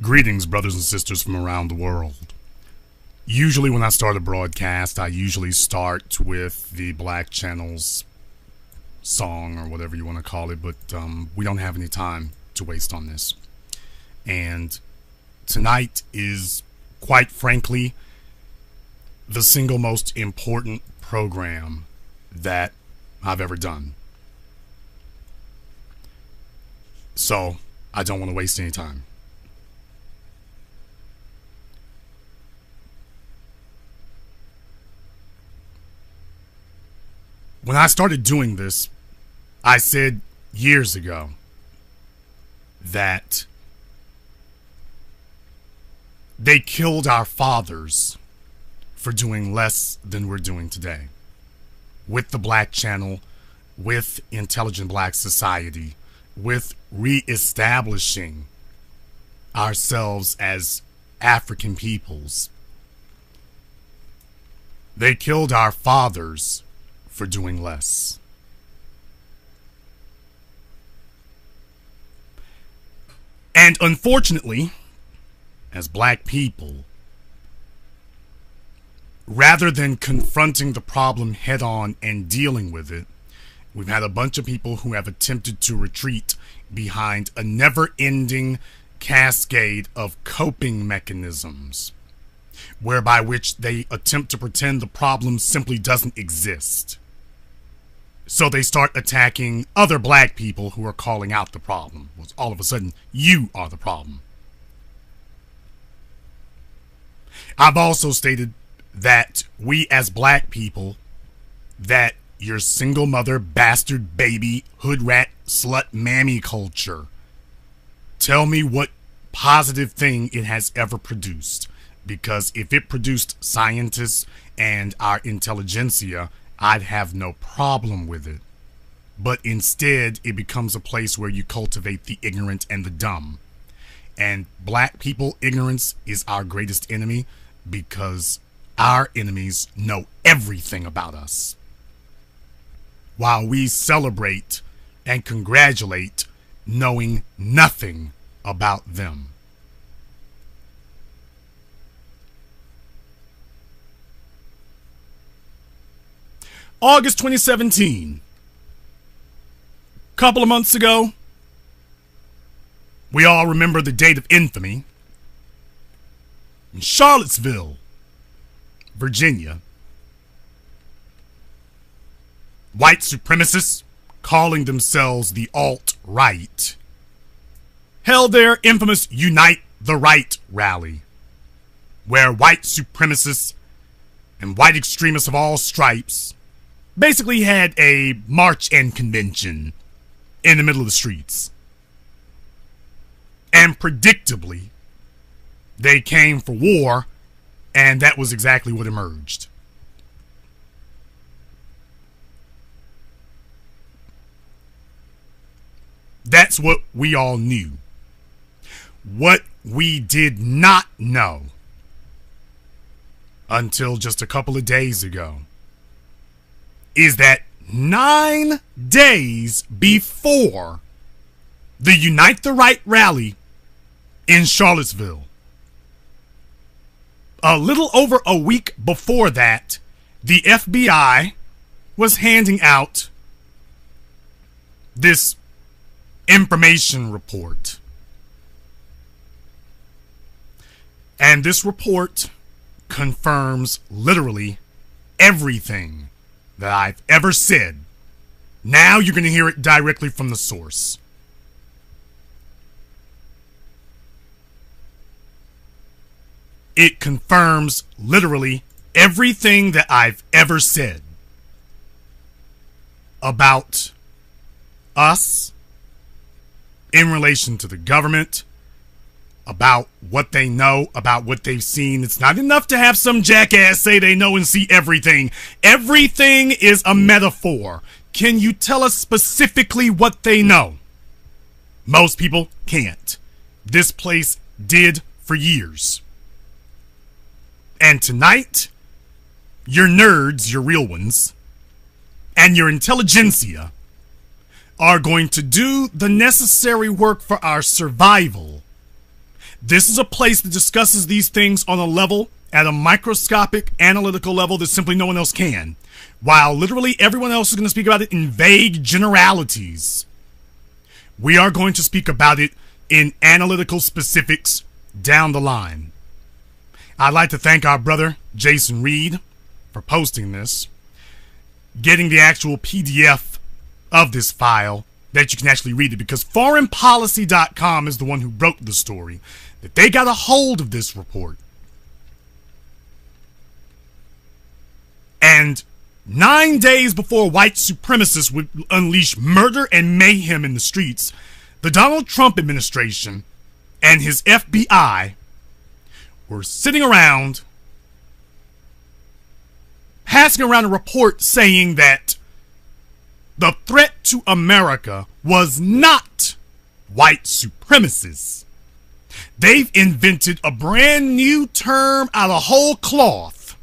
Greetings, brothers and sisters from around the world. Usually when I start a broadcast, I usually start with the Black Channel's song or whatever you want to call it, but we don't have any time to waste on this. And tonight is, quite frankly, the single most important program that I've ever done. So, I don't want to waste any time. When I started doing this, I said years ago that they killed our fathers for doing less than we're doing today. With the Black Channel, with Intelligent Black Society, with reestablishing ourselves as African peoples. They killed our fathers for doing less. And unfortunately, as black people, rather than confronting the problem head on and dealing with it, we've had a bunch of people who have attempted to retreat behind a never-ending cascade of coping mechanisms, whereby which they attempt to pretend the problem simply doesn't exist. So they start attacking other black people who are calling out the problem. Well, all of a sudden, you are the problem. I've also stated that we as black people, that your single mother, bastard, baby, hood rat, slut, mammy culture, tell me what positive thing it has ever produced. Because if it produced scientists and our intelligentsia, I'd have no problem with it. But instead, it becomes a place where you cultivate the ignorant and the dumb. And black people, ignorance is our greatest enemy because our enemies know everything about us, while we celebrate and congratulate knowing nothing about them. August 2017, couple of months ago, we all remember the date of infamy. In Charlottesville, Virginia, white supremacists calling themselves the alt-right held their infamous Unite the Right rally, where white supremacists and white extremists of all stripes basically had a march and convention in the middle of the streets. And predictably, they came for war, and that was exactly what emerged. That's what we all knew. What we did not know until just a couple of days ago is that 9 days before the Unite the Right rally in Charlottesville, a little over a week before that, the FBI was handing out this information report. And this report confirms literally everything that I've ever said. Now you're going to hear it directly from the source. It confirms literally everything that I've ever said about us in relation to the government, about what they know, about what they've seen. It's not enough to have some jackass say they know and see everything. Everything is a metaphor. Can you tell us specifically what they know? Most people can't. This place did for years. And tonight, your nerds, your real ones, and your intelligentsia are going to do the necessary work for our survival This is a place that discusses these things on a level, at a microscopic, analytical level that simply no one else can, while literally everyone else is going to speak about it in vague generalities. We are going to speak about it in analytical specifics down the line. I'd like to thank our brother, Jason Reed, for posting this, getting the actual PDF of this file that you can actually read it, because foreignpolicy.com is the one who wrote the story, that they got a hold of this report. And 9 days before white supremacists would unleash murder and mayhem in the streets, the Donald Trump administration and his FBI were sitting around passing around a report saying that the threat to America was not white supremacists. They've invented a brand new term out of whole cloth.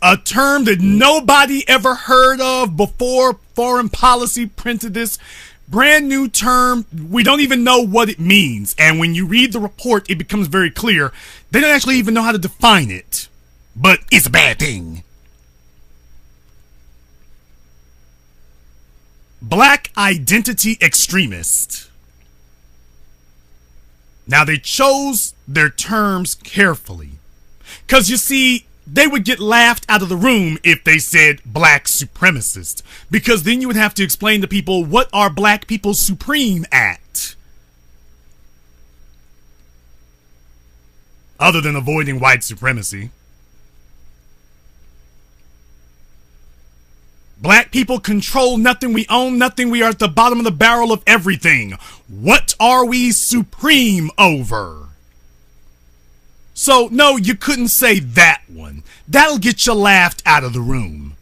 A term that nobody ever heard of before Foreign Policy printed this. Brand new term. We don't even know what it means. And when you read the report, it becomes very clear. They don't actually even know how to define it. But it's a bad thing. Black identity extremist. Now, they chose their terms carefully, because you see, they would get laughed out of the room if they said black supremacist, because then you would have to explain to people, what are black people supreme at? Other than avoiding white supremacy. Black people control nothing, we own nothing, we are at the bottom of the barrel of everything. What are we supreme over? So, no, you couldn't say that one. That'll get you laughed out of the room.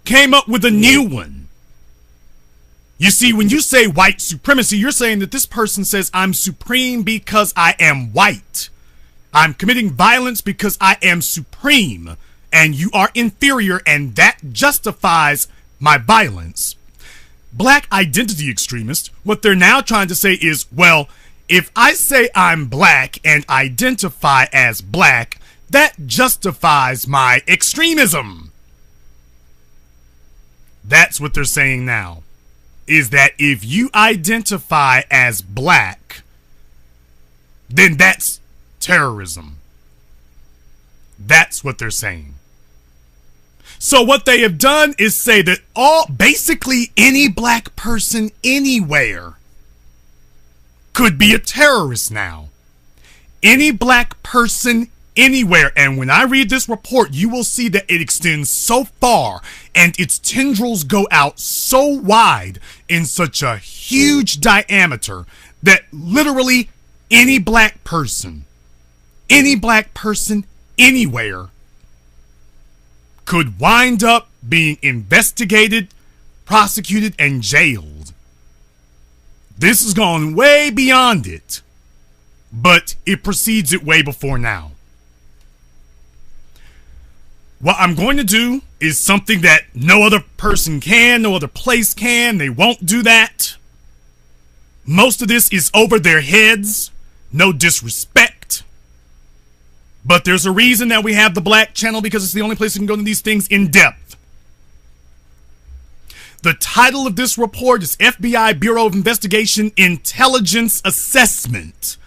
Came up with a new one. You see, when you say white supremacy, you're saying that this person says, I'm supreme because I am white. I'm committing violence because I am supreme. And you are inferior, and that justifies my violence. Black identity extremists, what they're now trying to say is, well, if I say I'm black and identify as black, that justifies my extremism. That's what they're saying now, is that if you identify as black, then that's terrorism. That's what they're saying. So what they have done is say that basically any black person anywhere could be a terrorist now. Any black person anywhere. And when I read this report, you will see that it extends so far and its tendrils go out so wide in such a huge diameter that literally any black person anywhere could wind up being investigated, prosecuted, and jailed. This has gone way beyond it, but it precedes it way before now. What I'm going to do is something that no other person can, no other place can. They won't do that. Most of this is over their heads. No disrespect. But there's a reason that we have the Black channel, because it's the only place you can go into these things in depth. The title of this report is FBI Bureau of Investigation Intelligence Assessment.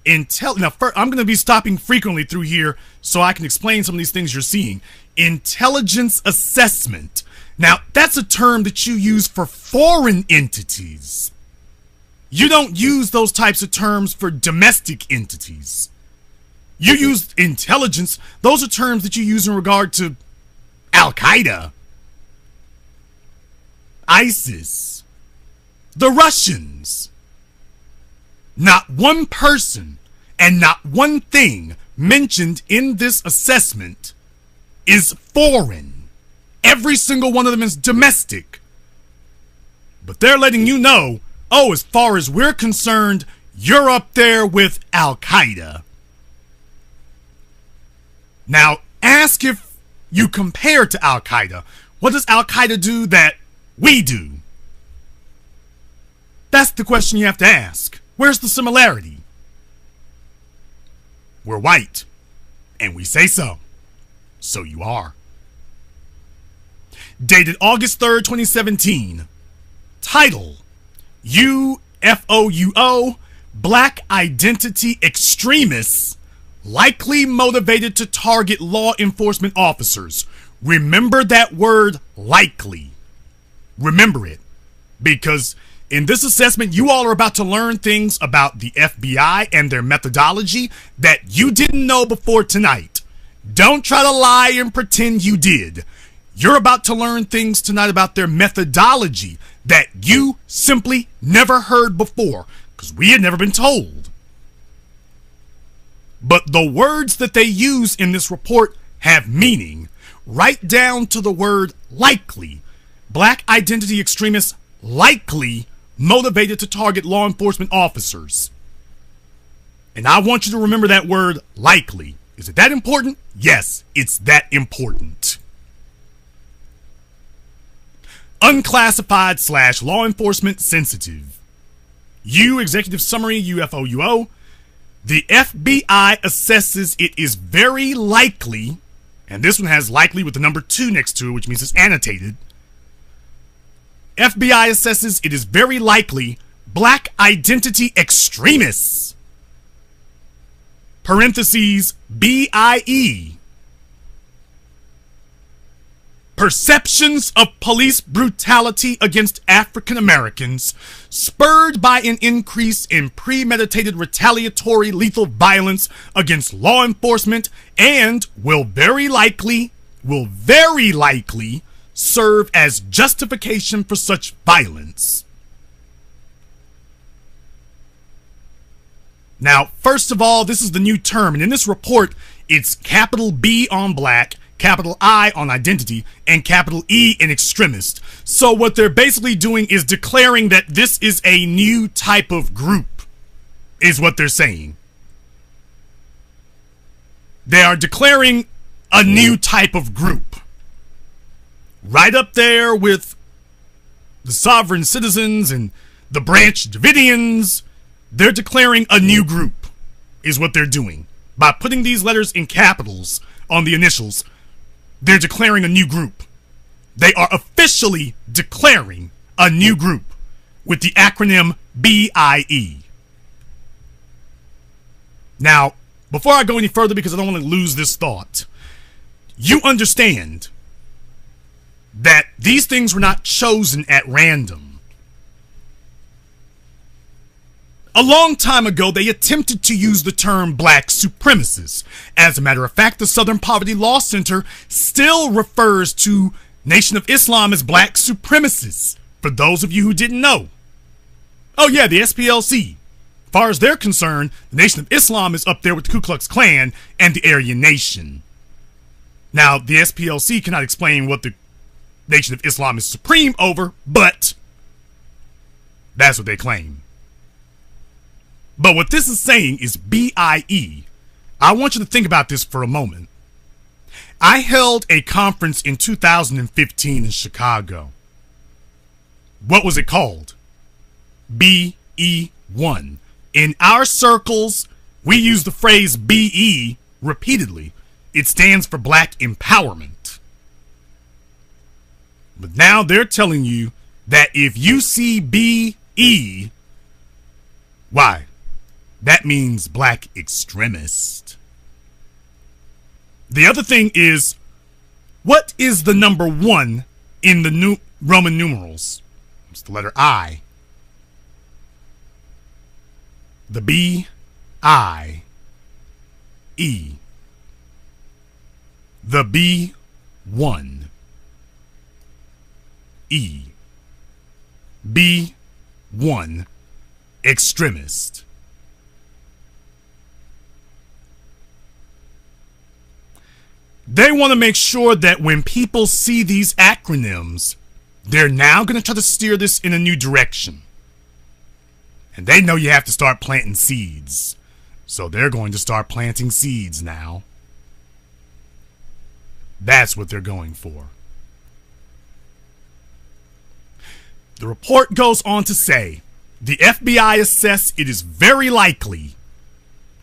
Now, first, I'm going to be stopping frequently through here so I can explain some of these things you're seeing. Intelligence assessment. Now, that's a term that you use for foreign entities. You don't use those types of terms for domestic entities. You use intelligence. Those are terms that you use in regard to Al-Qaeda, ISIS, the Russians. Not one person and not one thing mentioned in this assessment is foreign. Every single one of them is domestic. But they're letting you know, oh, as far as we're concerned, you're up there with Al-Qaeda. Now, ask if you compare to Al-Qaeda. What does Al-Qaeda do that we do? That's the question you have to ask. Where's the similarity? We're white, and we say so. So you are. Dated August 3rd, 2017. Title, UFOUO, Black Identity Extremists Likely Motivated to Target Law Enforcement Officers. Remember that word, likely. Remember it. Because in this assessment, you all are about to learn things about the FBI and their methodology that you didn't know before tonight. Don't try to lie and pretend you did. You're about to learn things tonight about their methodology that you simply never heard before, because we had never been told. But the words that they use in this report have meaning, right down to the word likely. Black identity extremists likely motivated to target law enforcement officers. And I want you to remember that word likely. Is it that important? Yes, it's that important. Unclassified / law enforcement sensitive. Executive summary, UFOUO. The FBI assesses it is very likely, and this one has likely with the number 2 next to it, which means it's annotated. FBI assesses it is very likely black identity extremists, parentheses, BIE, perceptions of police brutality against African Americans spurred by an increase in premeditated retaliatory lethal violence against law enforcement and will very likely serve as justification for such violence. Now, first of all, this is the new term, and in this report, it's capital B on black, capital I on identity, and capital E in extremist. So what they're basically doing is declaring that this is a new type of group, is what they're saying. They are declaring a new type of group. Right up there with the sovereign citizens and the Branch Davidians. They're declaring a new group, is what they're doing. By putting these letters in capitals on the initials, they're declaring a new group. They are officially declaring a new group with the acronym BIE. Now, before I go any further, because I don't want to lose this thought, you understand that these things were not chosen at random. A long time ago, they attempted to use the term black supremacists. As a matter of fact, the Southern Poverty Law Center still refers to Nation of Islam as black supremacists, for those of you who didn't know. Oh yeah, the SPLC. As far as they're concerned, the Nation of Islam is up there with the Ku Klux Klan and the Aryan Nation. Now, the SPLC cannot explain what the Nation of Islam is supreme over, but that's what they claim. But what this is saying is BIE. I want you to think about this for a moment. I held a conference in 2015 in Chicago. What was it called? BE1. In our circles, we use the phrase BE repeatedly. It stands for Black Empowerment. But now they're telling you that if you see BE, why? That means black extremist. The other thing is, what is the number 1 in the Roman numerals? It's the letter I. The B-I-E. The B-1. E. B-1. Extremist. They want to make sure that when people see these acronyms, they're now going to try to steer this in a new direction. And they know you have to start planting seeds. So they're going to start planting seeds now. That's what they're going for. The report goes on to say The FBI assess it is very likely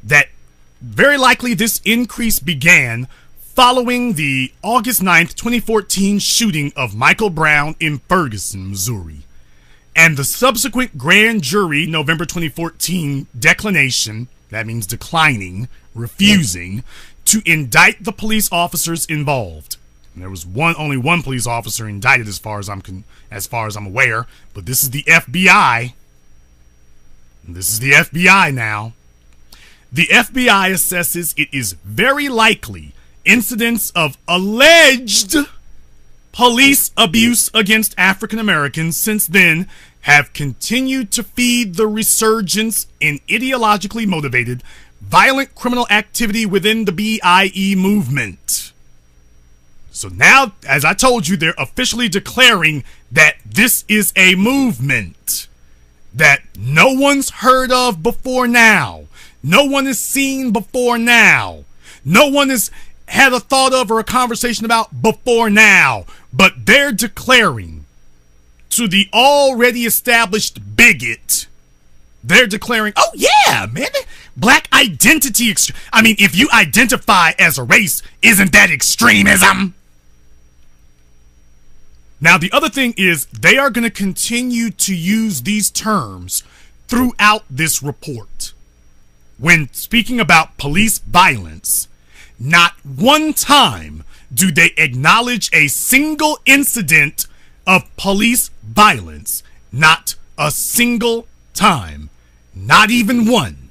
this increase began following the August 9th, 2014 shooting of Michael Brown in Ferguson, Missouri, and the subsequent grand jury November 2014 declination, that means declining, refusing, to indict the police officers involved. And there was only one police officer indicted as far as I'm aware, but this is the FBI. This is the FBI now. The FBI assesses it is very likely incidents of alleged police abuse against African Americans since then have continued to feed the resurgence in ideologically motivated violent criminal activity within the BIE movement. So now, as I told you, they're officially declaring that this is a movement that no one's heard of before now. No one has seen before now. No one has had a thought of or a conversation about before now. But they're declaring to the already established bigot, they're declaring, oh yeah, man, black identity. I mean, if you identify as a race, isn't that extremism? Now, the other thing is they are going to continue to use these terms throughout this report. When speaking about police violence, not one time do they acknowledge a single incident of police violence. Not a single time. Not even one.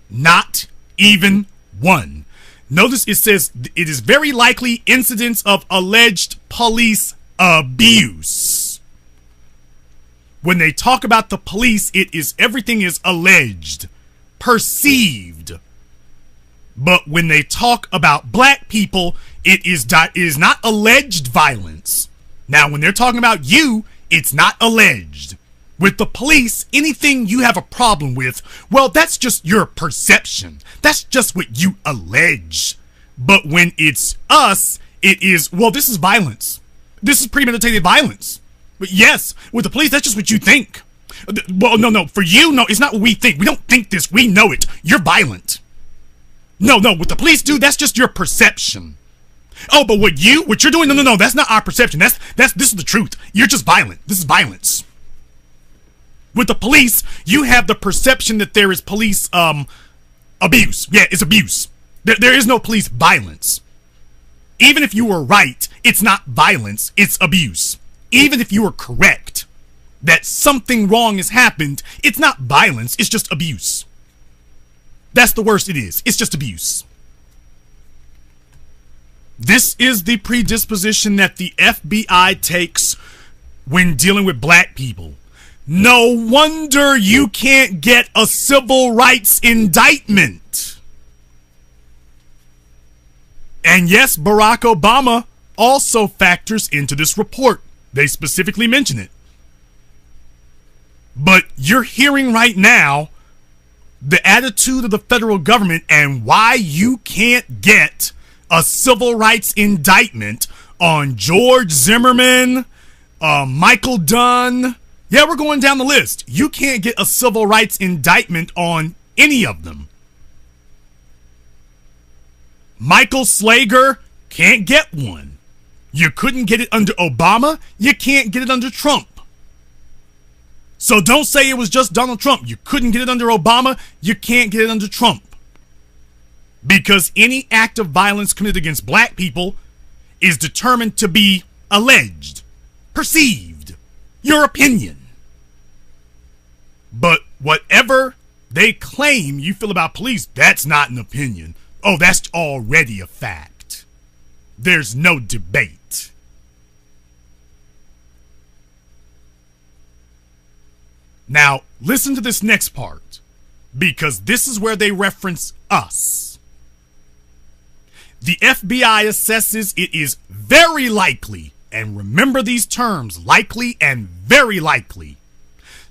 Not even one. Notice it says it is very likely incidents of alleged police abuse. When they talk about the police, everything is alleged, perceived. But when they talk about black people, it is not alleged violence. Now, when they're talking about you, it's not alleged. With the police, anything you have a problem with, well, that's just your perception. That's just what you allege. But when it's us, it is, well, this is violence. This is premeditated violence. But yes, with the police, that's just what you think. Well, no, for you, no, it's not what we think. We don't think this, we know it. You're violent. No, what the police do, that's just your perception. Oh, but what you're doing, no, that's not our perception. This is the truth. You're just violent. This is violence. With the police, you have the perception that there is police abuse. Yeah, it's abuse. There is no police violence. Even if you were right, it's not violence, it's abuse. Even if you were correct that something wrong has happened, it's not violence, it's just abuse. That's the worst it is. It's just abuse. This is the predisposition that the FBI takes when dealing with black people. No wonder you can't get a civil rights indictment. And yes, Barack Obama also factors into this report. They specifically mention it. But you're hearing right now the attitude of the federal government and why you can't get a civil rights indictment on George Zimmerman, Michael Dunn. Yeah, we're going down the list. You can't get a civil rights indictment on any of them. Michael Slager, can't get one. You couldn't get it under Obama. You can't get it under Trump. So don't say it was just Donald Trump. You couldn't get it under Obama. You can't get it under Trump. Because any act of violence committed against black people is determined to be alleged, perceived, your opinion. But whatever they claim you feel about police, that's not an opinion. Oh, that's already a fact. There's no debate. Now, listen to this next part, because this is where they reference us. The FBI assesses it is very likely, and remember these terms, likely and very likely,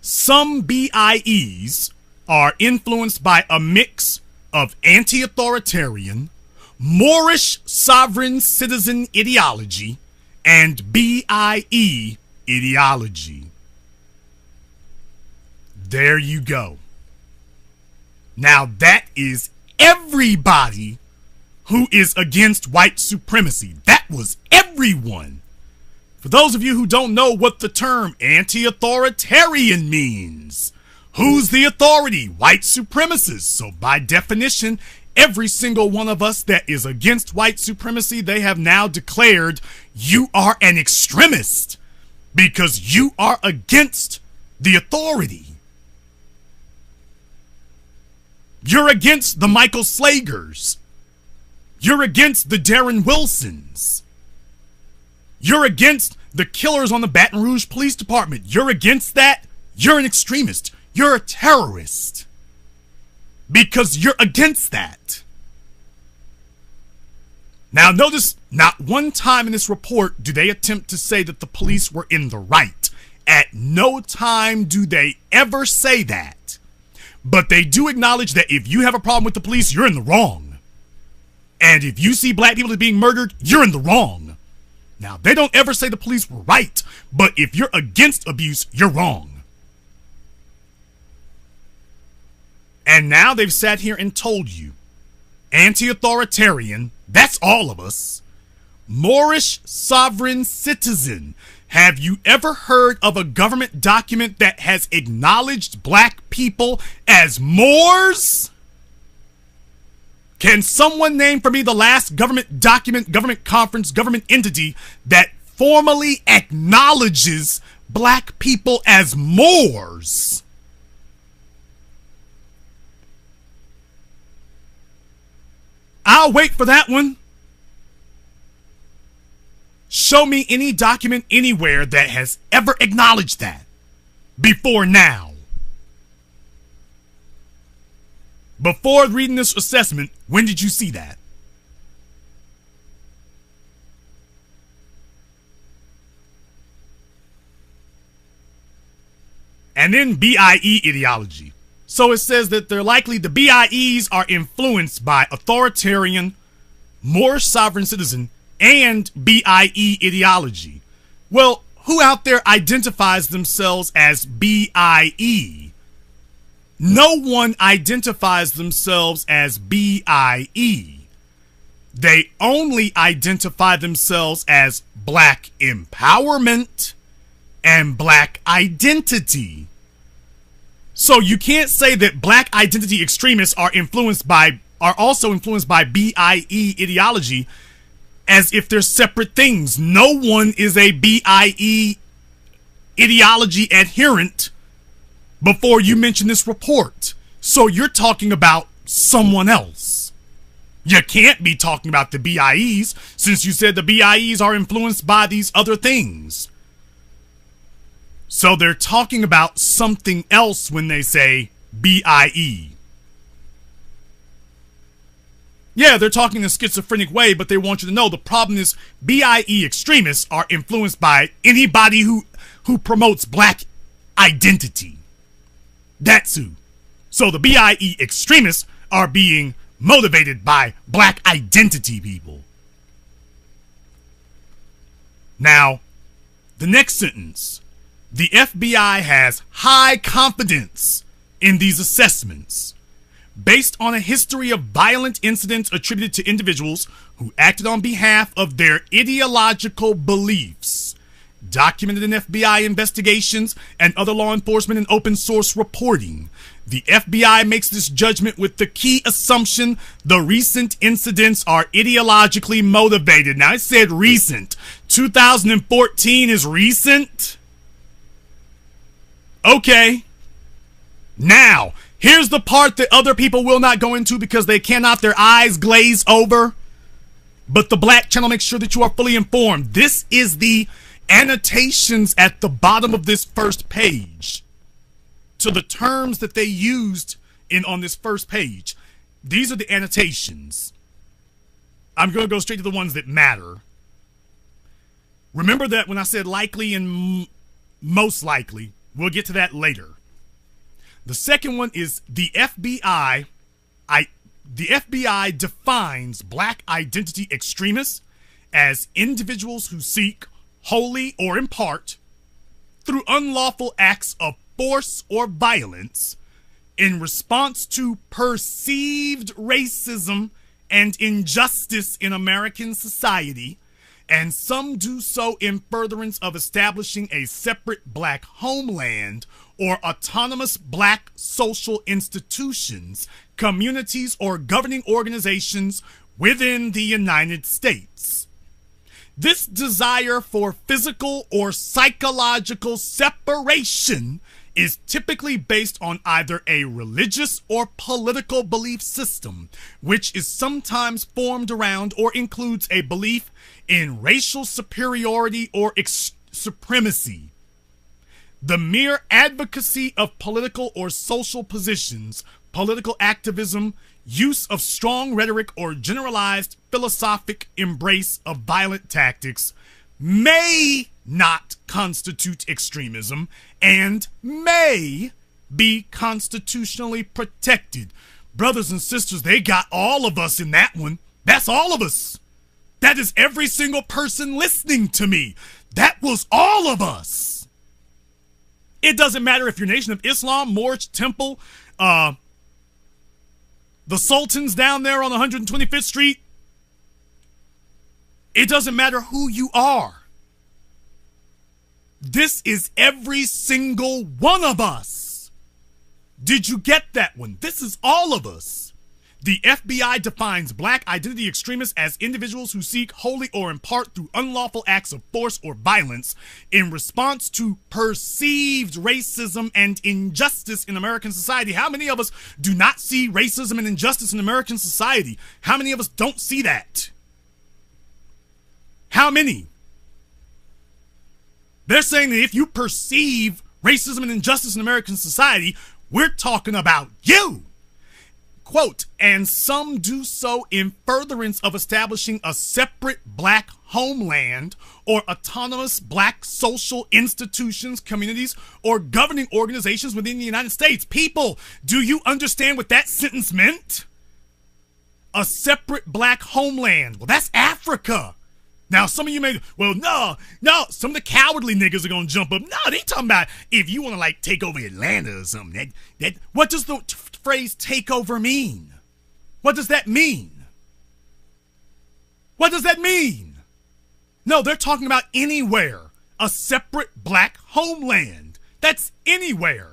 some BIEs are influenced by a mix of anti-authoritarian, Moorish sovereign citizen ideology, and BIE ideology. There you go. Now that is everybody who is against white supremacy. That was everyone. For those of you who don't know what the term anti-authoritarian means, who's the authority? White supremacists. So by definition, every single one of us that is against white supremacy, they have now declared you are an extremist because you are against the authority. You're against the Michael Slagers. You're against the Darren Wilsons. You're against the killers on the Baton Rouge Police Department. You're against that. You're an extremist. You're a terrorist. Because you're against that. Now notice, not one time in this report do they attempt to say that the police were in the right. At no time do they ever say that. But they do acknowledge that if you have a problem with the police, you're in the wrong. And if you see black people being murdered, you're in the wrong. Now, they don't ever say the police were right, but if you're against abuse, you're wrong. And now they've sat here and told you, anti-authoritarian, that's all of us. Moorish sovereign citizen. Have you ever heard of a government document that has acknowledged black people as Moors? Can someone name for me the last government document, government conference, government entity that formally acknowledges black people as Moors? I'll wait for that one. Show me any document anywhere that has ever acknowledged that before now. Before reading this assessment, when did you see that? And then BIE ideology. So it says that they're likely the BIEs are influenced by authoritarian, Moorish sovereign citizen, and BIE ideology. Well, who out there identifies themselves as BIE? No one identifies themselves as BIE. They only identify themselves as black empowerment and black identity. So you can't say that black identity extremists are also influenced by BIE ideology as if they're separate things. No one is a BIE ideology adherent before you mention this report. So you're talking about someone else. You can't be talking about the BIEs since you said the BIEs are influenced by these other things. So they're talking about something else when they say BIE. Yeah, they're talking in a schizophrenic way, but they want you to know the problem is BIE extremists are influenced by anybody who promotes black identity. That's who. So the BIE extremists are being motivated by black identity people. Now, the next sentence. The FBI has high confidence in these assessments based on a history of violent incidents attributed to individuals who acted on behalf of their ideological beliefs, documented in FBI investigations and other law enforcement and open source reporting. The FBI makes this judgment with the key assumption the recent incidents are ideologically motivated. Now, it said recent. 2014 is recent? Okay. Now, here's the part that other people will not go into because they cannot, their eyes glaze over. But the Black Channel makes sure that you are fully informed. This is the annotations at the bottom of this first page to the terms that they used on this first page. These are the annotations. I'm going to go straight to the ones that matter. Remember that when I said likely and most likely, we'll get to that later. The second one is the FBI. The FBI defines black identity extremists as individuals who seek, wholly or in part, through unlawful acts of force or violence in response to perceived racism and injustice in American society, and some do so in furtherance of establishing a separate black homeland or autonomous black social institutions, communities, or governing organizations within the United States. This desire for physical or psychological separation is typically based on either a religious or political belief system, which is sometimes formed around or includes a belief in racial superiority or supremacy. The mere advocacy of political or social positions, political activism, use of strong rhetoric, or generalized philosophic embrace of violent tactics may not constitute extremism and may be constitutionally protected. Brothers and sisters, they got all of us in that one. That's all of us. That is every single person listening to me. That was all of us. It doesn't matter if you're Nation of Islam, Moorish, Temple, the Sultans down there on 125th Street. It doesn't matter who you are. This is every single one of us. Did you get that one? This is all of us. The FBI defines black identity extremists as individuals who seek wholly or in part through unlawful acts of force or violence in response to perceived racism and injustice in American society. How many of us do not see racism and injustice in American society? How many of us don't see that? How many? They're saying that if you perceive racism and injustice in American society, we're talking about you. Quote, and some do so in furtherance of establishing a separate black homeland or autonomous black social institutions, communities, or governing organizations within the United States. People, do you understand what that sentence meant? A separate black homeland. Well, that's Africa. Now, some of you may, well, no, some of the cowardly niggas are going to jump up. No, they talking about if you want to, like, take over Atlanta or something. What does the phrase take over mean? What does that mean? What does that mean? No, they're talking about anywhere. A separate black homeland. That's anywhere.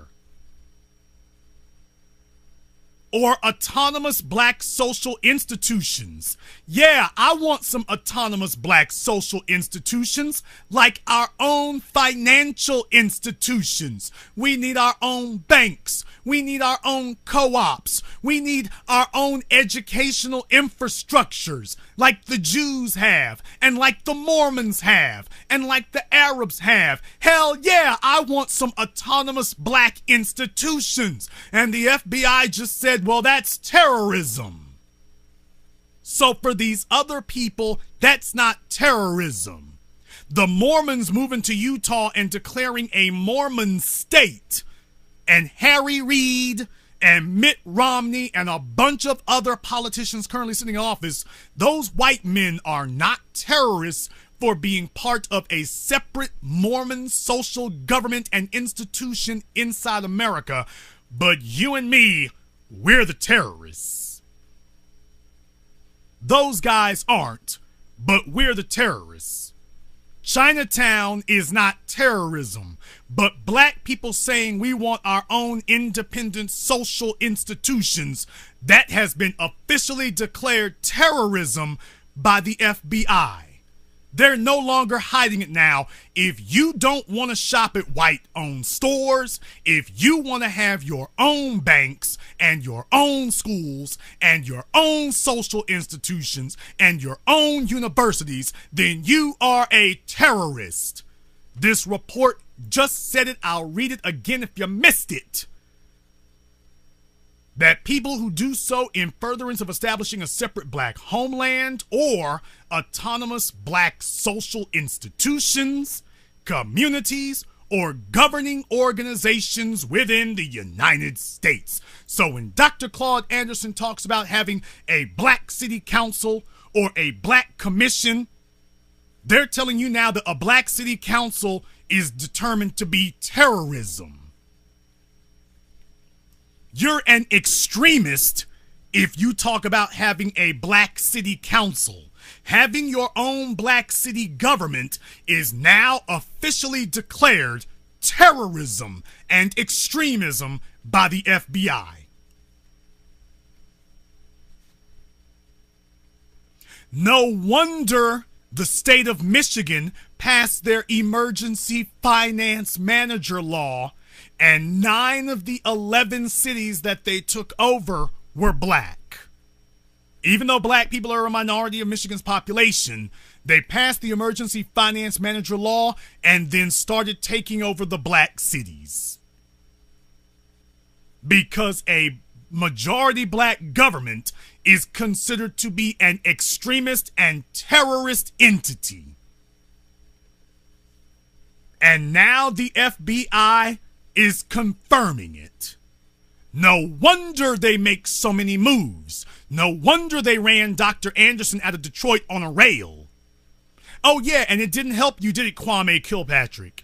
Or autonomous black social institutions. Yeah, I want some autonomous black social institutions like our own financial institutions. We need our own banks. We need our own co-ops. We need our own educational infrastructures like the Jews have and like the Mormons have and like the Arabs have. Hell yeah, I want some autonomous black institutions. And the FBI just said, well, that's terrorism. So for these other people, that's not terrorism. The Mormons moving to Utah and declaring a Mormon state, and Harry Reid and Mitt Romney and a bunch of other politicians currently sitting in office, those white men are not terrorists for being part of a separate Mormon social government and institution inside America. But you and me, we're the terrorists. Those guys aren't, but we're the terrorists. Chinatown is not terrorism, but black people saying we want our own independent social institutions, that has been officially declared terrorism by the FBI. They're no longer hiding it now. If you don't want to shop at white-owned stores, if you want to have your own banks and your own schools and your own social institutions and your own universities, then you are a terrorist. This report just said it. I'll read it again if you missed it. That people who do so in furtherance of establishing a separate black homeland or autonomous black social institutions, communities, or governing organizations within the United States. So when Dr. Claude Anderson talks about having a black city council or a black commission, they're telling you now that a black city council is determined to be terrorism. You're an extremist if you talk about having a black city council. Having your own black city government is now officially declared terrorism and extremism by the FBI. No wonder the state of Michigan passed their emergency finance manager law, and 9 of the 11 cities that they took over were black. Even though black people are a minority of Michigan's population, they passed the emergency finance manager law and then started taking over the black cities. Because a majority black government is considered to be an extremist and terrorist entity. And now the FBI is confirming it. No wonder they make so many moves. No wonder they ran Dr. Anderson out of Detroit on a rail. Oh yeah, and it didn't help you, did it, Kwame Kilpatrick?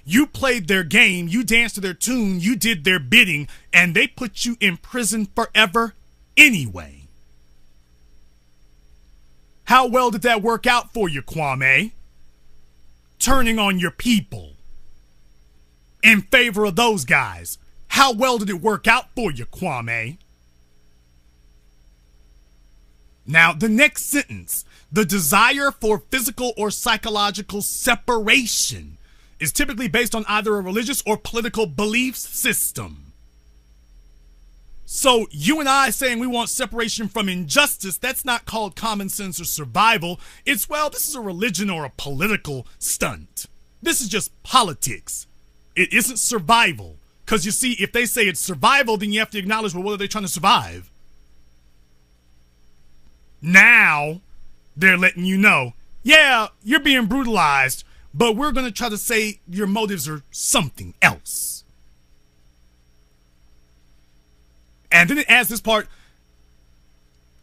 You played their game, you danced to their tune, you did their bidding, and they put you in prison forever anyway. How well did that work out for you, Kwame? Turning on your people in favor of those guys. How well did it work out for you, Kwame? Now, the next sentence, the desire for physical or psychological separation is typically based on either a religious or political belief system. So you and I saying we want separation from injustice, that's not called common sense or survival. It's, well, this is a religion or a political stunt. This is just politics. It isn't survival. Because you see, if they say it's survival, then you have to acknowledge, well, what are they trying to survive? Now, they're letting you know, yeah, you're being brutalized, but we're going to try to say your motives are something else. And then it adds this part,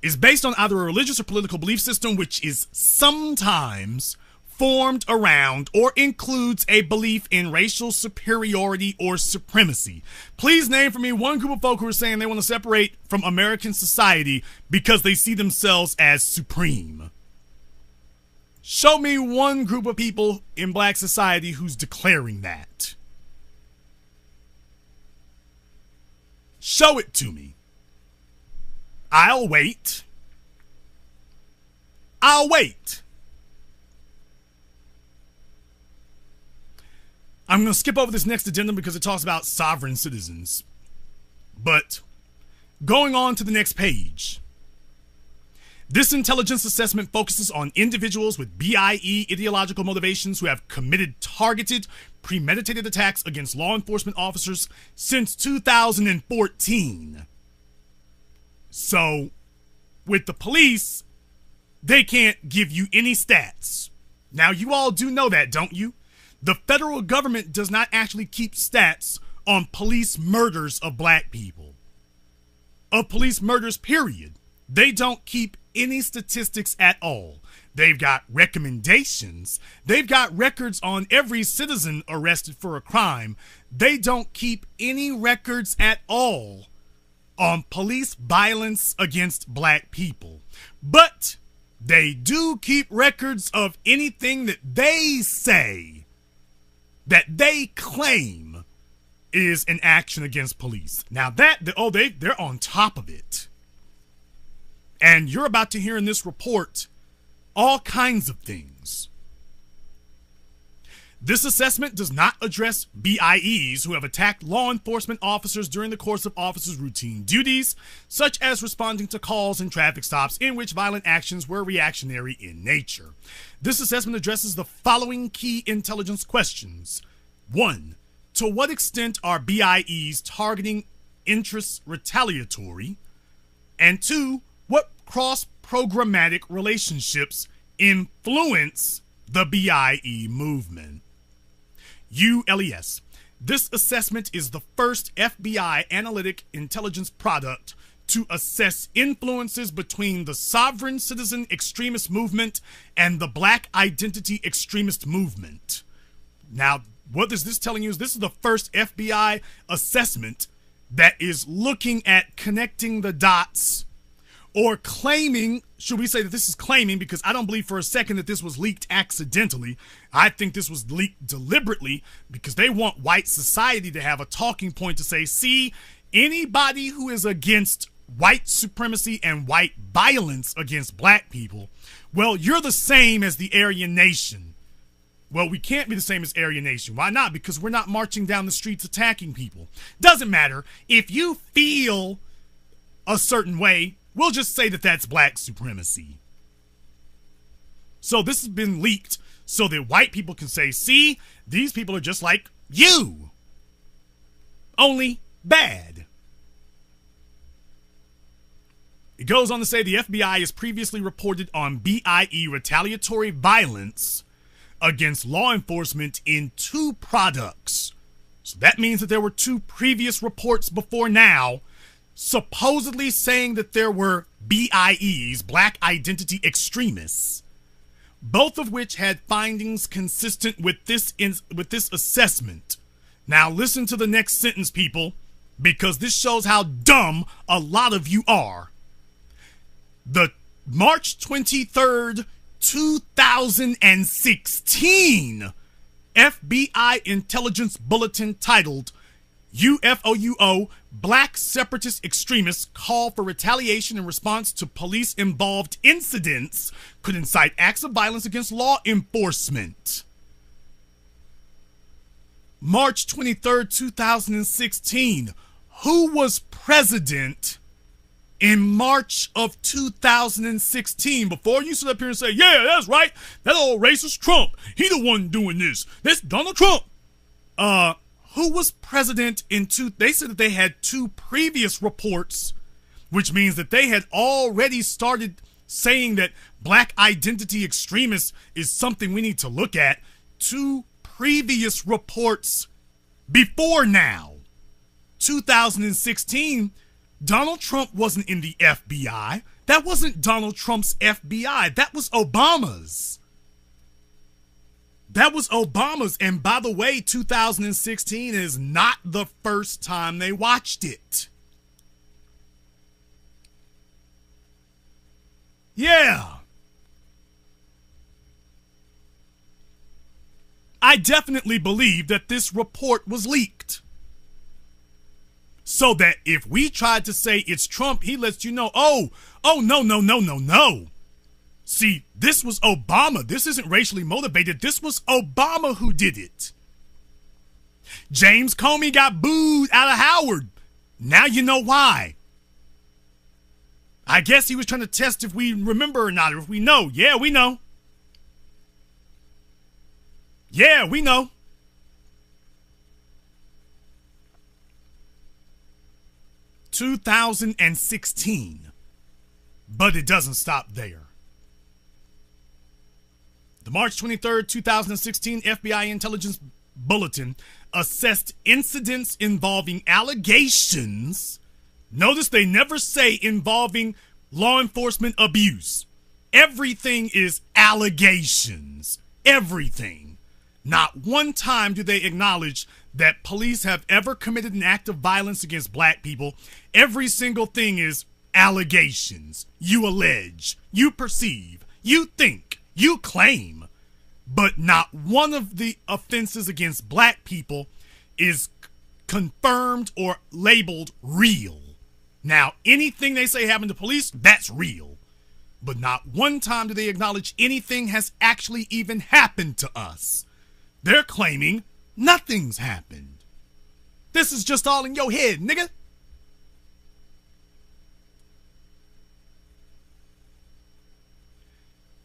is based on either a religious or political belief system, which is sometimes formed around or includes a belief in racial superiority or supremacy. Please name for me one group of folk who are saying they want to separate from American society because they see themselves as supreme. Show me one group of people in black society who's declaring that. Show it to me. I'll wait. I'll wait. I'm going to skip over this next addendum because it talks about sovereign citizens. But going on to the next page. This intelligence assessment focuses on individuals with BIE ideological motivations who have committed targeted, premeditated attacks against law enforcement officers since 2014. So, with the police, they can't give you any stats. Now, you all do know that, don't you? The federal government does not actually keep stats on police murders of black people. Of police murders, period. They don't keep any statistics at all. They've got recommendations. They've got records on every citizen arrested for a crime. They don't keep any records at all on police violence against black people. But they do keep records of anything that they say, that they claim is an action against police. Now they're on top of it. And you're about to hear in this report all kinds of things. This assessment does not address BIEs who have attacked law enforcement officers during the course of officers' routine duties, such as responding to calls and traffic stops in which violent actions were reactionary in nature. This assessment addresses the following key intelligence questions. 1. To what extent are BIEs targeting interests retaliatory? And 2. What cross-programmatic relationships influence the BIE movement? ULES. This assessment is the first FBI analytic intelligence product to assess influences between the sovereign citizen extremist movement and the black identity extremist movement. Now, what is this telling you is this is the first FBI assessment that is looking at connecting the dots or claiming, should we say that this is claiming, because I don't believe for a second that this was leaked accidentally. I think this was leaked deliberately because they want white society to have a talking point to say, see, anybody who is against white supremacy and white violence against black people, well, you're the same as the Aryan Nation. Well, we can't be the same as Aryan Nation. Why not? Because we're not marching down the streets attacking people. Doesn't matter. If you feel a certain way, we'll just say that that's black supremacy. So this has been leaked so that white people can say, see, these people are just like you. Only bad. It goes on to say the FBI has previously reported on BIE retaliatory violence against law enforcement in 2 products. So that means that there were 2 previous reports before now supposedly saying that there were BIEs, black identity extremists, both of which had findings consistent with this assessment. Now listen to the next sentence, people, because this shows how dumb a lot of you are. The March 23rd, 2016 FBI intelligence bulletin titled UFOUO Black Separatist Extremists Call for Retaliation in Response to Police-Involved Incidents Could Incite Acts of Violence Against Law Enforcement. March 23rd, 2016. Who was president in March of 2016? Before you sit up here and say, yeah, that's right, that old racist Trump, he the one doing this. That's Donald Trump. Who was president in they said that they had 2 previous reports, which means that they had already started saying that black identity extremists is something we need to look at. 2 previous reports before now. 2016, Donald Trump wasn't in the FBI. That wasn't Donald Trump's FBI. That was Obama's. That was Obama's. And by the way, 2016 is not the first time they watched it. Yeah. I definitely believe that this report was leaked. So that if we tried to say it's Trump, he lets you know, oh, no. See, this was Obama. This isn't racially motivated. This was Obama who did it. James Comey got booed out of Howard. Now you know why. I guess he was trying to test if we remember or not, or if we know. Yeah, we know. Yeah, we know. (2016). But it doesn't stop there. The March 23rd, 2016 FBI Intelligence Bulletin assessed incidents involving allegations. Notice they never say involving law enforcement abuse. Everything is allegations. Everything. Not one time do they acknowledge that police have ever committed an act of violence against black people. Every single thing is allegations. You allege, you perceive, you think, you claim. But not one of the offenses against black people is confirmed or labeled real. Now, anything they say happened to police, that's real. But not one time do they acknowledge anything has actually even happened to us. They're claiming nothing's happened. This is just all in your head, nigga.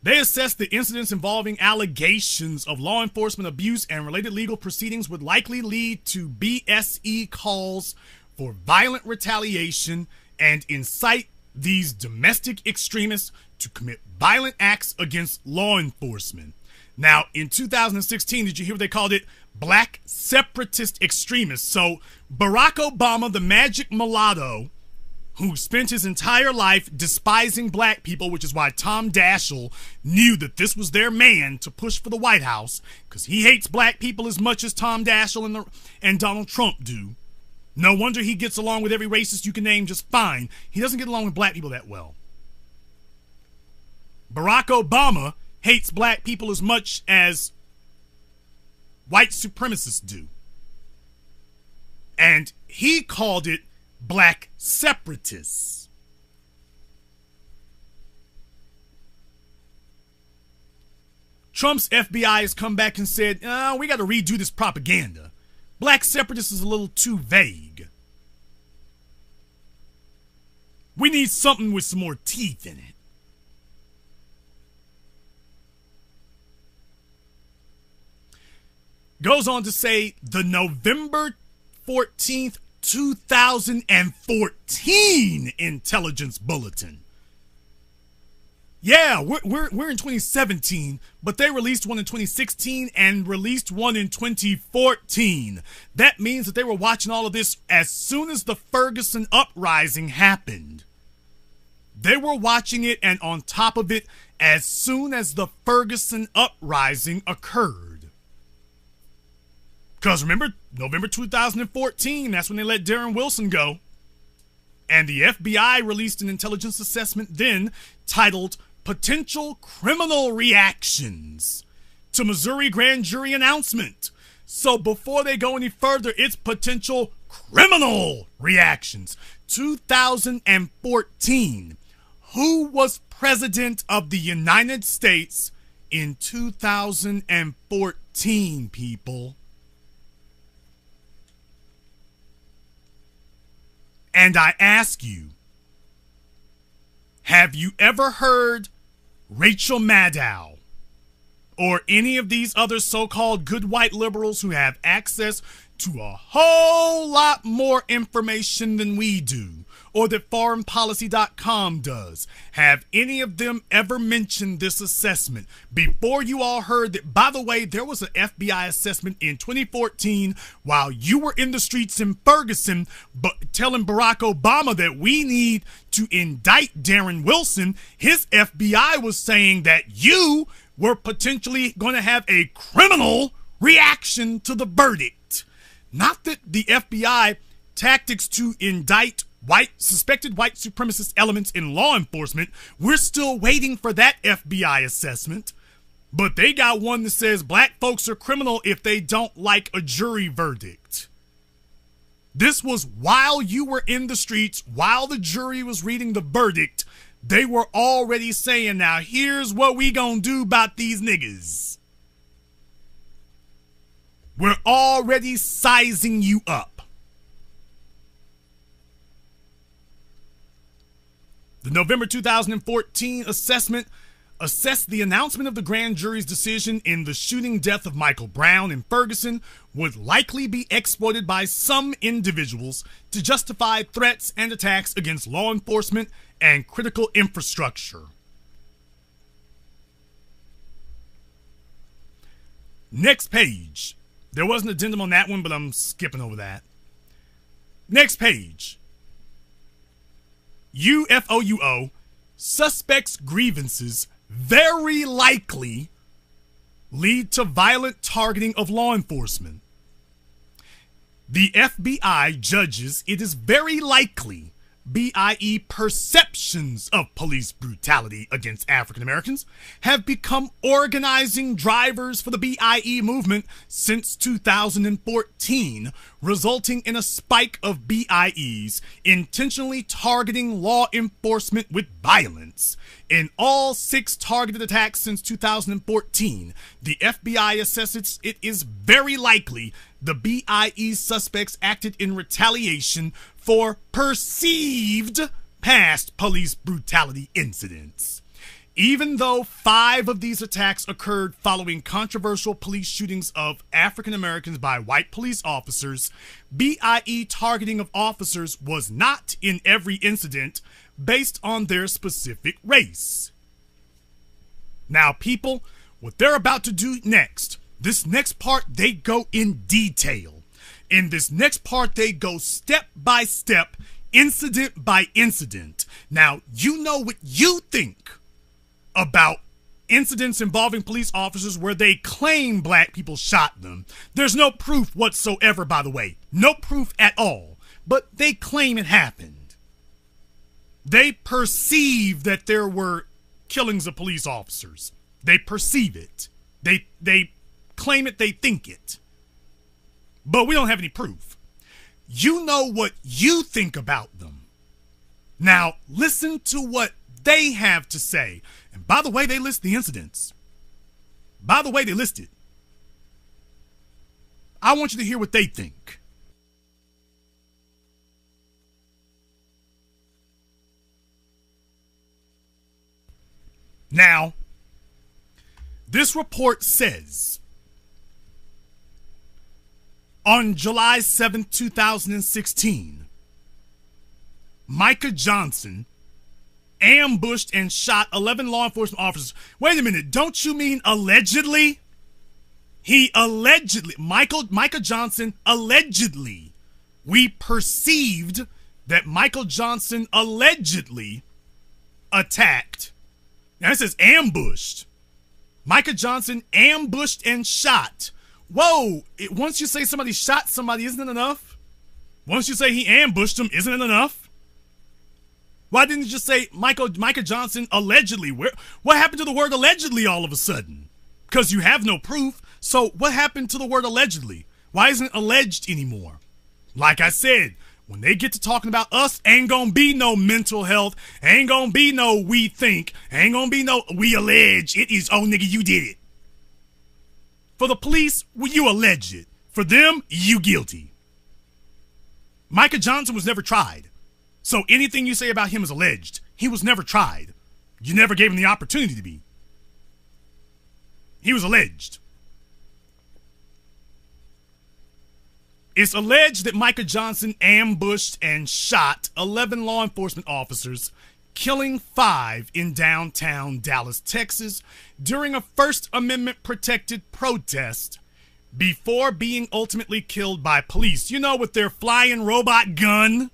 They assessed the incidents involving allegations of law enforcement abuse and related legal proceedings would likely lead to BSE calls for violent retaliation and incite these domestic extremists to commit violent acts against law enforcement. Now, in 2016, did you hear what they called it? Black separatist extremists. So Barack Obama, the magic mulatto, who spent his entire life despising black people, which is why Tom Daschle knew that this was their man to push for the White House, because he hates black people as much as Tom Daschle and Donald Trump do. No wonder he gets along with every racist you can name just fine. He doesn't get along with black people that well. Barack Obama hates black people as much as white supremacists do. And he called it black separatists. Trump's FBI has come back and said, we got to redo this propaganda. Black separatists is a little too vague. We need something with some more teeth in it. Goes on to say the November 14th, 2014 intelligence bulletin. Yeah, we're in 2017, but they released one in 2016 and released one in 2014. That means that they were watching all of this as soon as the Ferguson uprising happened. They were watching it and on top of it as soon as the Ferguson uprising occurred. Because remember, November 2014, that's when they let Darren Wilson go. And the FBI released an intelligence assessment then titled Potential Criminal Reactions to Missouri Grand Jury Announcement. So before they go any further, it's potential criminal reactions. 2014. Who was president of the United States in 2014, people? And I ask you, have you ever heard Rachel Maddow or any of these other so-called good white liberals who have access to a whole lot more information than we do, or that foreignpolicy.com does? Have any of them ever mentioned this assessment before you all heard that, by the way, there was an FBI assessment in 2014 while you were in the streets in Ferguson, but telling Barack Obama that we need to indict Darren Wilson? His FBI was saying that you were potentially going to have a criminal reaction to the verdict. Not that the FBI tactics to indict suspected white supremacist elements in law enforcement. We're still waiting for that FBI assessment. But they got one that says black folks are criminal if they don't like a jury verdict. This was while you were in the streets, while the jury was reading the verdict. They were already saying, now here's what we gonna do about these niggas. We're already sizing you up. The November 2014 assessment assessed the announcement of the grand jury's decision in the shooting death of Michael Brown in Ferguson would likely be exploited by some individuals to justify threats and attacks against law enforcement and critical infrastructure. Next page. There was an addendum on that one, but I'm skipping over that. Next page. UFOUO, suspects' grievances very likely lead to violent targeting of law enforcement. The FBI judges it is very likely, BIE perceptions of police brutality against African Americans, have become organizing drivers for the BIE movement since 2014, resulting in a spike of BIEs intentionally targeting law enforcement with violence. In all 6 targeted attacks since 2014, the FBI assesses it is very likely the BIE suspects acted in retaliation for perceived past police brutality incidents. Even though 5 of these attacks occurred following controversial police shootings of African Americans by white police officers, BIE targeting of officers was not in every incident based on their specific race. Now, people, what they're about to do next, this next part, they go in detail. In this next part, they go step by step, incident by incident. Now, you know what you think about incidents involving police officers where they claim black people shot them. There's no proof whatsoever, by the way. No proof at all. but they claim it happened. They perceive that there were killings of police officers. They perceive it. They claim it, they think it. But we don't have any proof. You know what you think about them. Now, listen to what they have to say. And by the way, they list the incidents. By the way, they list it. I want you to hear what they think. Now, this report says, on July 7, 2016, Micah Johnson ambushed and shot 11 law enforcement officers. Wait a minute, don't you mean allegedly? Micah Johnson allegedly. We perceived that Michael Johnson allegedly attacked. Now it says ambushed. Micah Johnson ambushed and shot. Whoa, once you say somebody shot somebody, isn't it enough? Once you say he ambushed him, isn't it enough? Why didn't you just say Micah Johnson allegedly? What happened to the word allegedly all of a sudden? Because you have no proof. So what happened to the word allegedly? Why isn't it alleged anymore? Like I said, when they get to talking about us, ain't gonna be no mental health. Ain't gonna be no we think. Ain't gonna be no we allege. It is, oh nigga, you did it. For the police, well, you allege it. For them, you guilty. Micah Johnson was never tried. So anything you say about him is alleged. He was never tried. You never gave him the opportunity to be. He was alleged. It's alleged that Micah Johnson ambushed and shot 11 law enforcement officers, killing 5 in downtown Dallas, Texas, during a First Amendment protected protest before being ultimately killed by police. You know, with their flying robot gun.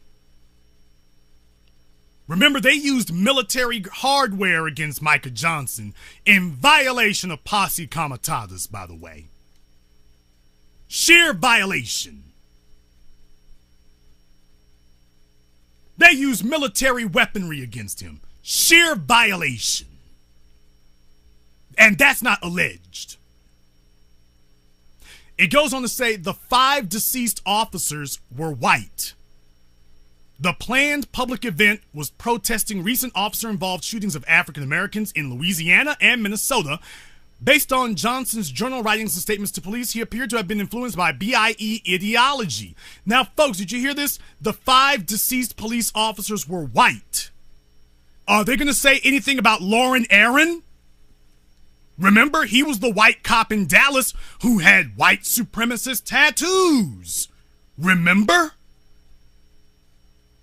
Remember, they used military hardware against Micah Johnson in violation of posse comitatus, by the way. Sheer violation. They used military weaponry against him. Sheer violation. And that's not alleged. It goes on to say the 5 deceased officers were white. The planned public event was protesting recent officer-involved shootings of African Americans in Louisiana and Minnesota. Based on Johnson's journal writings and statements to police, he appeared to have been influenced by BIE ideology. Now, folks, did you hear this? The 5 deceased police officers were white. Are they going to say anything about Lauren Aaron? Remember, he was the white cop in Dallas who had white supremacist tattoos. Remember?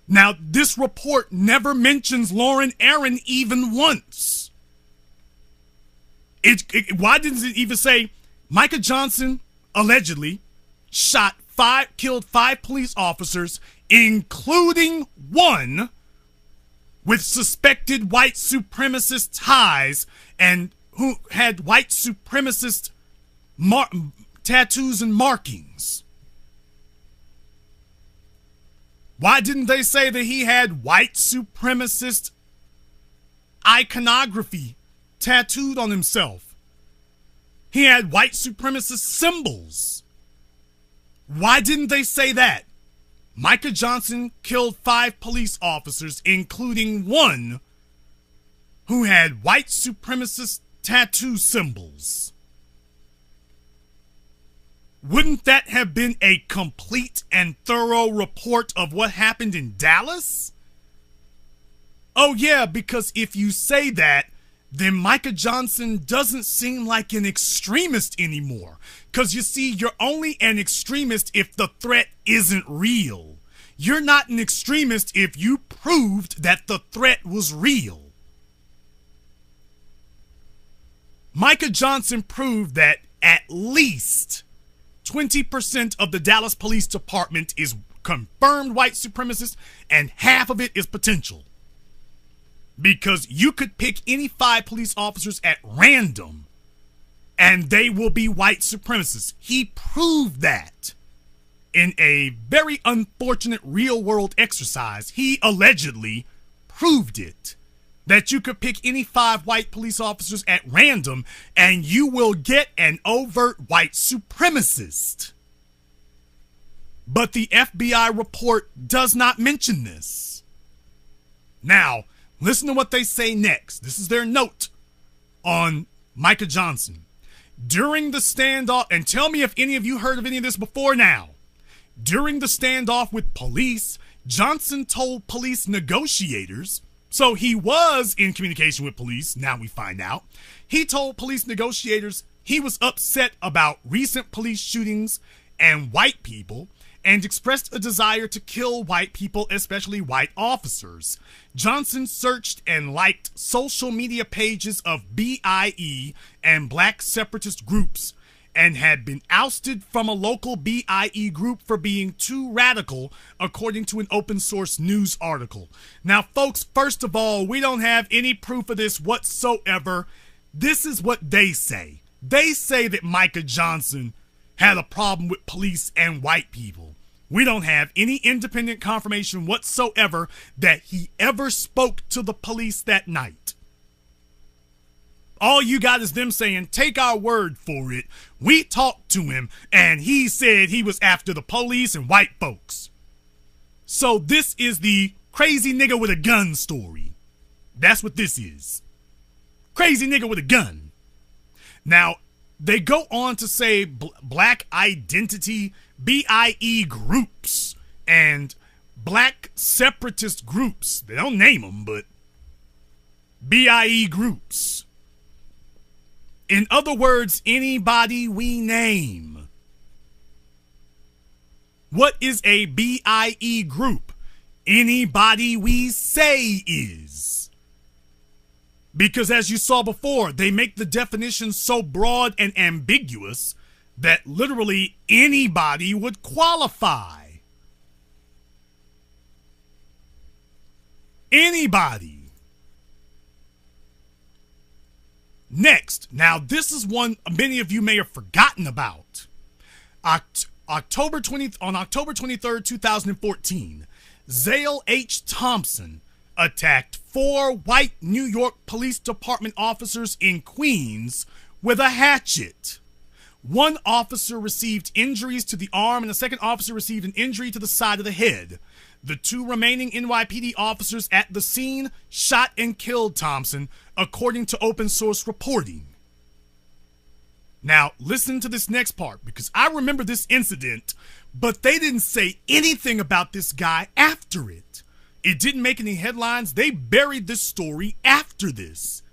Now, this report never mentions Lauren Aaron even once. Why didn't it even say Micah Johnson allegedly killed 5 police officers, including 1 with suspected white supremacist ties and who had white supremacist tattoos and markings? Why didn't they say that he had white supremacist iconography tattooed on himself? He had white supremacist symbols. Why didn't they say that? Micah Johnson killed 5 police officers, including 1 who had white supremacist tattoo symbols. Wouldn't that have been a complete and thorough report of what happened in Dallas? Oh yeah, because if you say that, then Micah Johnson doesn't seem like an extremist anymore. Because you see, you're only an extremist if the threat isn't real. You're not an extremist if you proved that the threat was real. Micah Johnson proved that at least 20% of the Dallas Police Department is confirmed white supremacist and half of it is potential. Because you could pick any 5 police officers at random and they will be white supremacists. He proved that. In a very unfortunate real world exercise, he allegedly proved it. That you could pick any 5 white police officers at random and you will get an overt white supremacist. But the FBI report does not mention this. Now, listen to what they say next. This is their note on Micah Johnson. During the standoff, and tell me if any of you heard of any of this before now. During the standoff with police, Johnson told police negotiators, so he was in communication with police, now we find out. He told police negotiators he was upset about recent police shootings and white people, and expressed a desire to kill white people, especially white officers. Johnson searched and liked social media pages of BIE and black separatist groups and had been ousted from a local BIE group for being too radical, according to an open source news article. Now, folks, first of all, we don't have any proof of this whatsoever. This is what they say. They say that Micah Johnson had a problem with police and white people. We don't have any independent confirmation whatsoever that he ever spoke to the police that night. All you got is them saying, take our word for it. We talked to him and he said he was after the police and white folks. So this is the crazy nigga with a gun story. That's what this is. Crazy nigga with a gun. Now, they go on to say black identity, BIE groups, and black separatist groups. They don't name them, but BIE groups. In other words, anybody we name. What is a BIE group? Anybody we say is. Because as you saw before, they make the definition so broad and ambiguous that literally anybody would qualify. Anybody. Next, now this is one many of you may have forgotten about. On October 23rd, 2014, Zale H. Thompson attacked 4 white New York Police Department officers in Queens with a hatchet. One officer received injuries to the arm and the second officer received an injury to the side of the head. The 2 remaining NYPD officers at the scene shot and killed Thompson, according to open source reporting. Now, listen to this next part, because I remember this incident, but they didn't say anything about this guy after it. It didn't make any headlines. They buried this story after this.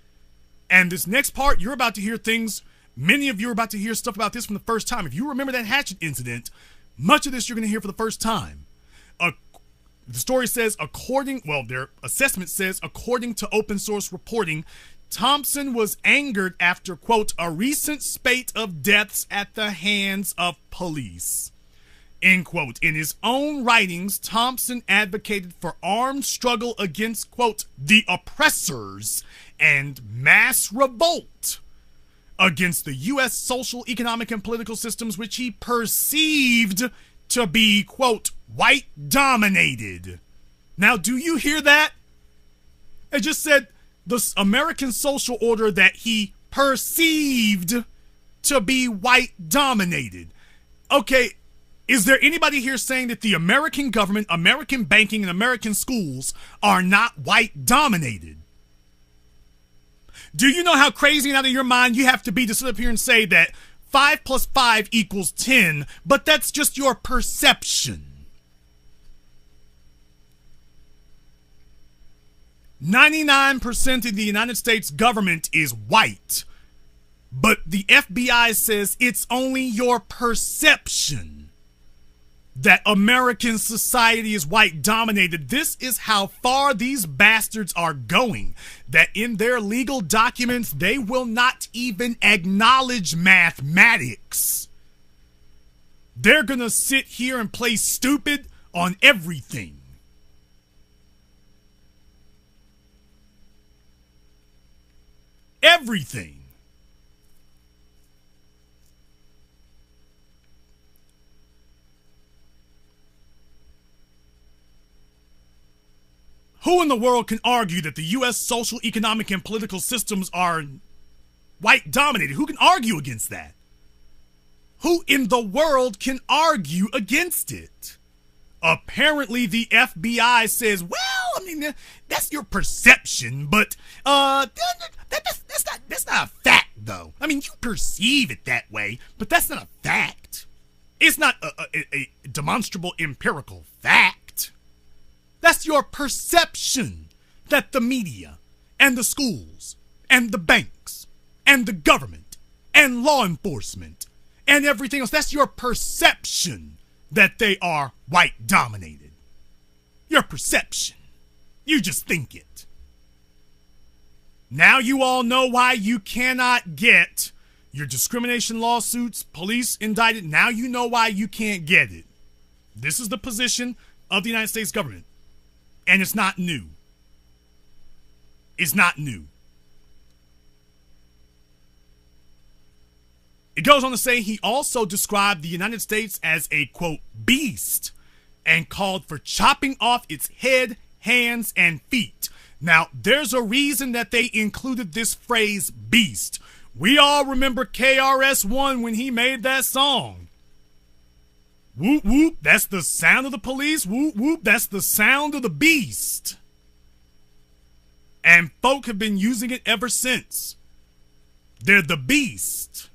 And this next part, you're about to hear things, many of you are about to hear stuff about this from the first time. If you remember that hatchet incident, much of this you're going to hear for the first time. The story says, their assessment says, according to open source reporting, Thompson was angered after, quote, a recent spate of deaths at the hands of police. End quote. In his own writings, Thompson advocated for armed struggle against, quote, the oppressors and mass revolt against the U.S. social, economic, and political systems which he perceived to be, quote, white dominated. Now, do you hear that? It just said the American social order that he perceived to be white dominated. Okay. Is there anybody here saying that the American government, American banking, and American schools are not white dominated? Do you know how crazy and out of your mind you have to be to sit up here and say that 5 + 5 = 10, but that's just your perception? 99% of the United States government is white, but the FBI says it's only your perception that American society is white dominated. This is how far these bastards are going, that in their legal documents, they will not even acknowledge mathematics. They're going to sit here and play stupid on everything. Everything. Who in the world can argue that the U.S. social, economic, and political systems are white dominated? Who can argue against that? Who in the world can argue against it? Apparently, the FBI says, well, I mean, that's your perception, but that's not a fact, though. I mean, you perceive it that way, but that's not a fact. It's not a demonstrable empirical fact. That's your perception that the media and the schools and the banks and the government and law enforcement and everything else, that's your perception that they are white dominated. Your perception. You just think it. Now you all know why you cannot get your discrimination lawsuits, police indicted. Now you know why you can't get it. This is the position of the United States government. And it's not new. It's not new. It goes on to say he also described the United States as a, quote, beast and called for chopping off its head, hands, and feet. Now, there's a reason that they included this phrase, beast. We all remember KRS-One when he made that song. Whoop, whoop, that's the sound of the police. Whoop, whoop, that's the sound of the beast. And folk have been using it ever since. They're the beast.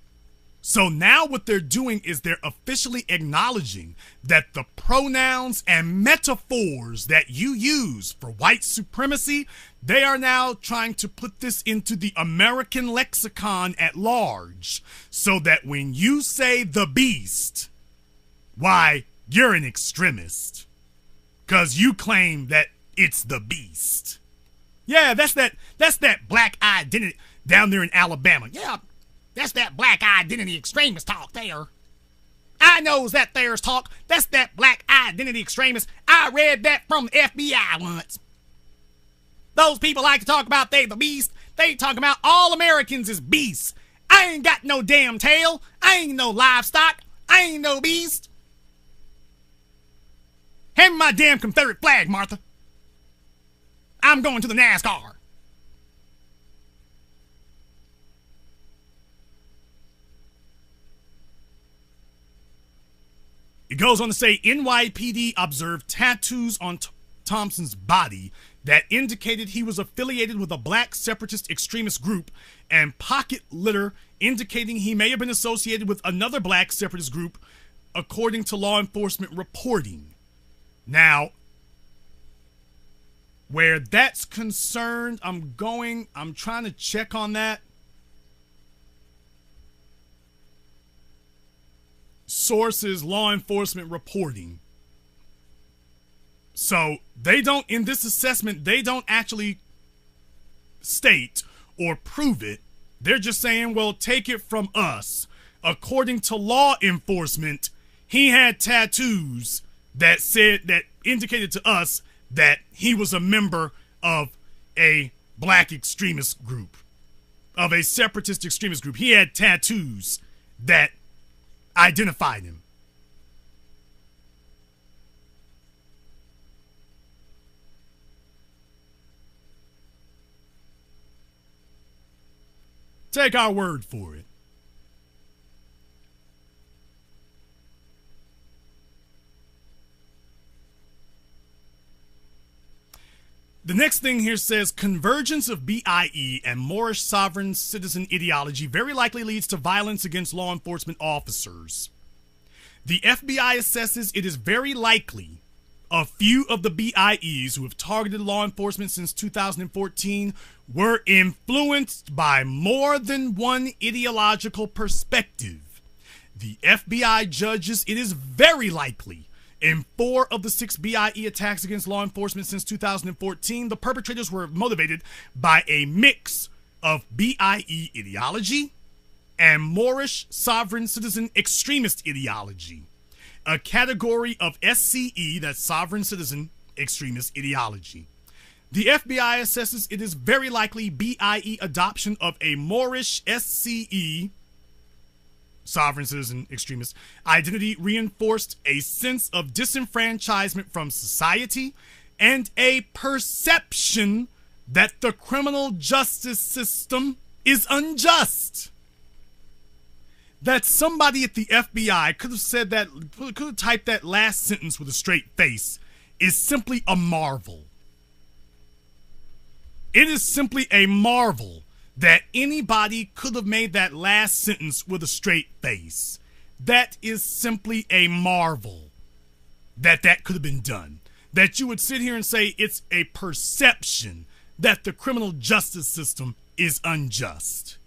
So now what they're doing is they're officially acknowledging that the pronouns and metaphors that you use for white supremacy, they are now trying to put this into the American lexicon at large, so that when you say the beast, why, you're an extremist. 'Cause you claim that it's the beast. Yeah, that's that black identity down there in Alabama. Yeah. That's that black identity extremist talk there. I knows that there's talk. That's that black identity extremist. I read that from the FBI once. Those people like to talk about they the beast. They talk about all Americans is beasts. I ain't got no damn tail. I ain't no livestock. I ain't no beast. Hand me my damn Confederate flag, Martha. I'm going to the NASCAR. It goes on to say NYPD observed tattoos on Thompson's body that indicated he was affiliated with a black separatist extremist group, and pocket litter indicating he may have been associated with another black separatist group, according to law enforcement reporting. Now, where that's concerned, I'm trying to check on that. Sources, law enforcement reporting. So they don't, in this assessment, they don't actually state or prove it. They're just saying, well, take it from us. According to law enforcement, he had tattoos that indicated to us that he was a member of a black extremist group, of a separatist extremist group. He had tattoos that identified him. Take our word for it. The next thing here says, convergence of BIE and Moorish sovereign citizen ideology very likely leads to violence against law enforcement officers. The FBI assesses it is very likely a few of the BIEs who have targeted law enforcement since 2014 were influenced by more than one ideological perspective. The FBI judges it is very likely in 4 of the 6 BIE attacks against law enforcement since 2014, the perpetrators were motivated by a mix of BIE ideology and Moorish sovereign citizen extremist ideology, a category of SCE, that's sovereign citizen extremist ideology. The FBI assesses it is very likely BIE adoption of a Moorish SCE, sovereign citizen extremist identity reinforced a sense of disenfranchisement from society and a perception that the criminal justice system is unjust. That somebody at the FBI could have said that, could have typed that last sentence with a straight face is simply a marvel. It is simply a marvel that anybody could have made that last sentence with a straight face. That is simply a marvel that that could have been done. That you would sit here and say it's a perception that the criminal justice system is unjust.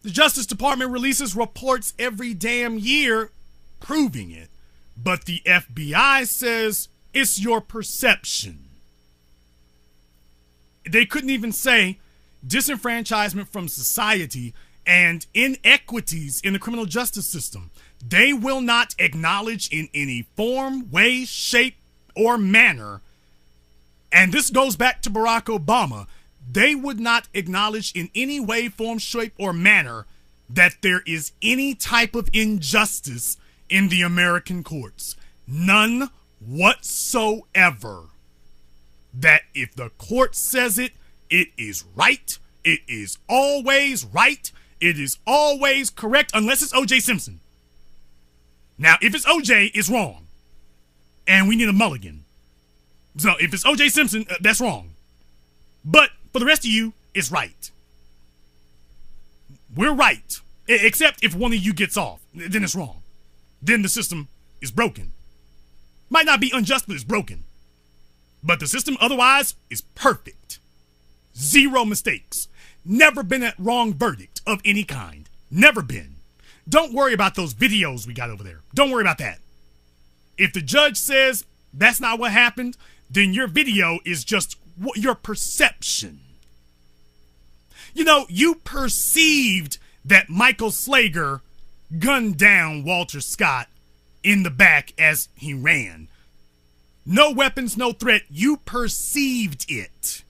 The Justice Department releases reports every damn year proving it, but the FBI says it's your perception. They couldn't even say disenfranchisement from society and inequities in the criminal justice system. They will not acknowledge in any form, way, shape, or manner, and this goes back to Barack Obama, they would not acknowledge in any way, form, shape, or manner that there is any type of injustice in the American courts. None whatsoever. That if the court says it, it is right. It is always right. It is always correct, unless it's O.J. Simpson. Now, if it's O.J., it's wrong. And we need a mulligan. So if it's O.J. Simpson, that's wrong. But for the rest of you, it's right. We're right. Except if one of you gets off, then it's wrong. Then the system is broken. Might not be unjust, but it's broken. But the system otherwise is perfect. Zero mistakes. Never been a wrong verdict of any kind. Never been. Don't worry about those videos we got over there. Don't worry about that. If the judge says that's not what happened, then your video is just your perception. You know, you perceived that Michael Slager gunned down Walter Scott in the back as he ran. No weapons, no threat. You perceived it.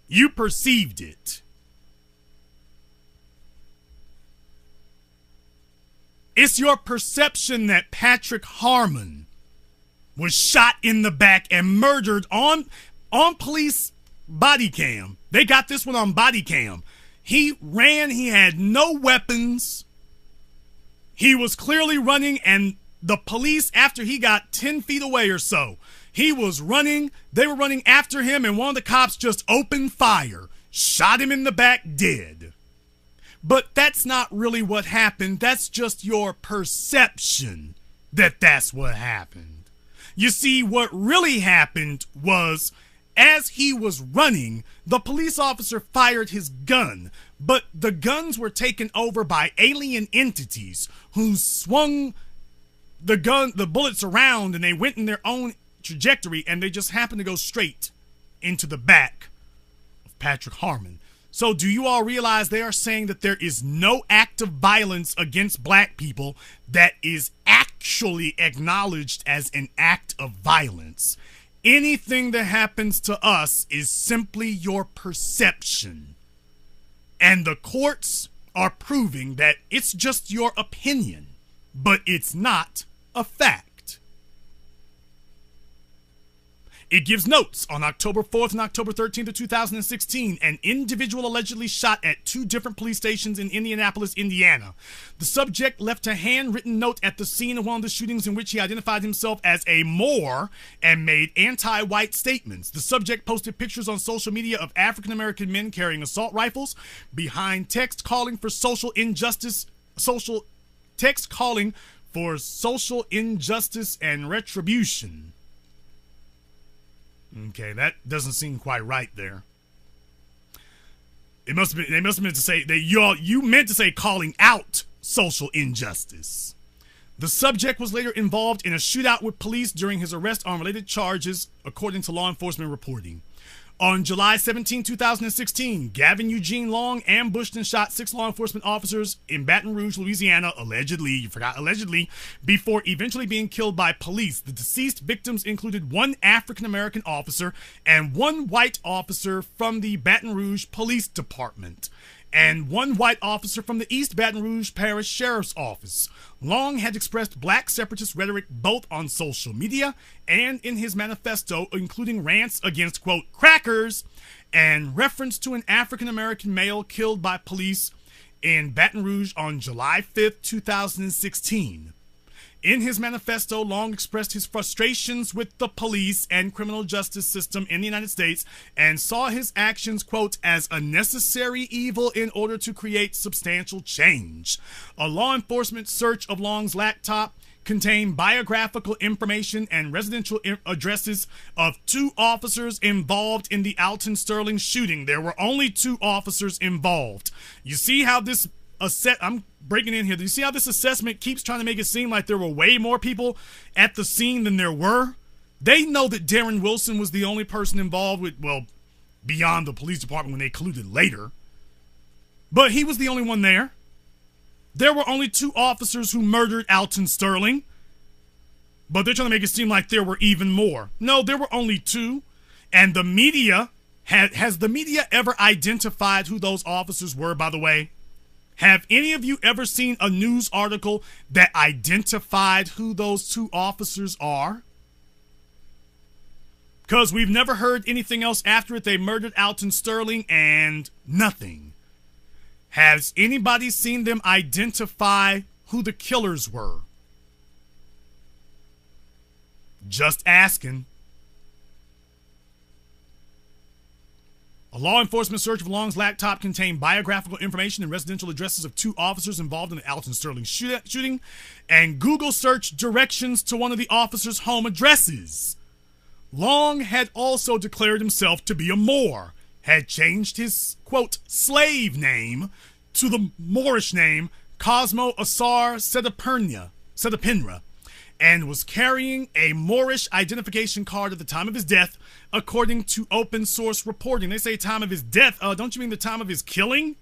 You perceived it. It's your perception that Patrick Harmon was shot in the back and murdered on police body cam. They got this one on body cam. He ran, he had no weapons. He was clearly running, and the police, after he got 10 feet away or so, he was running, they were running after him, and one of the cops just opened fire, shot him in the back dead. But that's not really what happened. That's just your perception that that's what happened. You see, what really happened was, as he was running, the police officer fired his gun, but the guns were taken over by alien entities who swung the bullets around, and they went in their own trajectory, and they just happened to go straight into the back of Patrick Harmon. So do you all realize they are saying that there is no act of violence against black people that is actually acknowledged as an act of violence? Anything that happens to us is simply your perception. And the courts are proving that it's just your opinion, but it's not a fact. It gives notes on October 4th and October 13th of 2016, an individual allegedly shot at 2 different police stations in Indianapolis, Indiana. The subject left a handwritten note at the scene of one of the shootings in which he identified himself as a Moor and made anti-white statements. The subject posted pictures on social media of African-American men carrying assault rifles behind text calling for social injustice, and retribution. Okay, that doesn't seem quite right there. They must have meant to say that you meant to say calling out social injustice. The subject was later involved in a shootout with police during his arrest on related charges, according to law enforcement reporting. On July 17, 2016, Gavin Eugene Long ambushed and shot 6 law enforcement officers in Baton Rouge, Louisiana, allegedly, before eventually being killed by police. The deceased victims included 1 African-American officer and 1 white officer from the Baton Rouge Police Department. and one white officer from the East Baton Rouge Parish Sheriff's Office. Long had expressed black separatist rhetoric both on social media and in his manifesto, including rants against, quote, crackers, and reference to an African-American male killed by police in Baton Rouge on July 5th, 2016. In his manifesto, Long expressed his frustrations with the police and criminal justice system in the United States and saw his actions, quote, as a necessary evil in order to create substantial change. A law enforcement search of Long's laptop contained biographical information and residential addresses of 2 officers involved in the Alton Sterling shooting. There were only 2 officers involved. You see how this I'm breaking in here. Do you see how this assessment keeps trying to make it seem like there were way more people at the scene than there were? They know that Darren Wilson was the only person involved with, well, beyond the police department when they colluded later. But he was the only one there. There were only 2 officers who murdered Alton Sterling. But they're trying to make it seem like there were even more. No, there were only 2. And the media, has the media ever identified who those officers were, by the way? Have any of you ever seen a news article that identified who those 2 officers are? Because we've never heard anything else after it. They murdered Alton Sterling and nothing. Has anybody seen them identify who the killers were? Just asking. A law enforcement search of Long's laptop contained biographical information and residential addresses of 2 officers involved in the Alton Sterling shooting, and Google search directions to one of the officers' home addresses. Long had also declared himself to be a Moor, had changed his, quote, slave name to the Moorish name Cosmo Asar Sedapinra, and was carrying a Moorish identification card at the time of his death, according to open source reporting. They say time of his death. Don't you mean the time of his killing?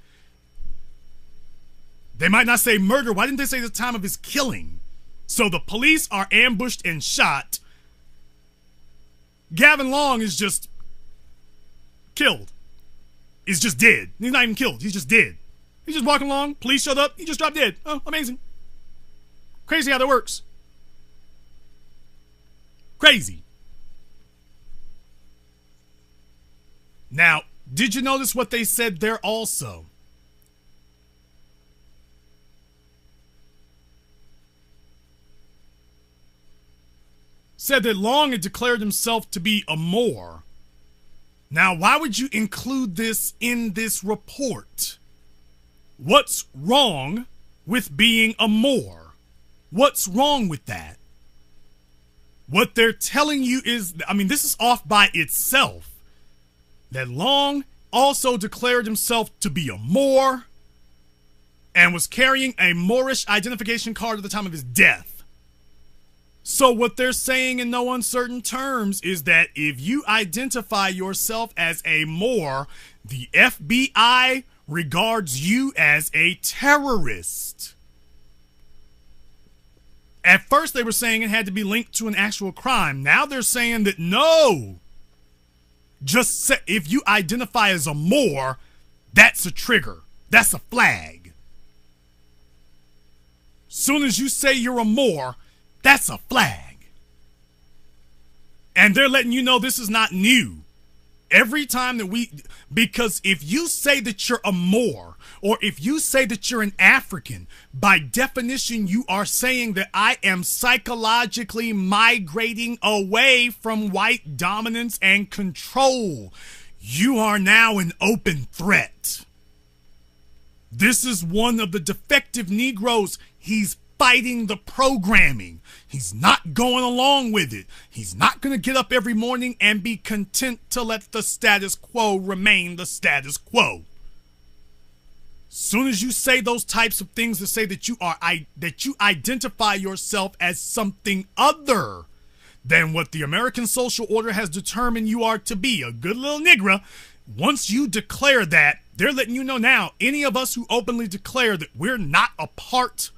They might not say murder. Why didn't they say the time of his killing? So the police are ambushed and shot. Gavin Long is just killed. He's just dead. He's not even killed. He's just dead. He's just walking along. Police showed up. He just dropped dead. Oh, amazing. Crazy how that works. Crazy. Now, did you notice what they said there also? Said that Long had declared himself to be a Moor. Now, why would you include this in this report? What's wrong with being a Moor? What's wrong with that? What they're telling you is, I mean, this is off by itself. That Long also declared himself to be a Moor and was carrying a Moorish identification card at the time of his death. So what they're saying in no uncertain terms is that if you identify yourself as a Moor, the FBI regards you as a terrorist. At first they were saying it had to be linked to an actual crime. Now they're saying that no. Just say, if you identify as a Moor, that's a trigger. That's a flag. Soon as you say you're a Moor, that's a flag. And they're letting you know this is not new. Every time that because if you say that you're a Moor, or if you say that you're an African, by definition, you are saying that I am psychologically migrating away from white dominance and control. You are now an open threat. This is one of the defective Negroes. He's fighting the programming. He's not going along with it. He's not going to get up every morning and be content to let the status quo remain the status quo. Soon as you say those types of things that say that you identify yourself as something other than what the American social order has determined you are to be, a good little nigger, once you declare that, they're letting you know now, any of us who openly declare that we're not a part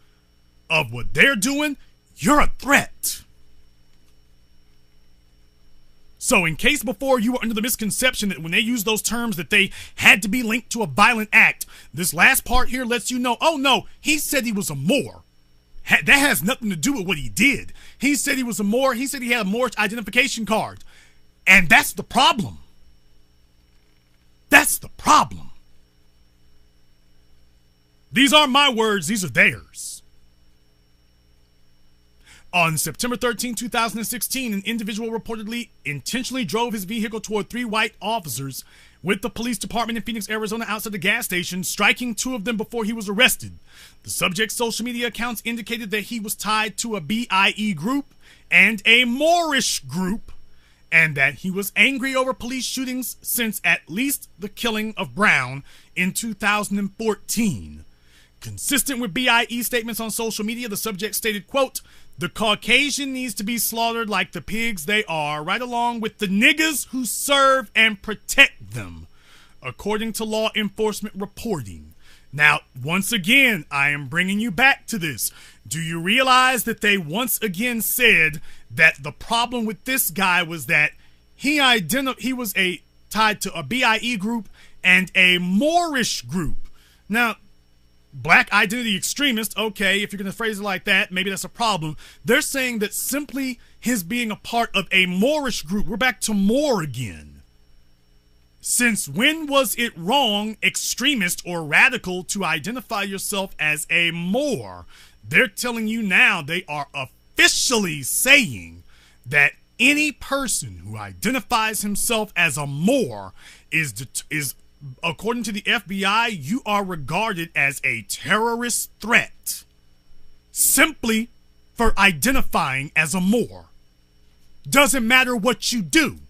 of what they're doing, you're a threat. So in case before you were under the misconception that when they use those terms that they had to be linked to a violent act, this last part here lets you know, oh no, he said he was a Moor. That has nothing to do with what he did. He said he was a Moor. He said he had a Moorish identification card. And that's the problem. That's the problem. These aren't my words, these are theirs. On September 13, 2016, an individual reportedly intentionally drove his vehicle toward 3 white officers with the police department in Phoenix, Arizona outside the gas station, striking 2 of them before he was arrested. The subject's social media accounts indicated that he was tied to a BIE group and a Moorish group, and that he was angry over police shootings since at least the killing of Brown in 2014. Consistent with BIE statements on social media, the subject stated, quote, "The Caucasian needs to be slaughtered like the pigs they are, right along with the niggas who serve and protect them," according to law enforcement reporting. Now, once again, I am bringing you back to this. Do you realize that they once again said that the problem with this guy was that he was tied to a BIE group and a Moorish group? Now, black identity extremist, okay, if you're going to phrase it like that, maybe that's a problem. They're saying that simply his being a part of a Moorish group, we're back to Moor again. Since when was it wrong, extremist, or radical to identify yourself as a Moor? They're telling you now, they are officially saying that any person who identifies himself as a Moor is according to the FBI, you are regarded as a terrorist threat simply for identifying as a Moor. Doesn't matter what you do.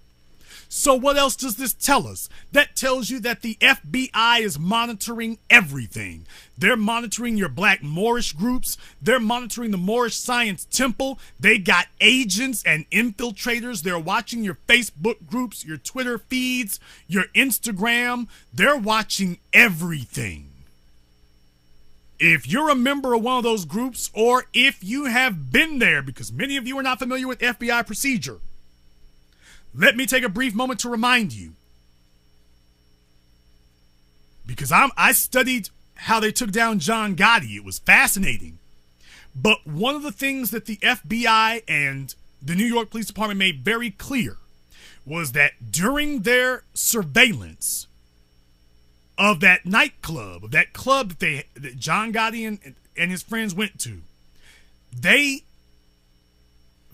So what else does this tell us? That tells you that the FBI is monitoring everything. They're monitoring your black Moorish groups. They're monitoring the Moorish Science Temple. They got agents and infiltrators. They're watching your Facebook groups, your Twitter feeds, your Instagram. They're watching everything. If you're a member of one of those groups, or if you have been there, because many of you are not familiar with FBI procedure, let me take a brief moment to remind you, because I studied how they took down John Gotti. It was fascinating. But one of the things that the FBI and the New York Police Department made very clear was that during their surveillance of that nightclub, of that club that John Gotti and his friends went to, they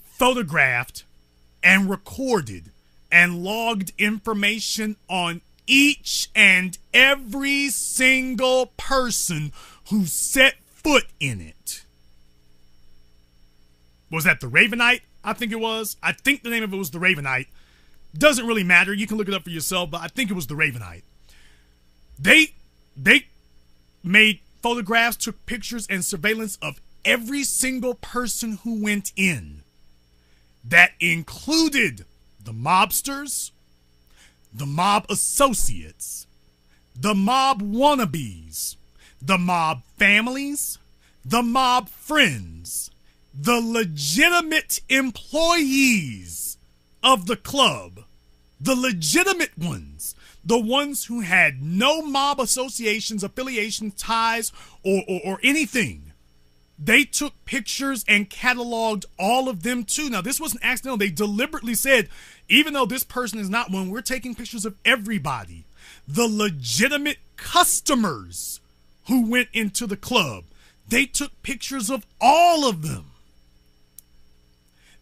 photographed and recorded and logged information on each and every single person who set foot in it. Was that the Ravenite? I think it was. I think the name of it was the Ravenite. Doesn't really matter. You can look it up for yourself, but I think it was the Ravenite. They made photographs, took pictures and surveillance of every single person who went in. That included the mobsters, the mob associates, the mob wannabes, the mob families, the mob friends, the legitimate employees of the club, the legitimate ones, the ones who had no mob associations, affiliations, ties, or anything. They took pictures and cataloged all of them too. Now, this wasn't accidental. They deliberately said, even though this person is not one, we're taking pictures of everybody. The legitimate customers who went into the club, they took pictures of all of them.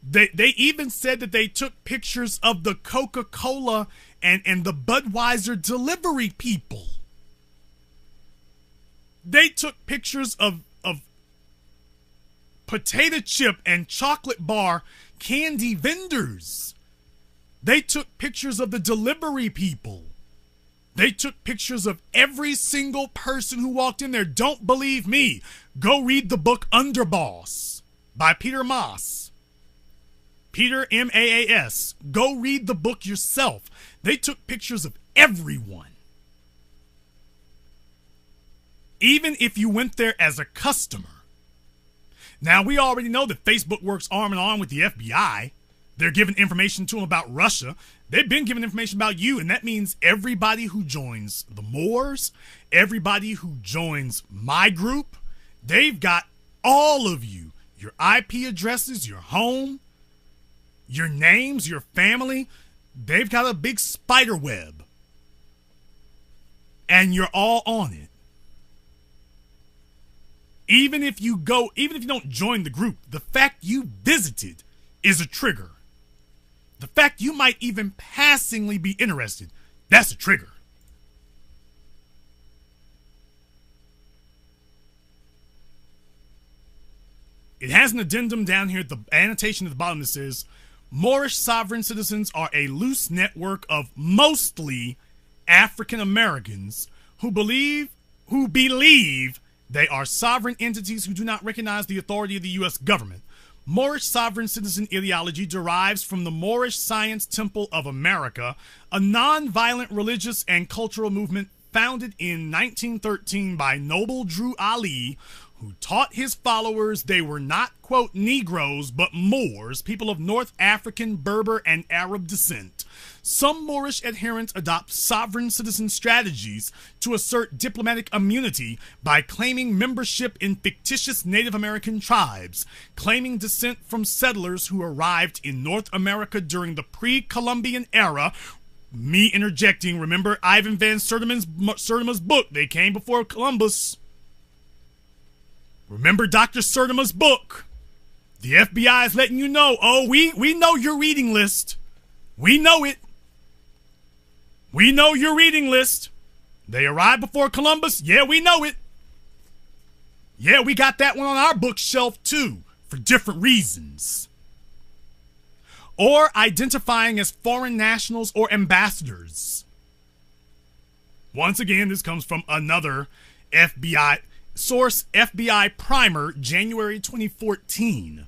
They even said that they took pictures of the Coca-Cola and the Budweiser delivery people. They took pictures of potato chip and chocolate bar candy vendors. They took pictures of the delivery people. They took pictures of every single person who walked in there. Don't believe me? Go read the book Underboss by Peter Maas. Peter, M-A-A-S. Go read the book yourself. They took pictures of everyone. Even if you went there as a customer. Now, we already know that Facebook works arm in arm with the FBI. They're giving information to them about Russia. They've been giving information about you, and that means everybody who joins the Moors, everybody who joins my group, they've got all of you, your IP addresses, your home, your names, your family. They've got a big spider web, and you're all on it. Even if you don't join the group, the fact you visited is a trigger. The fact you might even passingly be interested, that's a trigger. It has an addendum down here at the annotation at the bottom that says, Moorish sovereign citizens are a loose network of mostly African Americans who believe they are sovereign entities who do not recognize the authority of the U.S. government. Moorish sovereign citizen ideology derives from the Moorish Science Temple of America, a non-violent religious and cultural movement founded in 1913 by Noble Drew Ali, who taught his followers they were not, quote, Negroes, but Moors, people of North African, Berber, and Arab descent. Some Moorish adherents adopt sovereign citizen strategies to assert diplomatic immunity by claiming membership in fictitious Native American tribes, claiming descent from settlers who arrived in North America during the pre-Columbian era. Me interjecting, remember Ivan Van Sertima's book, They Came Before Columbus. Remember Dr. Sertima's book. The FBI is letting you know, oh, we know your reading list. We know it. We know your reading list. They arrived before Columbus. Yeah, we know it. Yeah, we got that one on our bookshelf too, for different reasons. Or identifying as foreign nationals or ambassadors. Once again, this comes from another FBI source, FBI Primer, January 2014.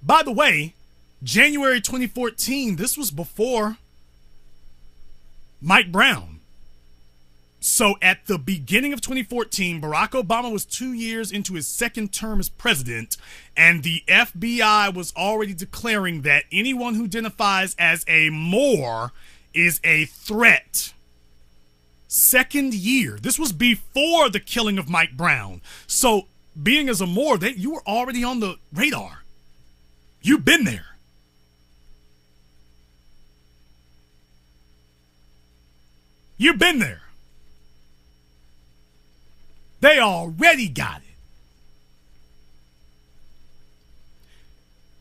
By the way, January 2014, this was before Mike Brown. So at the beginning of 2014, Barack Obama was 2 years into his second term as president, and the FBI was already declaring that anyone who identifies as a Moor is a threat. Second year. This was before the killing of Mike Brown. So being as a Moor, you were already on the radar. You've been there. You've been there. They already got it.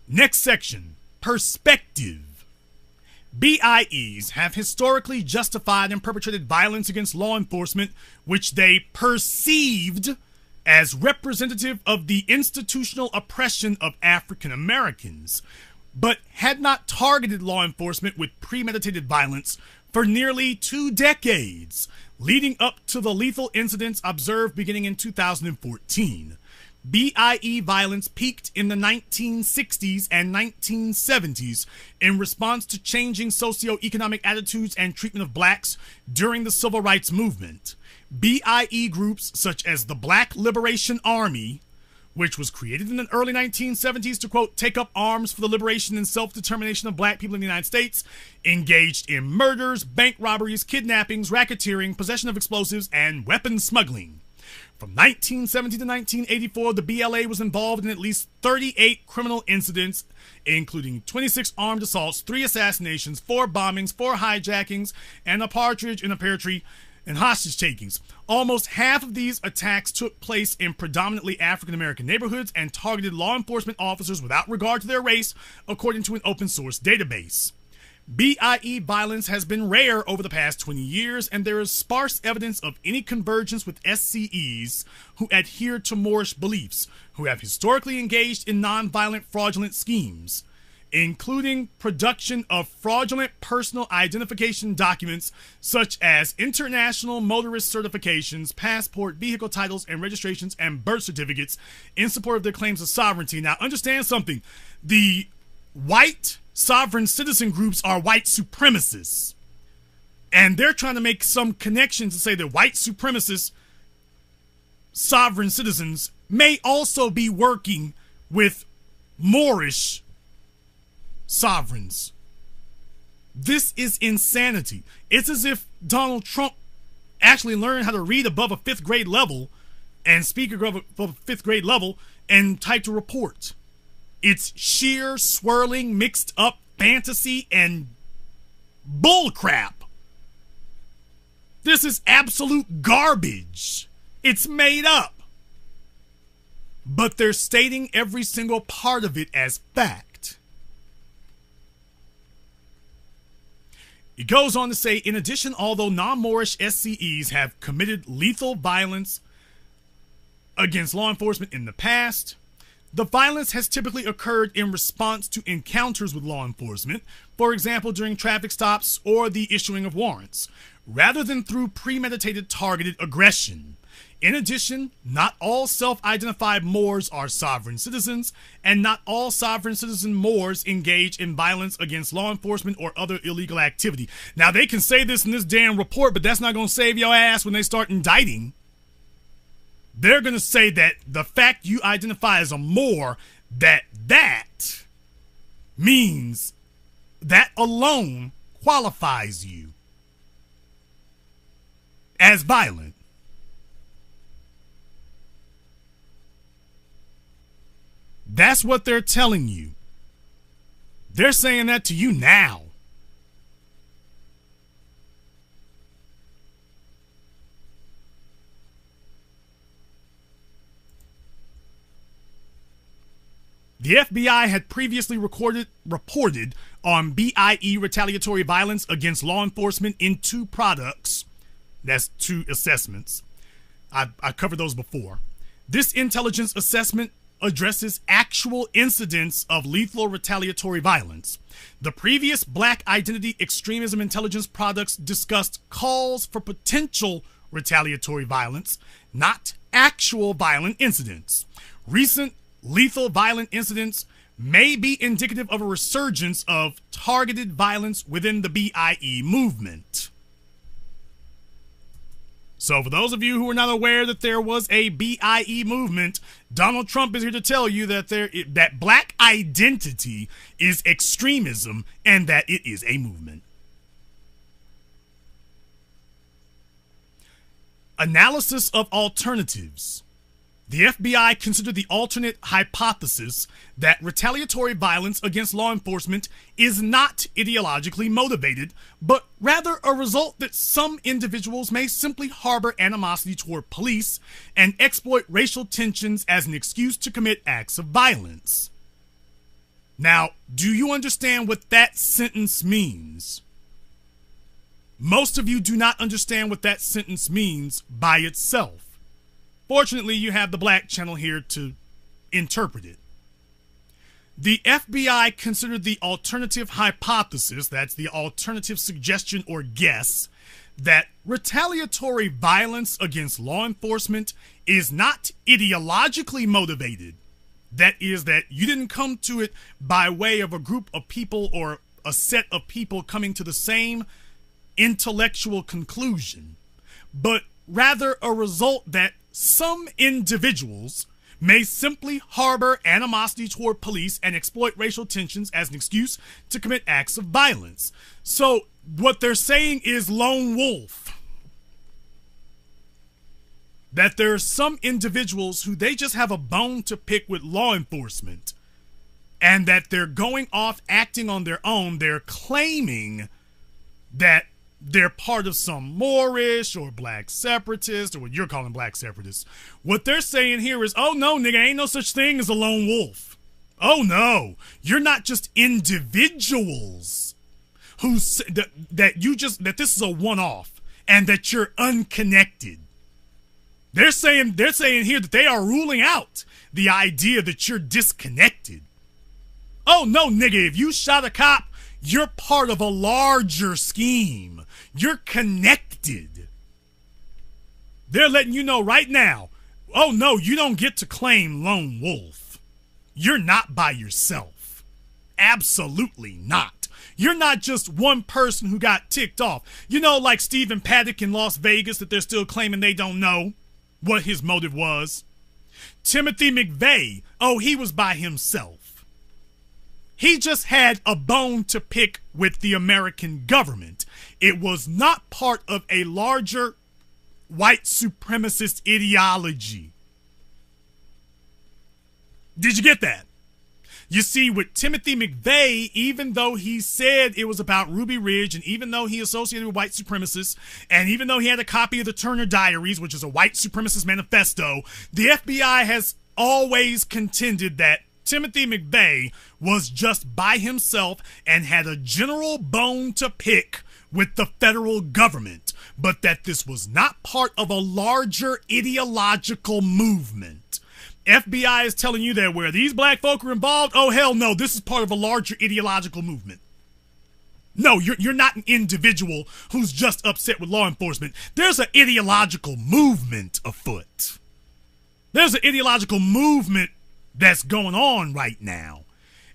Next section, perspective. BIEs have historically justified and perpetrated violence against law enforcement, which they perceived as representative of the institutional oppression of African Americans, but had not targeted law enforcement with premeditated violence for nearly 2 decades, leading up to the lethal incidents observed beginning in 2014. BIE violence peaked in the 1960s and 1970s in response to changing socioeconomic attitudes and treatment of blacks during the civil rights movement. BIE groups such as the Black Liberation Army, which was created in the early 1970s to, quote, take up arms for the liberation and self-determination of black people in the United States, engaged in murders, bank robberies, kidnappings, racketeering, possession of explosives, and weapons smuggling. From 1970 to 1984, the BLA was involved in at least 38 criminal incidents, including 26 armed assaults, 3 assassinations, 4 bombings, 4 hijackings, and a partridge in a pear tree, and hostage takings. Almost half of these attacks took place in predominantly African American neighborhoods and targeted law enforcement officers without regard to their race, according to an open source database. BIE violence has been rare over the past 20 years, and there is sparse evidence of any convergence with SCEs who adhere to Moorish beliefs, who have historically engaged in nonviolent fraudulent schemes, including production of fraudulent personal identification documents such as international motorist certifications, passport, vehicle titles and registrations, and birth certificates in support of their claims of sovereignty. Now, understand something. The white sovereign citizen groups are white supremacists, and they're trying to make some connections to say that white supremacist sovereign citizens may also be working with Moorish sovereigns. This is insanity. It's as if Donald Trump actually learned how to read above a 5th grade level and speak above a 5th grade level and type a report. It's sheer, swirling, mixed up fantasy and bullcrap. This is absolute garbage. It's made up. But they're stating every single part of it as fact. It goes on to say, in addition, although non-Moorish SCEs have committed lethal violence against law enforcement in the past, the violence has typically occurred in response to encounters with law enforcement, for example, during traffic stops or the issuing of warrants, rather than through premeditated targeted aggression. In addition, not all self-identified Moors are sovereign citizens, and not all sovereign citizen Moors engage in violence against law enforcement or other illegal activity. Now, they can say this in this damn report, but that's not going to save your ass when they start indicting. They're going to say that the fact you identify as a Moor, that means that alone qualifies you as violent. That's what they're telling you. They're saying that to you now. The FBI had previously reported on BIE retaliatory violence against law enforcement in 2 products. That's 2 assessments. I covered those before. This intelligence assessment addresses actual incidents of lethal retaliatory violence. The previous Black Identity Extremism Intelligence products discussed calls for potential retaliatory violence, not actual violent incidents. Recent lethal violent incidents may be indicative of a resurgence of targeted violence within the BIE movement. So for those of you who are not aware that there was a BIE movement, Donald Trump is here to tell you that that black identity is extremism and that it is a movement. Analysis of alternatives. The FBI considered the alternate hypothesis that retaliatory violence against law enforcement is not ideologically motivated, but rather a result that some individuals may simply harbor animosity toward police and exploit racial tensions as an excuse to commit acts of violence. Now, do you understand what that sentence means? Most of you do not understand what that sentence means by itself. Fortunately, you have the Black channel here to interpret it. The FBI considered the alternative hypothesis, that's the alternative suggestion or guess, that retaliatory violence against law enforcement is not ideologically motivated. That is, that you didn't come to it by way of a group of people or a set of people coming to the same intellectual conclusion, but rather a result that some individuals may simply harbor animosity toward police and exploit racial tensions as an excuse to commit acts of violence. So what they're saying is lone wolf. That there are some individuals who they just have a bone to pick with law enforcement, and that they're going off acting on their own. They're claiming that they're part of some Moorish or black separatist, or what you're calling black separatists. What they're saying here is, oh no, nigga, ain't no such thing as a lone wolf. Oh no, you're not just individuals who that this is a one-off and that you're unconnected. They're saying here that they are ruling out the idea that you're disconnected. Oh no, nigga, if you shot a cop, you're part of a larger scheme. You're connected. They're letting you know right now, oh no, you don't get to claim lone wolf. You're not by yourself. Absolutely not. You're not just one person who got ticked off. You know, like Stephen Paddock in Las Vegas, that they're still claiming they don't know what his motive was. Timothy McVeigh, oh, he was by himself. He just had a bone to pick with the American government. It was not part of a larger white supremacist ideology. Did you get that? You see, with Timothy McVeigh, even though he said it was about Ruby Ridge, and even though he associated with white supremacists, and even though he had a copy of the Turner Diaries, which is a white supremacist manifesto, the FBI has always contended that Timothy McVeigh was just by himself and had a general bone to pick with the federal government, but that this was not part of a larger ideological movement. FBI is telling you that where these black folk are involved, oh hell no, this is part of a larger ideological movement. No, you're not an individual who's just upset with law enforcement. There's an ideological movement afoot. There's an ideological movement that's going on right now.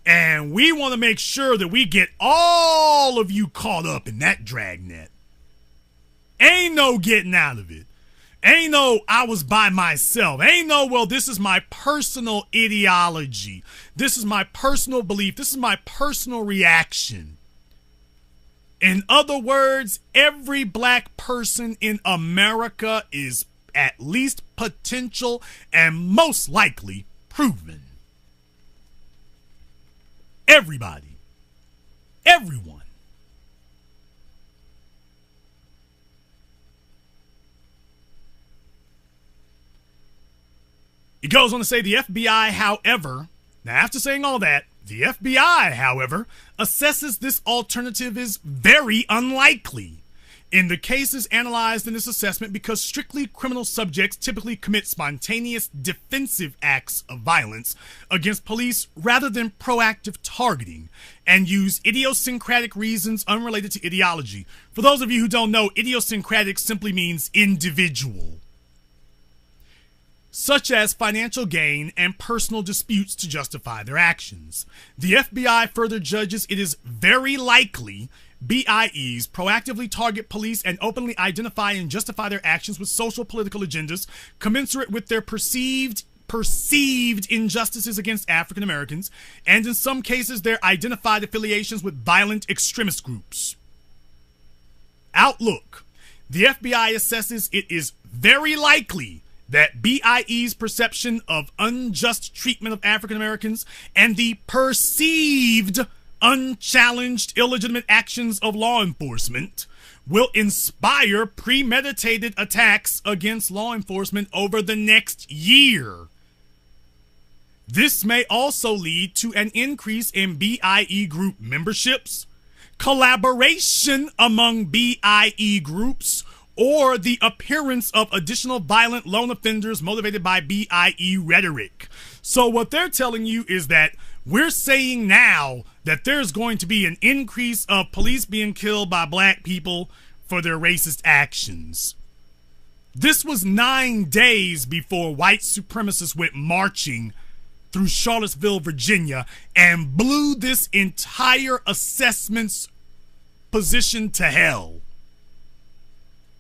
And we want to make sure that we get all of you caught up in that dragnet. Ain't no getting out of it. Ain't no, I was by myself. Ain't no, well, this is my personal ideology. This is my personal belief. This is my personal reaction. In other words, every black person in America is at least potential and most likely proven. Everybody. Everyone. It goes on to say the FBI, however, now after saying all that, the FBI, however, assesses this alternative is very unlikely. In the cases analyzed in this assessment, because strictly criminal subjects typically commit spontaneous defensive acts of violence against police rather than proactive targeting, and use idiosyncratic reasons unrelated to ideology. For those of you who don't know, idiosyncratic simply means individual, such as financial gain and personal disputes to justify their actions. The FBI further judges it is very likely BIEs proactively target police and openly identify and justify their actions with social political agendas commensurate with their perceived injustices against African Americans, and in some cases their identified affiliations with violent extremist groups. Outlook. The FBI assesses it is very likely that BIE's perception of unjust treatment of African Americans and the perceived unchallenged illegitimate actions of law enforcement will inspire premeditated attacks against law enforcement over the next year. This may also lead to an increase in BIE group memberships, collaboration among BIE groups, or the appearance of additional violent lone offenders motivated by BIE rhetoric. So what they're telling you is that we're saying now that there's going to be an increase of police being killed by black people for their racist actions. This was 9 days before white supremacists went marching through Charlottesville, Virginia, and blew this entire assessment's position to hell.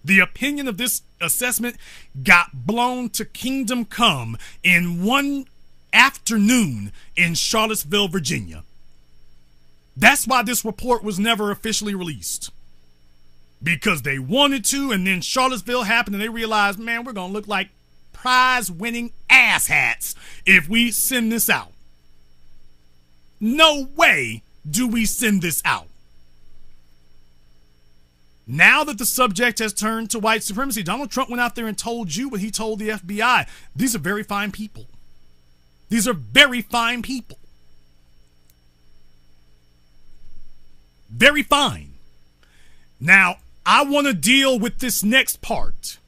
The opinion of this assessment got blown to kingdom come in one afternoon in Charlottesville, Virginia. That's why this report was never officially released. Because they wanted to, and then Charlottesville happened and they realized, man, we're going to look like prize-winning asshats if we send this out. No way do we send this out. Now that the subject has turned to white supremacy, Donald Trump went out there and told you what he told the FBI. These are very fine people. These are very fine people. Very fine. Now, I want to deal with this next part,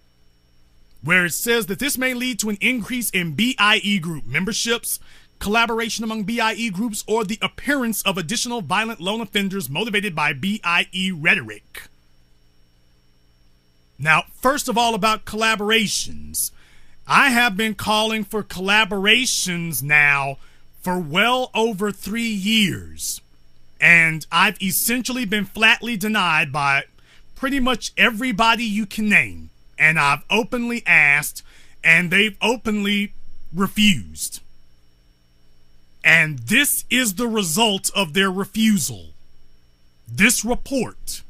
where it says that this may lead to an increase in BIE group memberships, collaboration among BIE groups, or the appearance of additional violent lone offenders motivated by BIE rhetoric. Now, first of all, about collaborations. I have been calling for collaborations now for well over 3 years. And I've essentially been flatly denied by pretty much everybody you can name. And I've openly asked, and they've openly refused. And this is the result of their refusal. This report.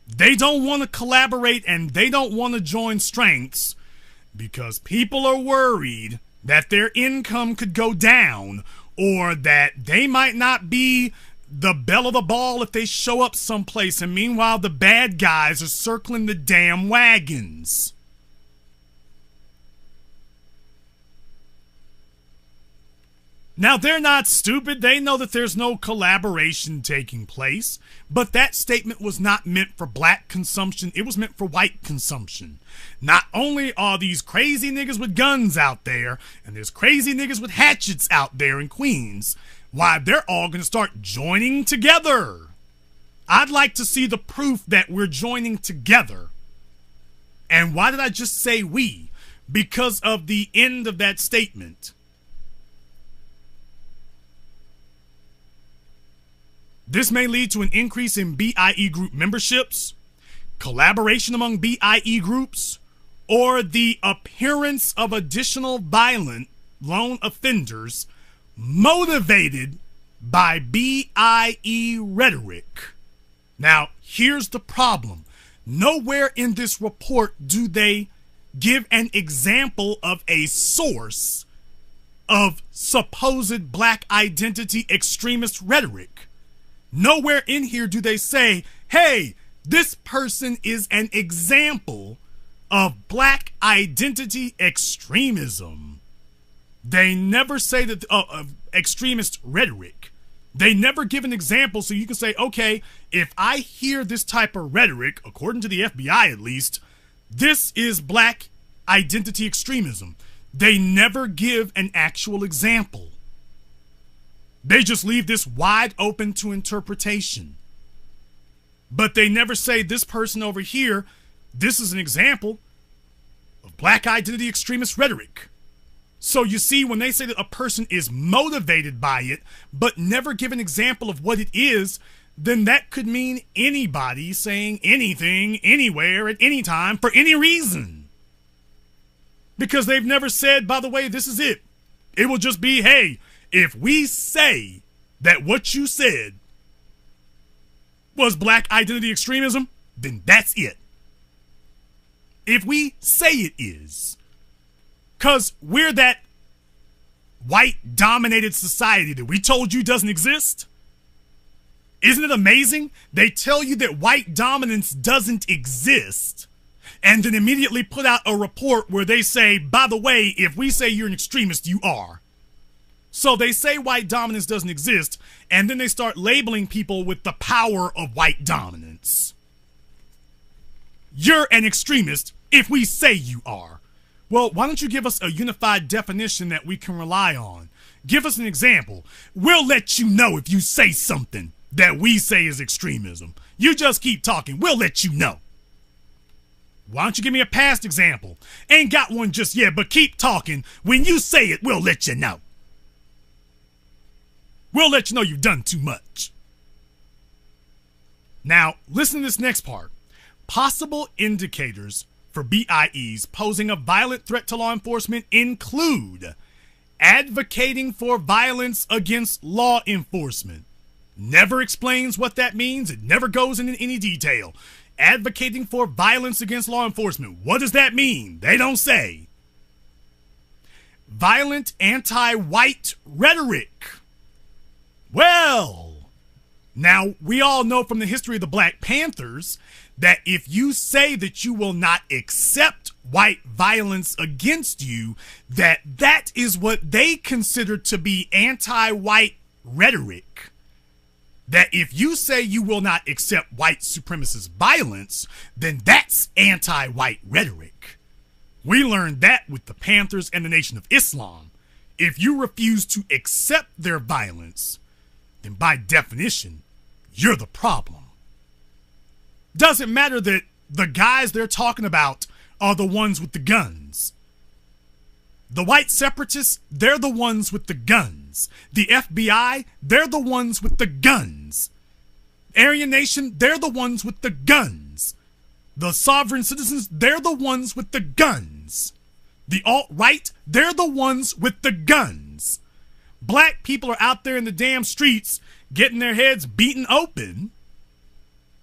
They don't want to collaborate and they don't want to join strengths because people are worried that their income could go down or that they might not be the belle of the ball if they show up someplace, and meanwhile the bad guys are circling the damn wagons. Now, they're not stupid. They know that there's no collaboration taking place, but that statement was not meant for black consumption. It was meant for white consumption. Not only are these crazy niggas with guns out there, and there's crazy niggas with hatchets out there in Queens, why, they're all going to start joining together. I'd like to see the proof that we're joining together. And why did I just say we? Because of the end of that statement. This may lead to an increase in BIE group memberships, collaboration among BIE groups, or the appearance of additional violent lone offenders motivated by BIE rhetoric. Now, here's the problem. Nowhere in this report do they give an example of a source of supposed black identity extremist rhetoric. Nowhere in here do they say, hey, this person is an example of black identity extremism. They never say that of extremist rhetoric. They never give an example so you can say, okay, if I hear this type of rhetoric, according to the FBI at least, this is black identity extremism. They never give an actual example. They just leave this wide open to interpretation. But they never say this person over here, this is an example of black identity extremist rhetoric. So you see, when they say that a person is motivated by it, but never give an example of what it is, then that could mean anybody saying anything, anywhere, at any time, for any reason. Because they've never said, by the way, this is it. It will just be, hey, if we say that what you said was black identity extremism, then that's it. If we say it is, because we're that white-dominated society that we told you doesn't exist. Isn't it amazing? They tell you that white dominance doesn't exist, and then immediately put out a report where they say, by the way, if we say you're an extremist, you are. So they say white dominance doesn't exist, and then they start labeling people with the power of white dominance. You're an extremist if we say you are. Well, why don't you give us a unified definition that we can rely on? Give us an example. We'll let you know if you say something that we say is extremism. You just keep talking. We'll let you know. Why don't you give me a past example? Ain't got one just yet, but keep talking. When you say it, we'll let you know. We'll let you know you've done too much. Now, listen to this next part. Possible indicators for BIEs posing a violent threat to law enforcement include advocating for violence against law enforcement. Never explains what that means. It never goes into any detail. Advocating for violence against law enforcement. What does that mean? They don't say. Violent anti-white rhetoric. Well, now we all know from the history of the Black Panthers that if you say that you will not accept white violence against you, that is what they consider to be anti-white rhetoric. That if you say you will not accept white supremacist violence, then that's anti-white rhetoric. We learned that with the Panthers and the Nation of Islam. If you refuse to accept their violence, then by definition, you're the problem. Doesn't matter that the guys they're talking about are the ones with the guns. The white separatists, they're the ones with the guns. The FBI, they're the ones with the guns. Aryan Nation, they're the ones with the guns. The sovereign citizens, they're the ones with the guns. The alt-right, they're the ones with the guns. black people are out there in the damn streets getting their heads beaten open.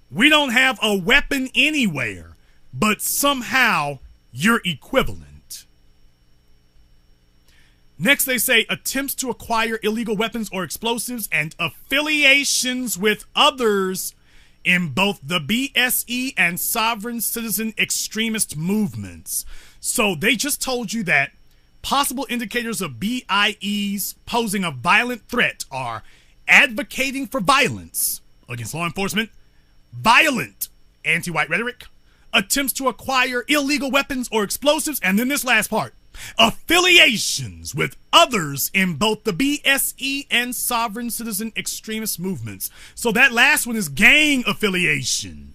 We don't have a weapon anywhere, but somehow you're equivalent. Next, they say attempts to acquire illegal weapons or explosives and affiliations with others in both the BSE and sovereign citizen extremist movements. So they just told you that possible indicators of BIEs posing a violent threat are advocating for violence against law enforcement, violent anti-white rhetoric, attempts to acquire illegal weapons or explosives, and then this last part, affiliations with others in both the BSE and sovereign citizen extremist movements. So that last one is gang affiliation.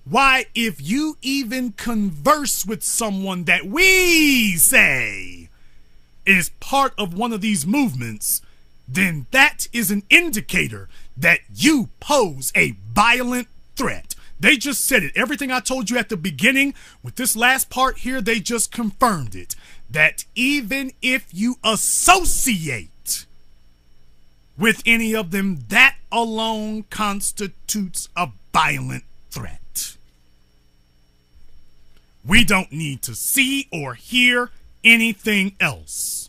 Why, if you even converse with someone that we say is part of one of these movements, then that is an indicator that you pose a violent threat. They just said it. Everything I told you at the beginning with this last part here, they just confirmed it. That even if you associate with any of them, that alone constitutes a violent threat. We don't need to see or hear anything else.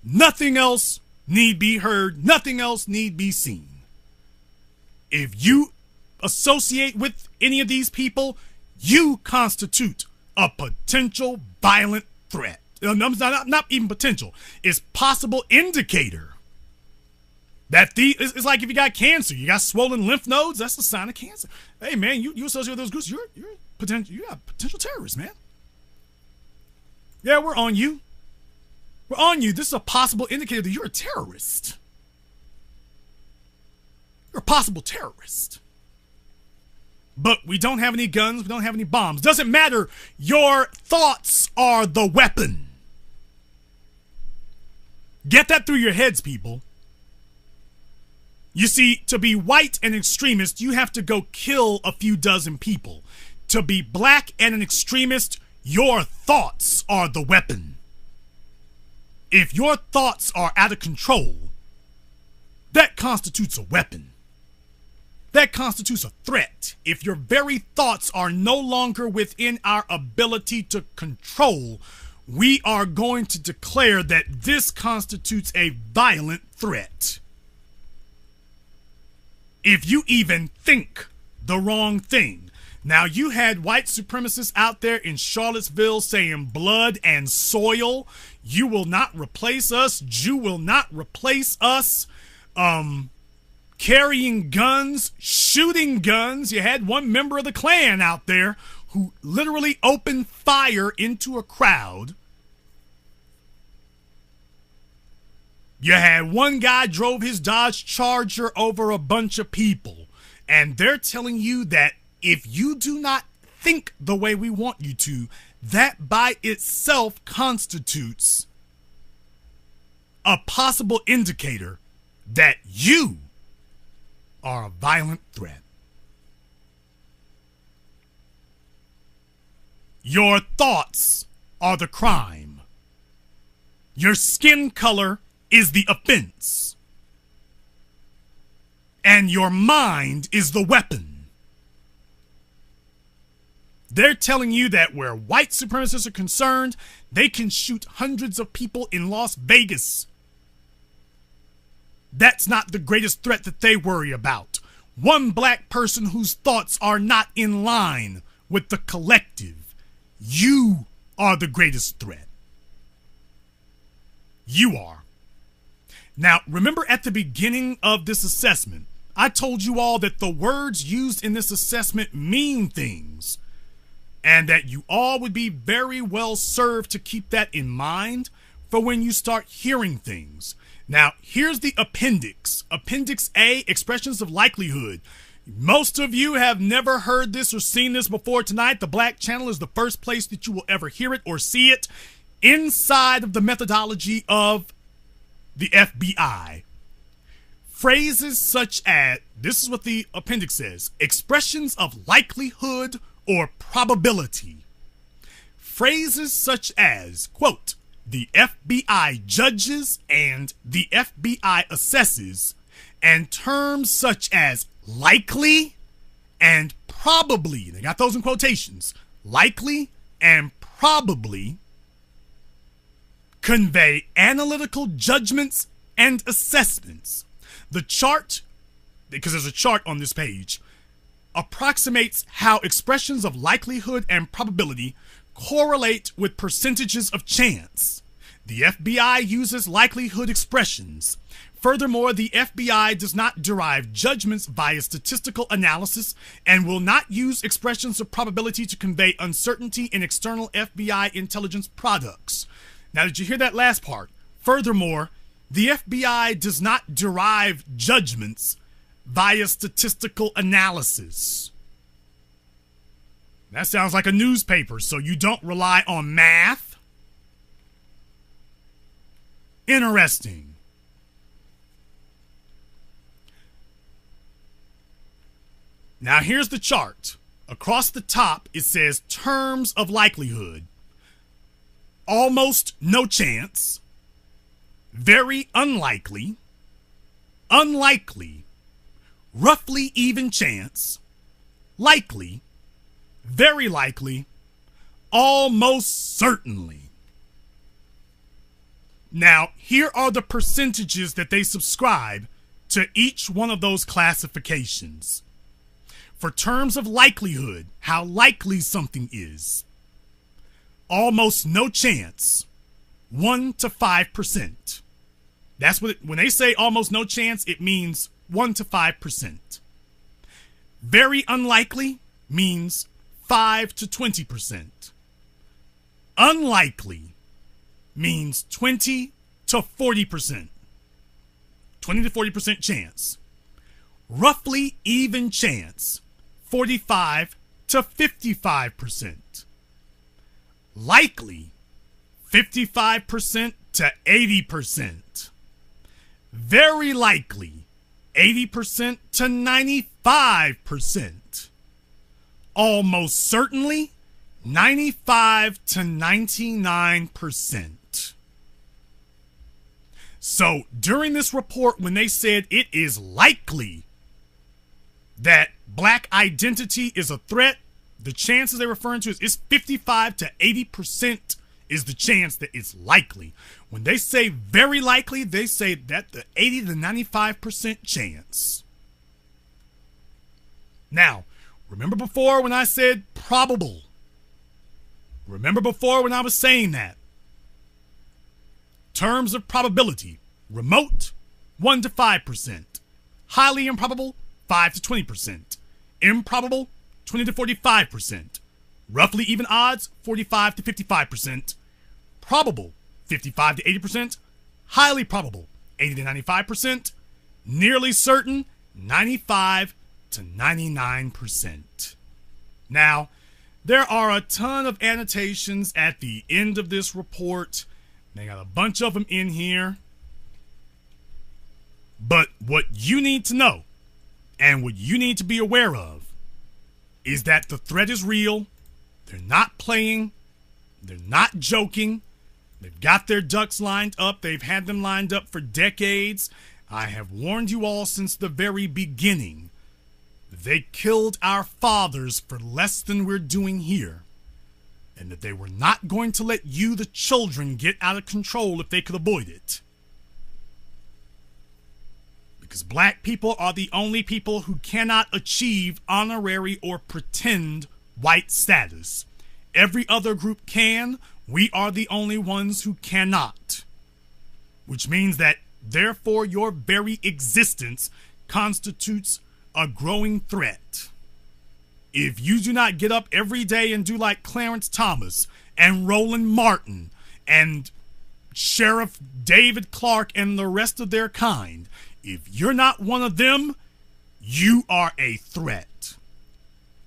Nothing else need be heard. Nothing else need be seen. If you associate with any of these people, you constitute a potential violent threat. Not even potential. It's possible indicator that it's like if you got cancer, you got swollen lymph nodes, that's a sign of cancer. Hey man, you associate with those groups, you're a potential terrorist, man. Yeah, we're on you. We're on you. This is a possible indicator that you're a terrorist. You're a possible terrorist. But we don't have any guns. We don't have any bombs. Doesn't matter. Your thoughts are the weapon. Get that through your heads, people. You see, to be white and extremist, you have to go kill a few dozen people. To be black and an extremist, your thoughts are the weapon. If your thoughts are out of control, that constitutes a weapon. That constitutes a threat. If your very thoughts are no longer within our ability to control, we are going to declare that this constitutes a violent threat. If you even think the wrong thing. Now, you had white supremacists out there in Charlottesville saying blood and soil. You will not replace us. Jew will not replace us. Carrying guns, shooting guns. You had one member of the Klan out there who literally opened fire into a crowd. You had one guy drove his Dodge Charger over a bunch of people. And they're telling you that if you do not think the way we want you to, that by itself constitutes a possible indicator that you are a violent threat. Your thoughts are the crime. Your skin color is the offense. And your mind is the weapon. They're telling you that where white supremacists are concerned, they can shoot hundreds of people in Las Vegas. That's not the greatest threat that they worry about. One black person whose thoughts are not in line with the collective. You are the greatest threat. You are. Now, remember at the beginning of this assessment, I told you all that the words used in this assessment mean things, and that you all would be very well served to keep that in mind for when you start hearing things. Now, here's the appendix. Appendix A, expressions of likelihood. Most of you have never heard this or seen this before tonight. The Black Channel is the first place that you will ever hear it or see it inside of the methodology of the FBI. Phrases such as, this is what the appendix says, expressions of likelihood or probability. Phrases such as, quote, the FBI judges and the FBI assesses, and terms such as likely and probably, they got those in quotations, likely and probably convey analytical judgments and assessments. The chart, because there's a chart on this page, approximates how expressions of likelihood and probability correlate with percentages of chance. The FBI uses likelihood expressions. Furthermore, the FBI does not derive judgments via statistical analysis and will not use expressions of probability to convey uncertainty in external FBI intelligence products. Now, did you hear that last part? Furthermore, the FBI does not derive judgments via statistical analysis. That sounds like a newspaper, so you don't rely on math? Interesting. Now here's the chart. Across the top, it says terms of likelihood. Almost no chance, very unlikely, unlikely, roughly even chance, likely, very likely, almost certainly. Now, here are the percentages that they subscribe to each one of those classifications. For terms of likelihood, how likely something is, almost no chance, 1 to 5%. That's what when they say almost no chance, it means 1 to 5%. Very unlikely means 5 to 20%. Unlikely means 20 to 40%. 20 to 40% chance. Roughly even chance, 45 to 55%. Likely, 55% to 80%. Very likely, 80% to 95%. Almost certainly, 95 to 99%. So during this report, when they said it is likely that black identity is a threat, the chances they're referring to is 55 to 80% is the chance that it's likely. When they say very likely, they say that the 80 to 95% chance. Now, remember before when I said probable? Remember before when I was saying that? Terms of probability: remote, 1 to 5%. Highly improbable, 5 to 20%. Improbable, 20 to 45%. Roughly even odds, 45 to 55%. Probable, 55 to 80%. Highly probable, 80 to 95%. Nearly certain, 95 to 99%. Now, there are a ton of annotations at the end of this report. They got a bunch of them in here. But what you need to know and what you need to be aware of is that the threat is real. They're not playing. They're not joking. They've got their ducks lined up. They've had them lined up for decades. I have warned you all since the very beginning. They killed our fathers for less than we're doing here. And that they were not going to let you, the children, get out of control if they could avoid it. Because black people are the only people who cannot achieve honorary or pretend white status. Every other group can. We are the only ones who cannot. Which means that, therefore, your very existence constitutes a growing threat. If you do not get up every day and do like Clarence Thomas and Roland Martin and Sheriff David Clark and the rest of their kind, if you're not one of them, you are a threat.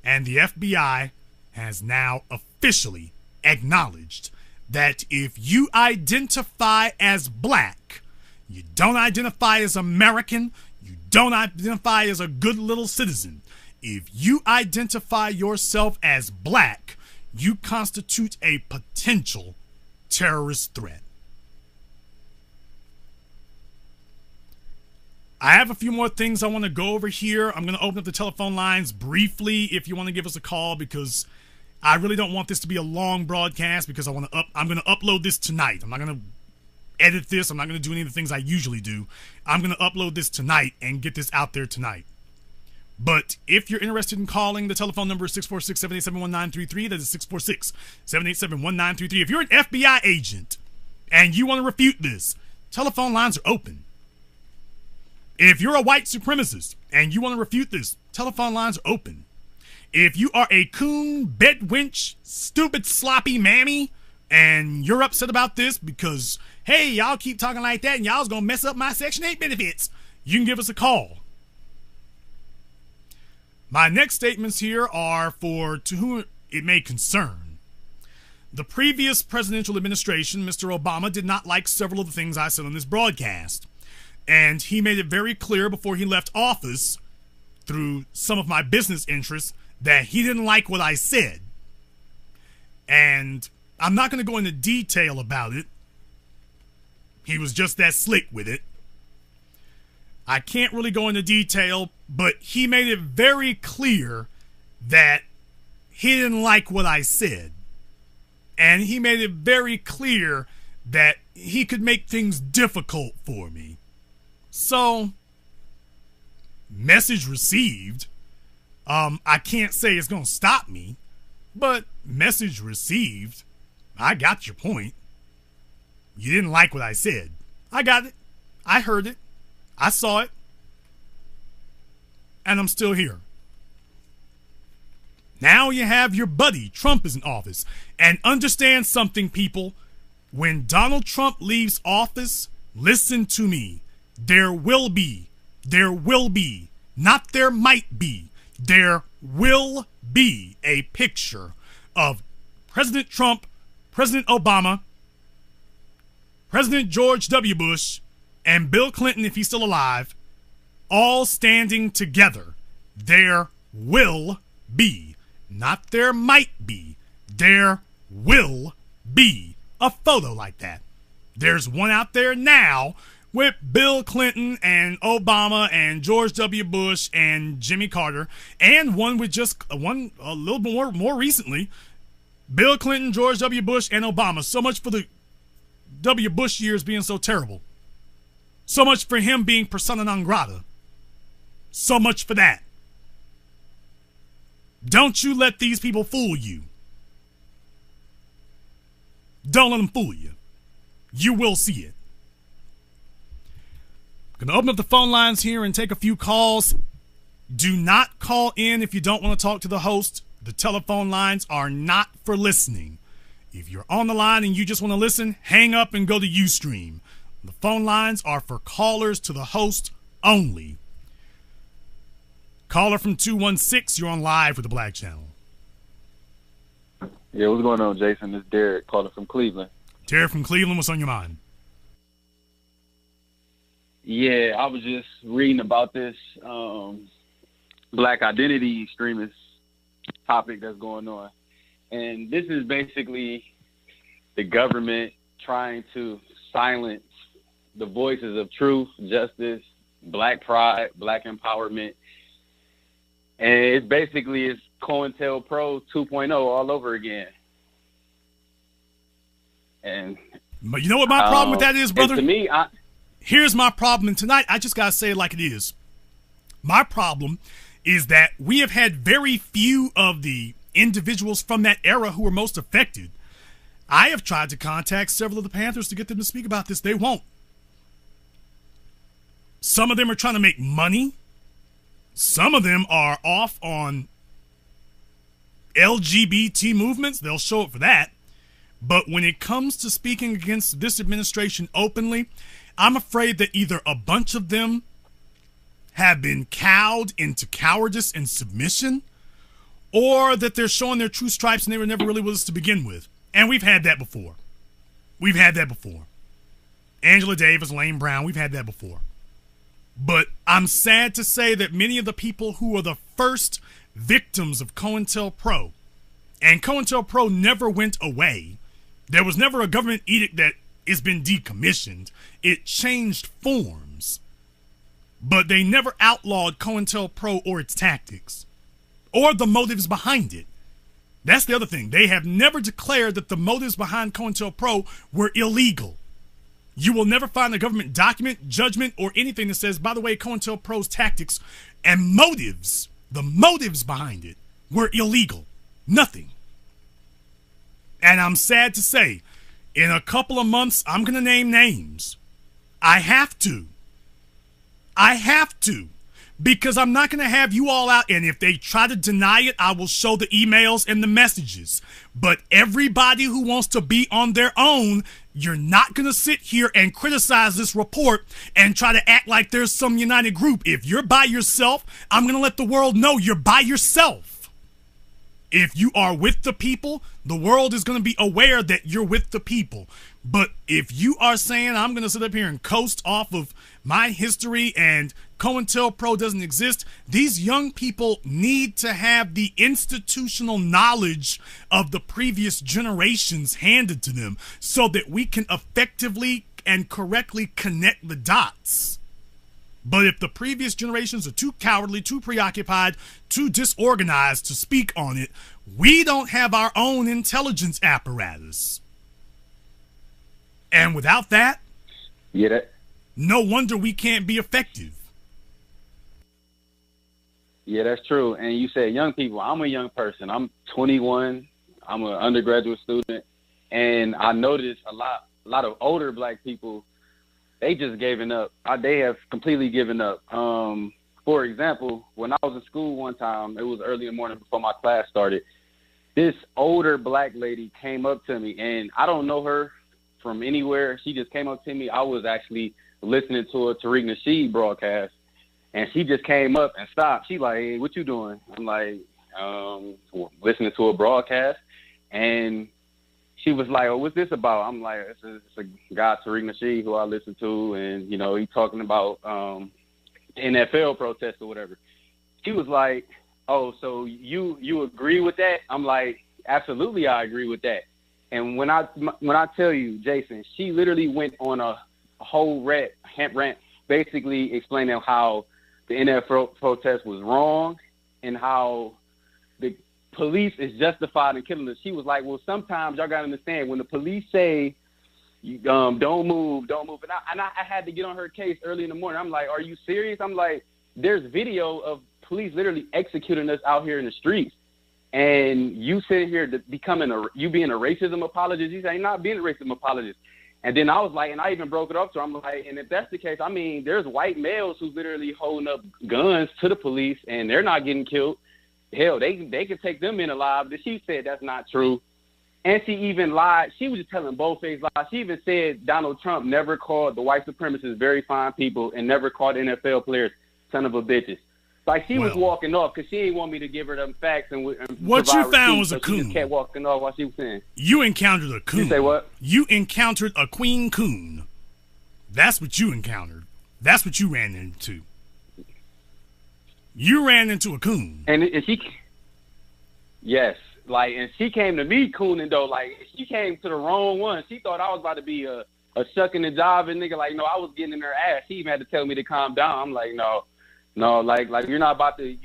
And the FBI has now officially acknowledged that if you identify as black, you don't identify as American, you don't identify as a good little citizen. If you identify yourself as black, you constitute a potential terrorist threat. I have a few more things I want to go over here. I'm going to open up the telephone lines briefly if you want to give us a call, because I really don't want this to be a long broadcast, because I'm going to upload this tonight. I'm not going to edit this. I'm not going to do any of the things I usually do. I'm going to upload this tonight and get this out there tonight. But if you're interested in calling, the telephone number is 646-787-1933. That is 646-787-1933. If you're an FBI agent and you want to refute this, telephone lines are open. If you're a white supremacist and you want to refute this, telephone lines are open. If you are a coon, bedwench, stupid, sloppy mammy, and you're upset about this because, hey, y'all keep talking like that and y'all's going to mess up my Section 8 benefits, you can give us a call. My next statements here are for to whom it may concern. The previous presidential administration, Mr. Obama, did not like several of the things I said on this broadcast. And he made it very clear before he left office, through some of my business interests, that he didn't like what I said. And I'm not going to go into detail about it. He was just that slick with it. I can't really go into detail, but he made it very clear that he didn't like what I said. And he made it very clear that he could make things difficult for me. So, message received. I can't say it's going to stop me, but message received. I got your point. You didn't like what I said. I got it. I heard it. I saw it. And I'm still here. Now you have your buddy, Trump, is in office. And understand something, people. When Donald Trump leaves office, listen to me. There will be, not there might be, there will be a picture of President Trump, President Obama, President George W. Bush, and Bill Clinton, if he's still alive, all standing together. There will be, not there might be, there will be a photo like that. There's one out there now with Bill Clinton and Obama and George W. Bush and Jimmy Carter, and one with just one a little more recently, Bill Clinton, George W. Bush, and Obama. So much for the W. Bush years being so terrible. So much for him being persona non grata. So much for that. Don't you let these people fool you. Don't let them fool you. You will see it. I'm going to open up the phone lines here and take a few calls. Do not call in if you don't want to talk to the host. The telephone lines are not for listening. If you're on the line and you just want to listen, hang up and go to Ustream. The phone lines are for callers to the host only. Caller from 216, you're on live with the Black Channel. Yeah, what's going on, Jason? This is Derek calling from Cleveland. Derek from Cleveland, what's on your mind? Yeah, I was just reading about this black identity extremist topic that's going on. And this is basically the government trying to silence the voices of truth, justice, black pride, black empowerment. And it's COINTELPRO 2.0 all over again. And but you know what my problem with that is, brother? To me, here's my problem, and tonight I just gotta say it like it is. My problem is that we have had very few of the individuals from that era who were most affected. I have tried to contact several of the Panthers to get them to speak about this. They won't. Some of them are trying to make money. Some of them are off on LGBT movements. They'll show up for that. But when it comes to speaking against this administration openly, I'm afraid that either a bunch of them have been cowed into cowardice and submission, or that they're showing their true stripes and they were never really with us to begin with. And we've had that before. We've had that before. Angela Davis, Lane Brown, we've had that before. But I'm sad to say that many of the people who were the first victims of COINTELPRO, and COINTELPRO never went away. There was never a government edict that it's been decommissioned. It changed forms. but they never outlawed COINTELPRO or its tactics or the motives behind it. That's the other thing. They have never declared that the motives behind COINTELPRO were illegal. You will never find a government document, judgment, or anything that says, by the way, COINTELPRO's tactics and motives, the motives behind it, were illegal. Nothing. And I'm sad to say, in a couple of months, I'm going to name names. I have to. Because I'm not going to have you all out, and if they try to deny it, I will show the emails and the messages. But everybody who wants to be on their own, you're not going to sit here and criticize this report and try to act like there's some united group. If you're by yourself, I'm going to let the world know you're by yourself. If you are with the people, the world is going to be aware that you're with the people. But if you are saying I'm going to sit up here and coast off of my history and COINTELPRO doesn't exist, these young people need to have the institutional knowledge of the previous generations handed to them so that we can effectively and correctly connect the dots. But if the previous generations are too cowardly, too preoccupied, too disorganized to speak on it, we don't have our own intelligence apparatus. And without that, no wonder we can't be effective. Yeah, that's true. And you said young people. I'm a young person. I'm 21. I'm an undergraduate student. And I noticed a lot of older black people, they just given up. They have completely given up. For example, when I was in school one time, it was early in the morning before my class started, this older black lady came up to me, and I don't know her from anywhere. She just came up to me. I was actually listening to a Tariq Nasheed broadcast, and she just came up and stopped. She like, hey, what you doing? I'm like, listening to a broadcast. And she was like, oh, what's this about? I'm like, it's a guy, Tariq Nasheed, who I listen to, and, you know, he talking about NFL protests or whatever. She was like, oh, so you agree with that? I'm like, absolutely, I agree with that. And when I tell you, Jason, she literally went on a whole rant, basically explaining how the NFL protest was wrong and how the police is justified in killing us. She was like, well, sometimes y'all got to understand, when the police say, don't move. And I had to get on her case early in the morning. I'm like, are you serious? I'm like, there's video of police literally executing us out here in the streets. And you sitting here you being a racism apologist. You say, not being a racism apologist. And then I was like, and I even broke it up to her. I'm like, and if that's the case, I mean, there's white males who's literally holding up guns to the police and they're not getting killed. Hell, they can take them in alive. But she said that's not true. And she even lied. She was just telling bold-faced lies. She even said Donald Trump never called the white supremacists very fine people and never called NFL players son of a bitches. Like, she was walking off because she didn't want me to give her them facts. And what you found was a coon. She just kept walking off while she was saying. You encountered a coon. You say what? You encountered a queen coon. That's what you encountered. That's what you ran into. You ran into a coon. And she, yes. Like, and she came to me cooning, though. Like, she came to the wrong one. She thought I was about to be a shucking and jiving nigga. Like, no, I was getting in her ass. She even had to tell me to calm down. I'm like, no, like you're not about to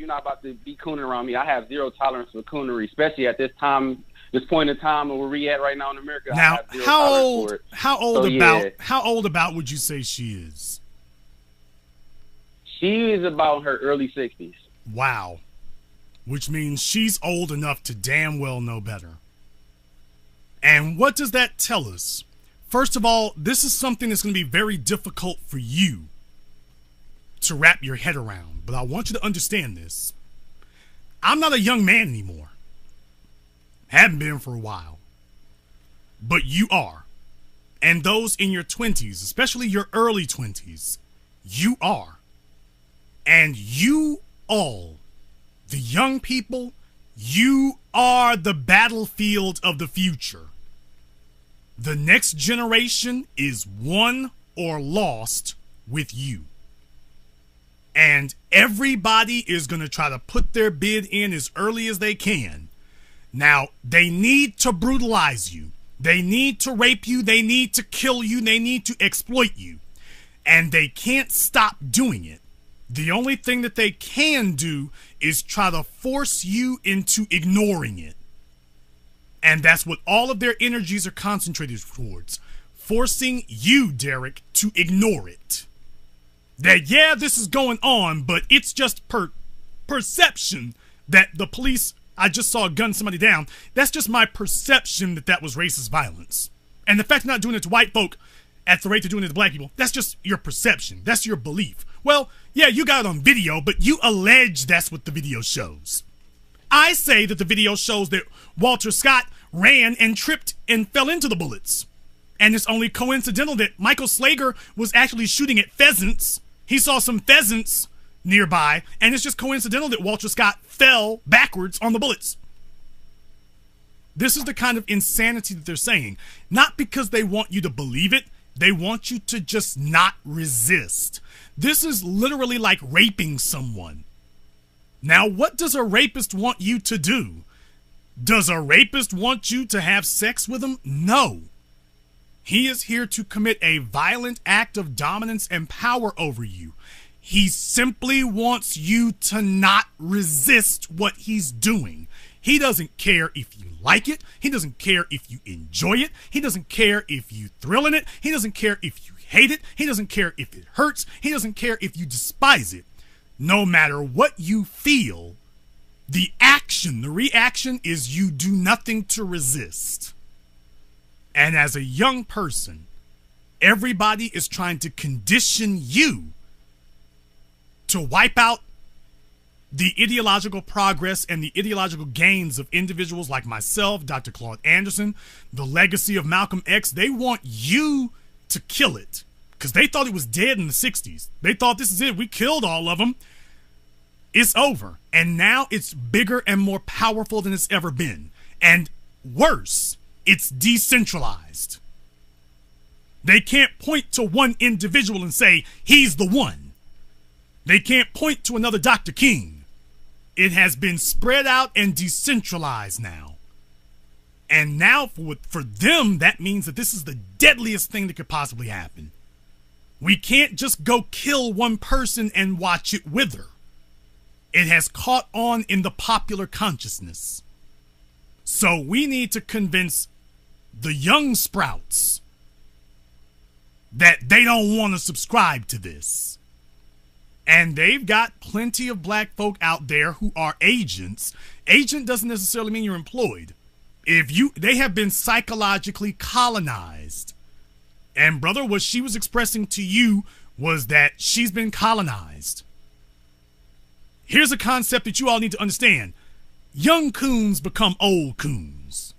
be cooning around me. I have zero tolerance for coonery, especially at this point in time where we're at right now in America. Now, I have zero how old about would you say she is? She is about her early 60s. Wow. Which means she's old enough to damn well know better. And what does that tell us? First of all, this is something that's going to be very difficult for you to wrap your head around. But I want you to understand this. I'm not a young man anymore. Haven't been for a while. But you are. And those in your 20s, especially your early 20s, you are. And you all, the young people, you are the battlefield of the future. The next generation is won or lost with you. And everybody is going to try to put their bid in as early as they can. Now, they need to brutalize you. They need to rape you. They need to kill you. They need to exploit you. And they can't stop doing it The only thing that they can do is try to force you into ignoring it. And that's what all of their energies are concentrated towards. Forcing you, Derek, to ignore it. That, yeah, this is going on, but it's just perception that the police, I just saw a gun somebody down. That's just my perception that that was racist violence. And the fact they're not doing it to white folk at the rate they're doing it to black people, that's just your perception. That's your belief. Well, yeah, you got it on video, but you allege that's what the video shows. I say that the video shows that Walter Scott ran and tripped and fell into the bullets. And it's only coincidental that Michael Slager was actually shooting at pheasants. He saw some pheasants nearby, and it's just coincidental that Walter Scott fell backwards on the bullets. This is the kind of insanity that they're saying. Not because they want you to believe it, they want you to just not resist. This is literally like raping someone. Now, what does a rapist want you to do? Does a rapist want you to have sex with him? No. He is here to commit a violent act of dominance and power over you. He simply wants you to not resist what he's doing. He doesn't care if you like it. He doesn't care if you enjoy it. He doesn't care if you thrill in it. He doesn't care if you hate it. He doesn't care if it hurts. He doesn't care if you despise it. No matter what you feel, the action, the reaction is you do nothing to resist. And as a young person, everybody is trying to condition you to wipe out the ideological progress and the ideological gains of individuals like myself, Dr. Claude Anderson, the legacy of Malcolm X. They want you to kill it because they thought it was dead in the 60s. They thought this is it. We killed all of them. It's over. And now it's bigger and more powerful than it's ever been. And worse, it's decentralized. They can't point to one individual and say, he's the one. They can't point to another Dr. King. It has been spread out and decentralized now. And now for them, that means that this is the deadliest thing that could possibly happen. We can't just go kill one person and watch it wither. It has caught on in the popular consciousness. So we need to convince the young sprouts that they don't want to subscribe to this. And they've got plenty of black folk out there who are agents. Agent doesn't necessarily mean you're employed. They have been psychologically colonized. And brother, what she was expressing to you was that she's been colonized. Here's a concept that you all need to understand. Young coons become old coons.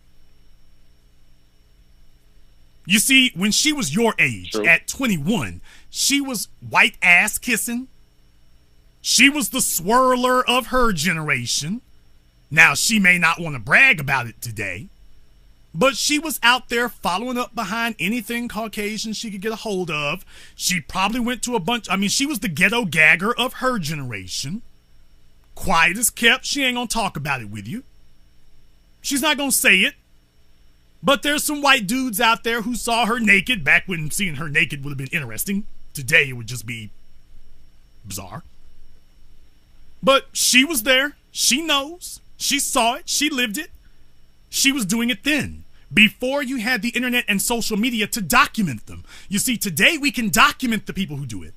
You see, when she was your age, True. at 21, she was white ass kissing. She was the swirler of her generation. Now, she may not want to brag about it today, but she was out there following up behind anything Caucasian she could get a hold of. She probably went to she was the ghetto gagger of her generation. Quiet as kept, she ain't gonna talk about it with you. She's not gonna say it. But there's some white dudes out there who saw her naked back when seeing her naked would have been interesting. Today it would just be bizarre. But she was there. She knows. She saw it. She lived it. She was doing it then, before you had the internet and social media to document them. You see, today we can document the people who do it.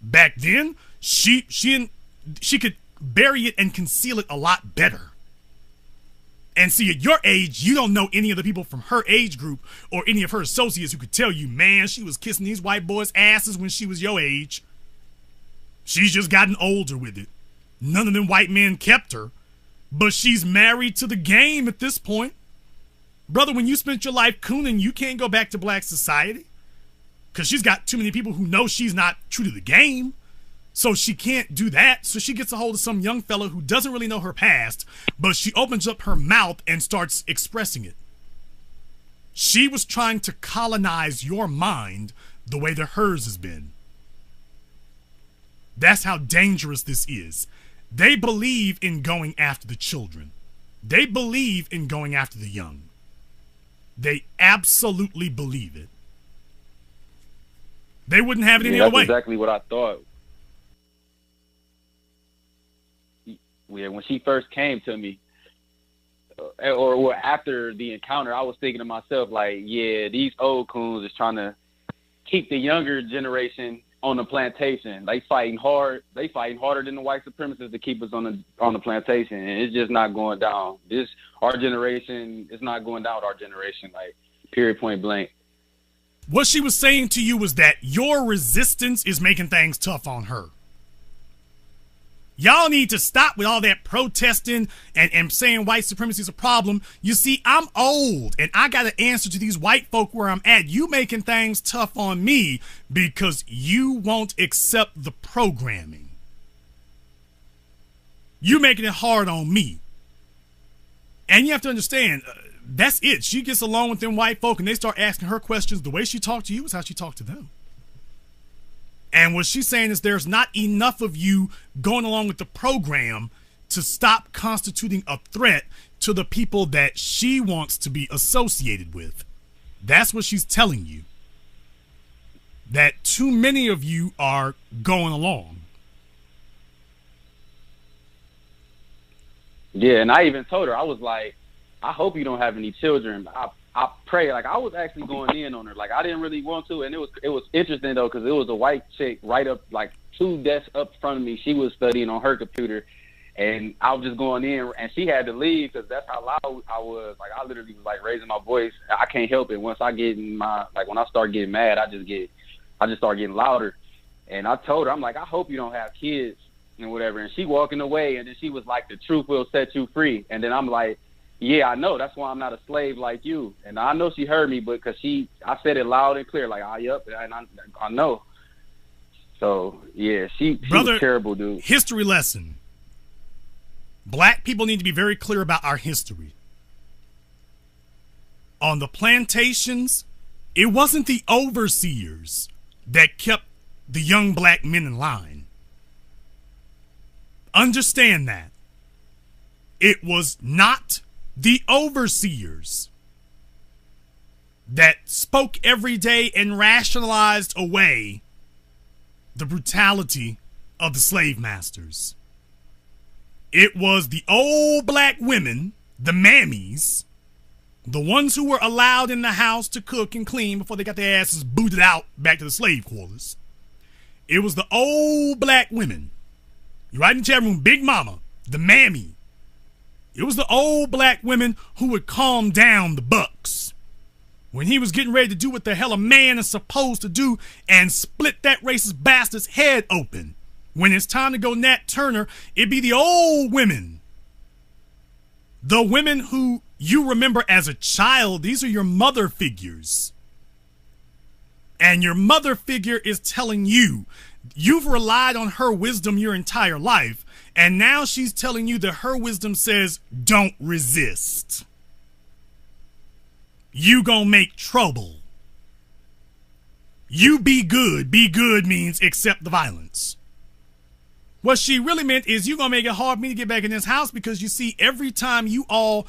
Back then, she could bury it and conceal it a lot better. And see, at your age, you don't know any of the people from her age group or any of her associates who could tell you, man, she was kissing these white boys' asses when she was your age. She's just gotten older with it. None of them white men kept her, but she's married to the game at this point. Brother, when you spent your life cooning, you can't go back to black society because she's got too many people who know she's not true to the game. So she can't do that. So she gets a hold of some young fella who doesn't really know her past, but she opens up her mouth and starts expressing it. She was trying to colonize your mind the way that hers has been. That's how dangerous this is. They believe in going after the children. They believe in going after the young. They absolutely believe it. They wouldn't have it any other way. That's exactly what I thought. when she first came to me, or after the encounter, I was thinking to myself, like, yeah, these old coons is trying to keep the younger generation on the plantation. They fighting hard. They fighting harder than the white supremacists to keep us on the plantation, and it's just not going down. Our generation is not going down with our generation, like, period, point blank. What she was saying to you was that your resistance is making things tough on her. Y'all need to stop with all that protesting and saying white supremacy is a problem. You see, I'm old and I got to answer to these white folk where I'm at. You making things tough on me because you won't accept the programming. You making it hard on me. And you have to understand, that's it. She gets along with them white folk and they start asking her questions. The way she talked to you is how she talked to them. And what she's saying is there's not enough of you going along with the program to stop constituting a threat to the people that she wants to be associated with. That's what she's telling you. That too many of you are going along. Yeah, and I even told her, I was like, I hope you don't have any children. I pray. Like, I was actually going in on her. Like, I didn't really want to, and it was interesting though, because it was a white chick right up, like 2 desks up front of me. She was studying on her computer, and I was just going in, and she had to leave because that's how loud I was. Like, I literally was like raising my voice. I can't help it. Once I get in when I start getting mad, I just start getting louder. And I told her, I'm like, I hope you don't have kids and whatever. And she walking away, and then she was like, the truth will set you free. And then I'm like, yeah, I know. That's why I'm not a slave like you. And I know she heard me, but because I said it loud and clear, like, yup, and I know. So, yeah, she was terrible, dude. History lesson. Black people need to be very clear about our history. On the plantations, it wasn't the overseers that kept the young black men in line. Understand that. It was not the overseers that spoke every day and rationalized away the brutality of the slave masters. It was the old black women, the mammies, the ones who were allowed in the house to cook and clean before they got their asses booted out back to the slave quarters. It was the old black women. You right in the chat room, Big Mama, the mammy. It was the old black women who would calm down the bucks when he was getting ready to do what the hell a man is supposed to do and split that racist bastard's head open. When it's time to go Nat Turner, it'd be the old women. The women who you remember as a child, these are your mother figures. And your mother figure is telling you, you've relied on her wisdom your entire life. And now she's telling you that her wisdom says, don't resist. You gonna make trouble. You be good. Be good means accept the violence. What she really meant is you gonna make it hard for me to get back in this house because you see, every time you all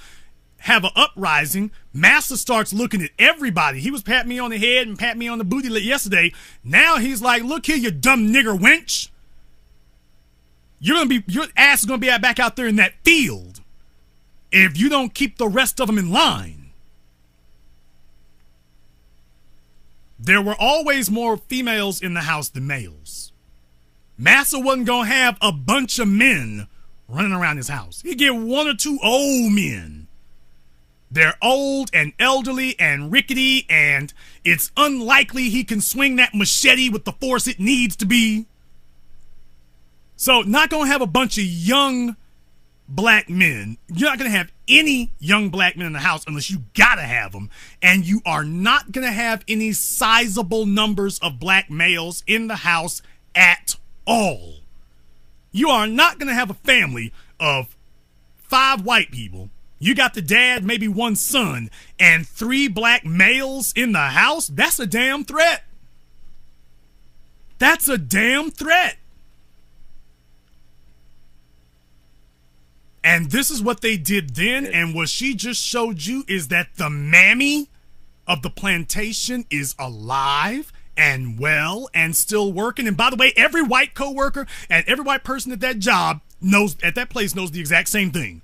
have an uprising, Master starts looking at everybody. He was patting me on the head and patting me on the booty yesterday. Now he's like, look here, you dumb nigger wench. Your ass is gonna be back out there in that field if you don't keep the rest of them in line. There were always more females in the house than males. Massa wasn't gonna have a bunch of men running around his house. He'd get 1 or 2 old men. They're old and elderly and rickety, and it's unlikely he can swing that machete with the force it needs to be. So not going to have a bunch of young black men. You're not going to have any young black men in the house unless you got to have them. And you are not going to have any sizable numbers of black males in the house at all. You are not going to have a family of 5 white people. You got the dad, maybe 1 son, and 3 black males in the house. That's a damn threat. That's a damn threat. And this is what they did then, and what she just showed you is that the mammy of the plantation is alive and well and still working. And by the way, every white coworker and every white person at that job knows the exact same thing.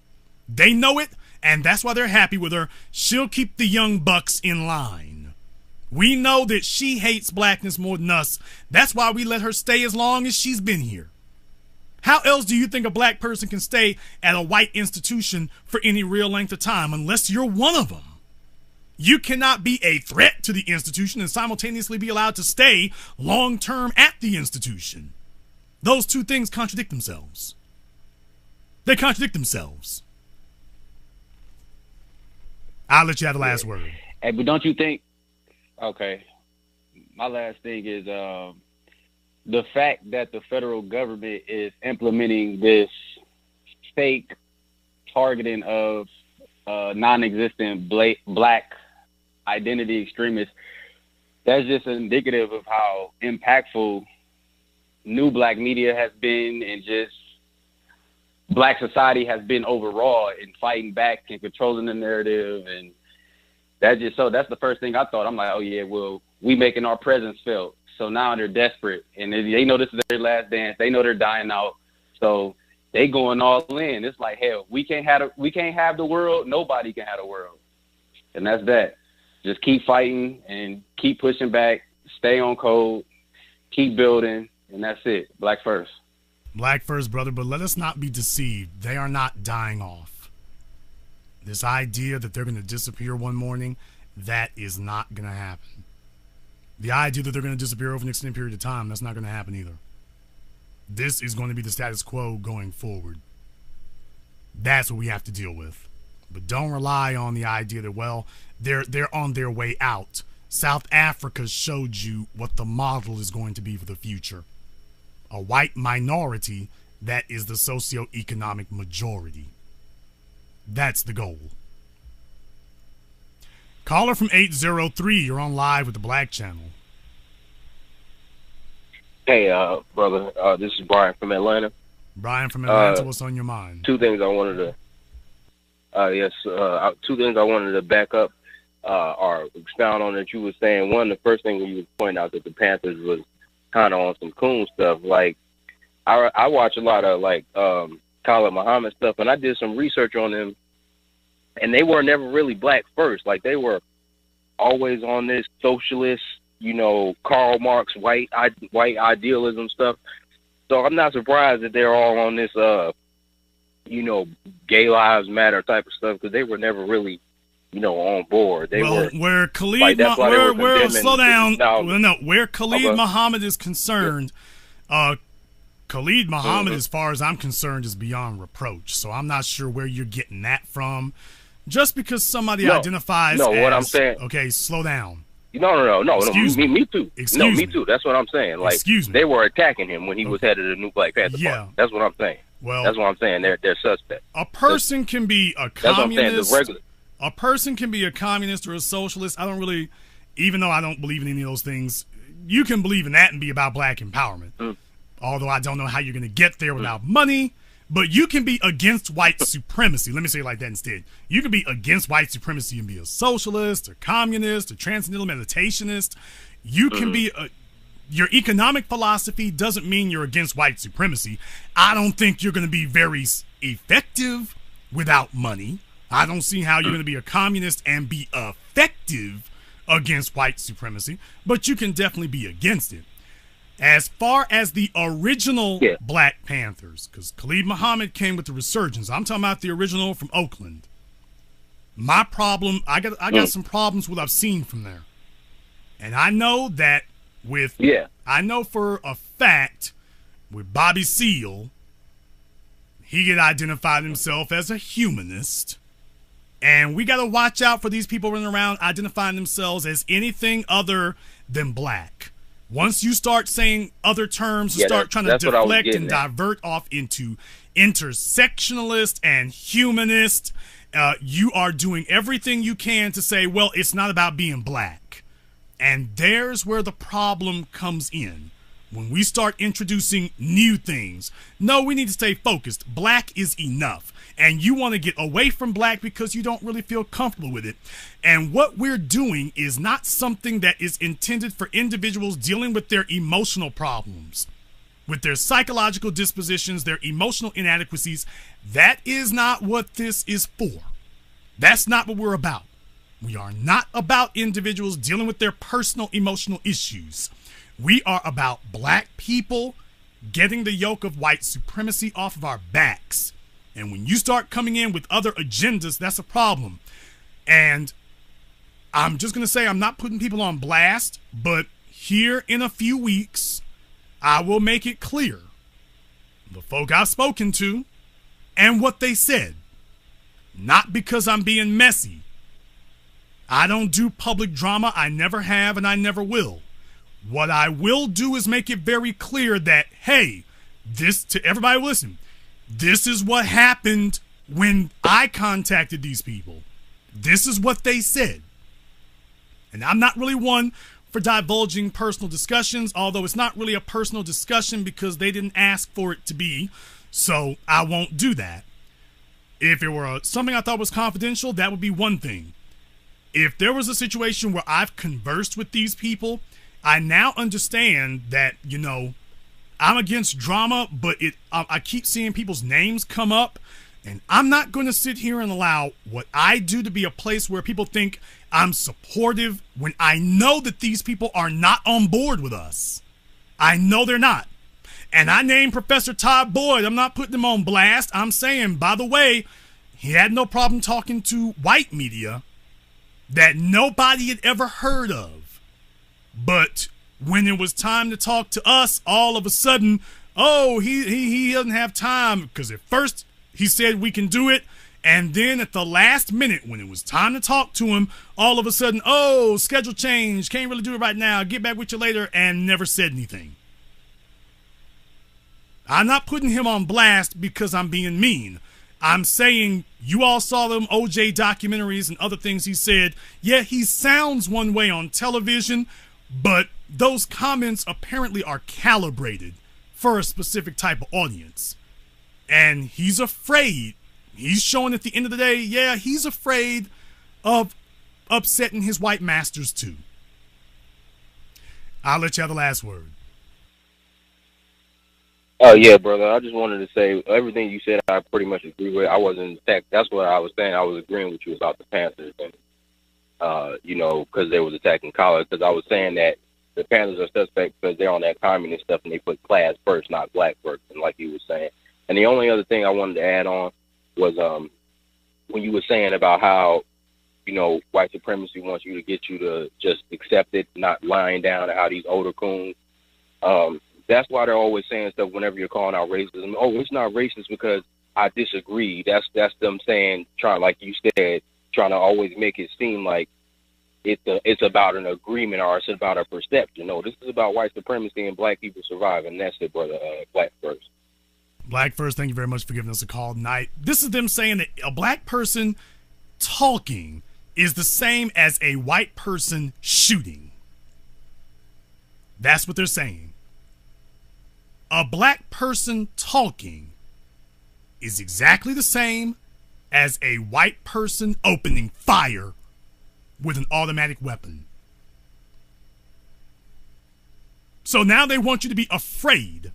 They know it, and that's why they're happy with her. She'll keep the young bucks in line. We know that she hates blackness more than us. That's why we let her stay as long as she's been here. How else do you think a black person can stay at a white institution for any real length of time unless you're one of them? You cannot be a threat to the institution and simultaneously be allowed to stay long-term at the institution. Those two things contradict themselves. They contradict themselves. I'll let you have the last word. Hey, but don't you think, okay, my last thing is the fact that the federal government is implementing this fake targeting of non-existent black identity extremists, that's just indicative of how impactful new black media has been, and just black society has been overall in fighting back and controlling the narrative. And that's the first thing I thought. I'm like, oh yeah, well, we making our presence felt. So now they're desperate, and they know this is their last dance. They know they're dying out, so they going all in. It's like, hell, we can't have the world. Nobody can have the world, and that's that. Just keep fighting and keep pushing back. Stay on code. Keep building, and that's it. Black first. Black first, brother. But let us not be deceived. They are not dying off. This idea that they're going to disappear one morning, that is not going to happen. The idea that they're going to disappear over an extended period of time, that's not going to happen either. This is going to be the status quo going forward. That's what we have to deal with. But don't rely on the idea that, well, they're on their way out. South Africa showed you what the model is going to be for the future. A white minority that is the socioeconomic majority. That's the goal. Caller from 803, you're on live with the Black Channel. Hey, brother, this is Brian from Atlanta. Brian from Atlanta, what's on your mind? Two things I wanted to, two things I wanted to back up or expound on that you were saying. One, the first thing you was pointing out that the Panthers was kind of on some coon stuff. Like, I watch a lot of Khalid Muhammad stuff, and I did some research on them, and they were never really black first. Like, they were always on this socialist, Karl Marx white idealism stuff. So I'm not surprised that they're all on this, gay lives matter type of stuff, because they were never really, on board. Where Khalid, slow down. Where Khalid Muhammad is concerned, Khalid Muhammad, as far as I'm concerned, is beyond reproach. So I'm not sure where you're getting that from. Just because somebody identifies as... what I'm saying... Okay, slow down. No. Me too. Excuse me. Me too. That's what I'm saying. Like, they were attacking him when he was head of the new Black Panther Party. That's what I'm saying. Well, that's what I'm saying. They're suspect. A person can be a communist. A person can be a communist or a socialist. I don't really, even though I don't believe in any of those things, you can believe in that and be about black empowerment. Although I don't know how you're going to get there without money. But you can be against white supremacy. Let me say it like that instead. You can be against white supremacy and be a socialist or communist or transcendental meditationist. You can be your economic philosophy doesn't mean you're against white supremacy. I don't think you're going to be very effective without money. I don't see how you're going to be a communist and be effective against white supremacy, but you can definitely be against it. As far as the original Black Panthers, because Khalid Muhammad came with the resurgence. I'm talking about the original from Oakland. My problem, I got some problems with what I've seen from there. And I know that I know for a fact with Bobby Seale, he had identified himself as a humanist. And we got to watch out for these people running around identifying themselves as anything other than black. Once you start saying other terms, you start trying to deflect and divert off into intersectionalist and humanist, you are doing everything you can to say, well, it's not about being black. And there's where the problem comes in. When we start introducing new things, no, we need to stay focused. Black is enough. And you want to get away from black because you don't really feel comfortable with it. And what we're doing is not something that is intended for individuals dealing with their emotional problems. with their psychological dispositions, their emotional inadequacies. That is not what this is for. That's not what we're about. We are not about individuals dealing with their personal emotional issues. We are about black people getting the yoke of white supremacy off of our backs. And when you start coming in with other agendas, that's a problem. And I'm just going to say, I'm not putting people on blast, but here in a few weeks, I will make it clear the folk I've spoken to and what they said. Not because I'm being messy. I don't do public drama. I never have and I never will. What I will do is make it very clear that, hey, this, to everybody listen, this is what happened when I contacted these people. This is what they said. And I'm not really one for divulging personal discussions, although it's not really a personal discussion because they didn't ask for it to be, so I won't do that. If it were something I thought was confidential, that would be one thing. If there was a situation where I've conversed with these people, I now understand that, you know, I'm against drama, but I keep seeing people's names come up, and I'm not going to sit here and allow what I do to be a place where people think I'm supportive when I know that these people are not on board with us. I know they're not. And I named Professor Todd Boyd. I'm not putting him on blast. I'm saying, by the way, he had no problem talking to white media that nobody had ever heard of. But when it was time to talk to us, all of a sudden, oh, he doesn't have time. Because at first he said we can do it. And then at the last minute, when it was time to talk to him, all of a sudden, oh, schedule change. Can't really do it right now. Get back with you later. And never said anything. I'm not putting him on blast because I'm being mean. I'm saying you all saw them OJ documentaries and other things he said. Yeah, he sounds one way on television, but those comments apparently are calibrated for a specific type of audience. And he's afraid. He's showing at the end of the day, yeah, he's afraid of upsetting his white masters too. I'll let you have the last word. Oh, yeah, brother. I just wanted to say everything you said, I pretty much agree with. I wasn't attacked. That's what I was saying. I was agreeing with you about the Panthers and, you know, because they was attacking colors. Because I was saying that the Panthers are suspect because they're on that communist stuff and they put class first, not black first, and like you were saying. And the only other thing I wanted to add on was when you were saying about how, you know, white supremacy wants you to get you to just accept it, not lying down, and how these older coons, that's why they're always saying stuff whenever you're calling out racism. Oh, it's not racist because I disagree. That's them saying, trying, like you said, trying to always make it seem like it's about an agreement or it's about a perception. No, this is about white supremacy and black people surviving. That's it, brother. Black first. Black first, thank you very much for giving us a call tonight. This is them saying that a black person talking is the same as a white person shooting. That's what they're saying. A black person talking is exactly the same as a white person opening fire with an automatic weapon. So now they want you to be afraid.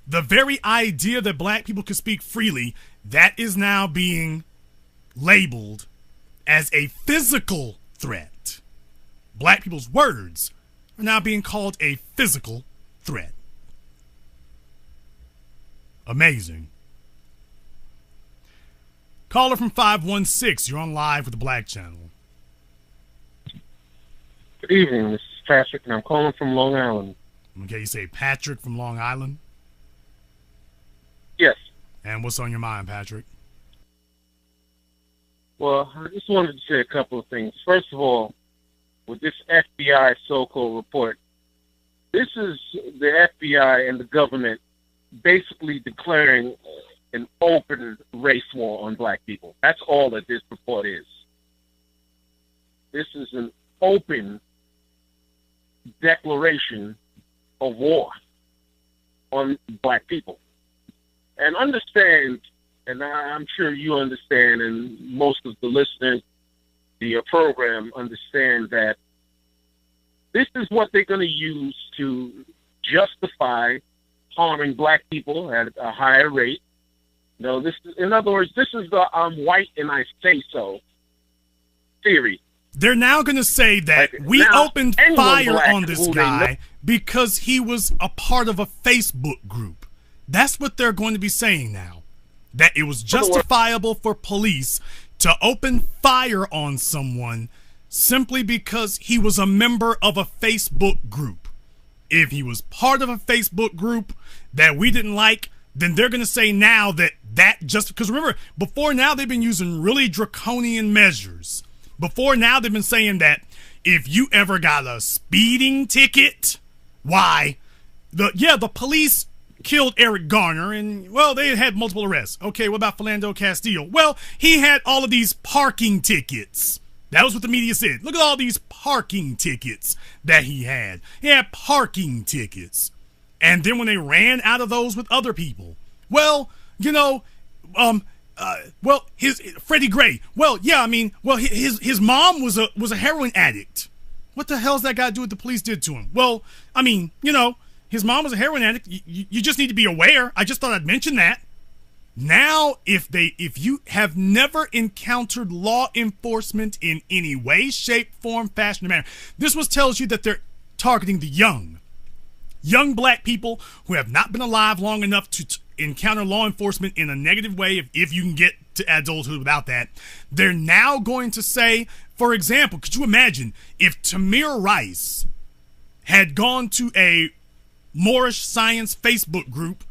The very idea that black people could speak freely, that is now being labeled as a physical threat. Black people's words are now being called a physical threat. Amazing. Caller from 516, you're on live with the Black Channel. Good evening, this is Patrick, and I'm calling from Long Island. Okay, you say Patrick from Long Island? Yes. And what's on your mind, Patrick? Well, I just wanted to say a couple of things. First of all, with this FBI so-called report, this is the FBI and the government basically declaring an open race war on black people. That's all that this report is. This is an open declaration of war on black people. And understand, and I'm sure you understand, and most of the listeners to your program understand that this is what they're going to use to justify harming black people at a higher rate. No, this, in other words, this is the I'm white and I say so theory. They're now going to say that we opened fire on this guy because he was a part of a Facebook group. That's what they're going to be saying now. That it was justifiable for police to open fire on someone simply because he was a member of a Facebook group. If he was part of a Facebook group that we didn't like, then they're going to say now that just because, remember, before now they've been using really draconian measures. Before now they've been saying that if you ever got a speeding ticket, why? The police killed Eric Garner and, well, they had multiple arrests. Okay, what about Philando Castillo? Well, he had all of these parking tickets. That was what the media said. Look at all these parking tickets that he had. He had parking tickets. And then when they ran out of those with other people, well, you know, his Freddie Gray. Well, yeah, I mean, well, his mom was a heroin addict. What the hell's that got to do with the police did to him? Well, I mean, you know, his mom was a heroin addict. You just need to be aware. I just thought I'd mention that. Now, if you have never encountered law enforcement in any way, shape, form, fashion, or manner, this tells you that they're targeting the young black people who have not been alive long enough to encounter law enforcement in a negative way, if you can get to adulthood without that. They're now going to say, for example, could you imagine if Tamir Rice had gone to a Moorish Science Facebook group?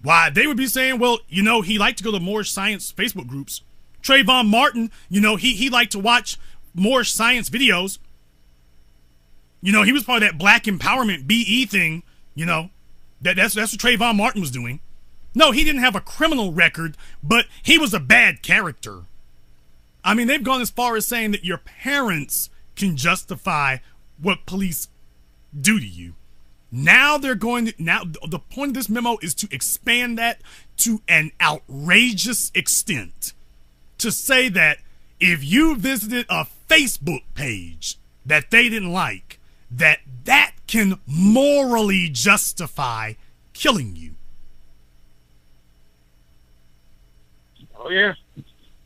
Why, they would be saying, well, you know, he liked to go to Moorish Science Facebook groups. Trayvon Martin, you know, he liked to watch Moorish Science videos. You know, he was part of that black empowerment BE thing, you know. That's what Trayvon Martin was doing. No, he didn't have a criminal record, but he was a bad character. I mean, they've gone as far as saying that your parents can justify what police do to you. Now the point of this memo is to expand that to an outrageous extent. To say that if you visited a Facebook page that they didn't like, that can morally justify killing you. Oh yeah,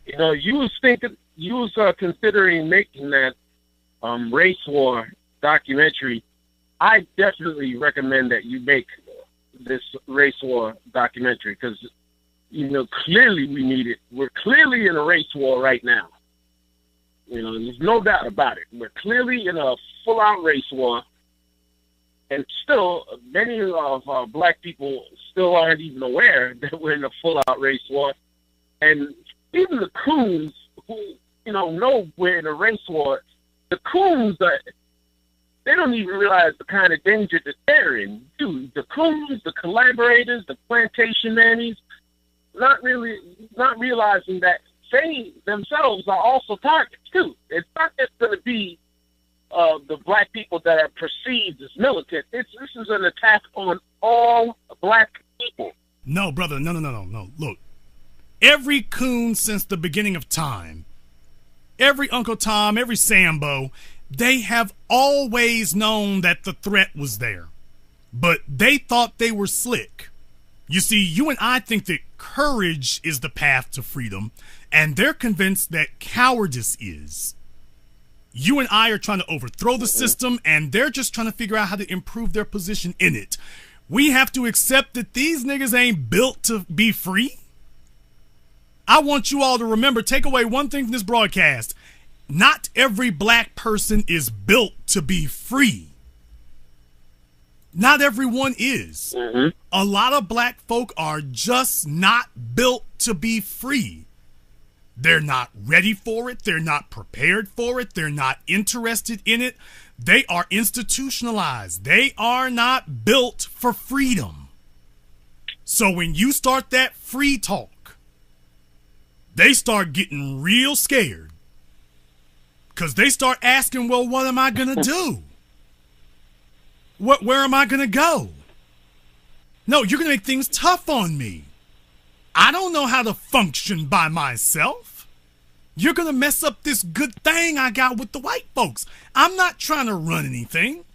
you know, you was considering making that race war documentary. I definitely recommend that you make this race war documentary because, you know, clearly we need it. We're clearly in a race war right now. You know, there's no doubt about it. We're clearly in a full-out race war, and still many of our black people still aren't even aware that we're in a full-out race war. And even the coons who, you know we're in a race war, the coons they don't even realize the kind of danger that they're in. Dude, the coons, the collaborators, the plantation nannies, not realizing that they themselves are also targets too. It's not just going to be the black people that are perceived as militant. This is an attack on all black people. No, brother, no. Look, every coon since the beginning of time, every Uncle Tom, every Sambo, they have always known that the threat was there, but they thought they were slick. You see, you and I think that courage is the path to freedom, and they're convinced that cowardice is. You and I are trying to overthrow the system, and they're just trying to figure out how to improve their position in it. We have to accept that these niggas ain't built to be free. I want you all to remember, take away one thing from this broadcast. Not every black person is built to be free. Not everyone is. Mm-hmm. A lot of black folk are just not built to be free. They're not ready for it. They're not prepared for it. They're not interested in it. They are institutionalized. They are not built for freedom. So when you start that free talk, they start getting real scared. Because they start asking, well, what am I going to do? Where am I going to go? No, you're going to make things tough on me. I don't know how to function by myself. You're going to mess up this good thing I got with the white folks. I'm not trying to run anything.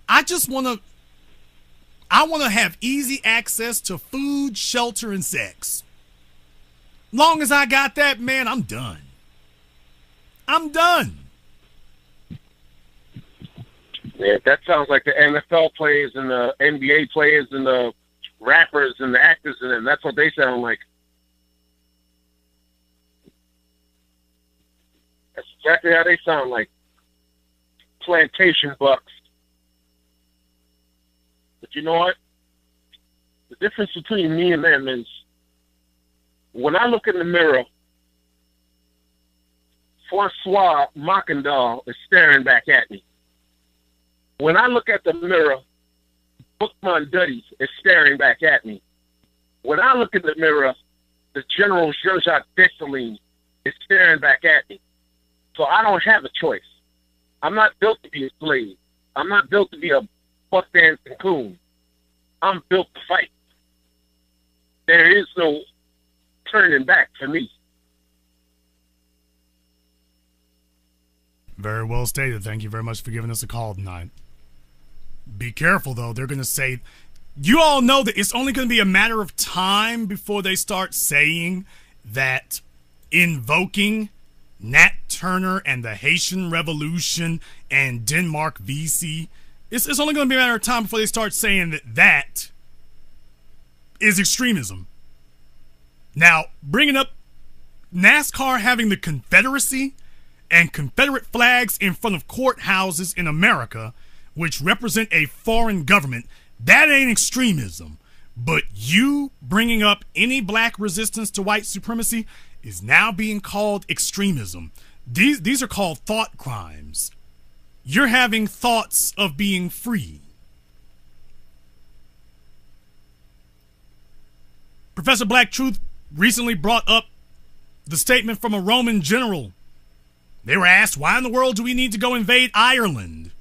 I just want to I want to have easy access to food, shelter, and sex. Long as I got that, man, I'm done. I'm done. Yeah, that sounds like the NFL players and the NBA players and the rappers and the actors, and that's what they sound like. That's exactly how they sound like. Plantation bucks. But you know what? The difference between me and them is when I look in the mirror, Francois Mackendal is staring back at me. When I look at the mirror, Bookman Duddy is staring back at me. When I look in the mirror, the General Jean-Jacques Dessalines is staring back at me. So I don't have a choice. I'm not built to be a slave. I'm not built to be a buck dancing coon. I'm built to fight. There is no turning back for me. Very well stated. Thank you very much for giving us a call tonight. Be careful, though. They're going to say, you all know that it's only going to be a matter of time before they start saying that invoking Nat Turner and the Haitian Revolution and Denmark VC, it's only going to be a matter of time before they start saying that that is extremism. Now, bringing up NASCAR having the Confederacy and Confederate flags in front of courthouses in America, which represent a foreign government, that ain't extremism. But you bringing up any black resistance to white supremacy is now being called extremism. These are called thought crimes. You're having thoughts of being free. Professor Black Truth recently brought up the statement from a Roman general. They were asked, why in the world do we need to go invade Ireland?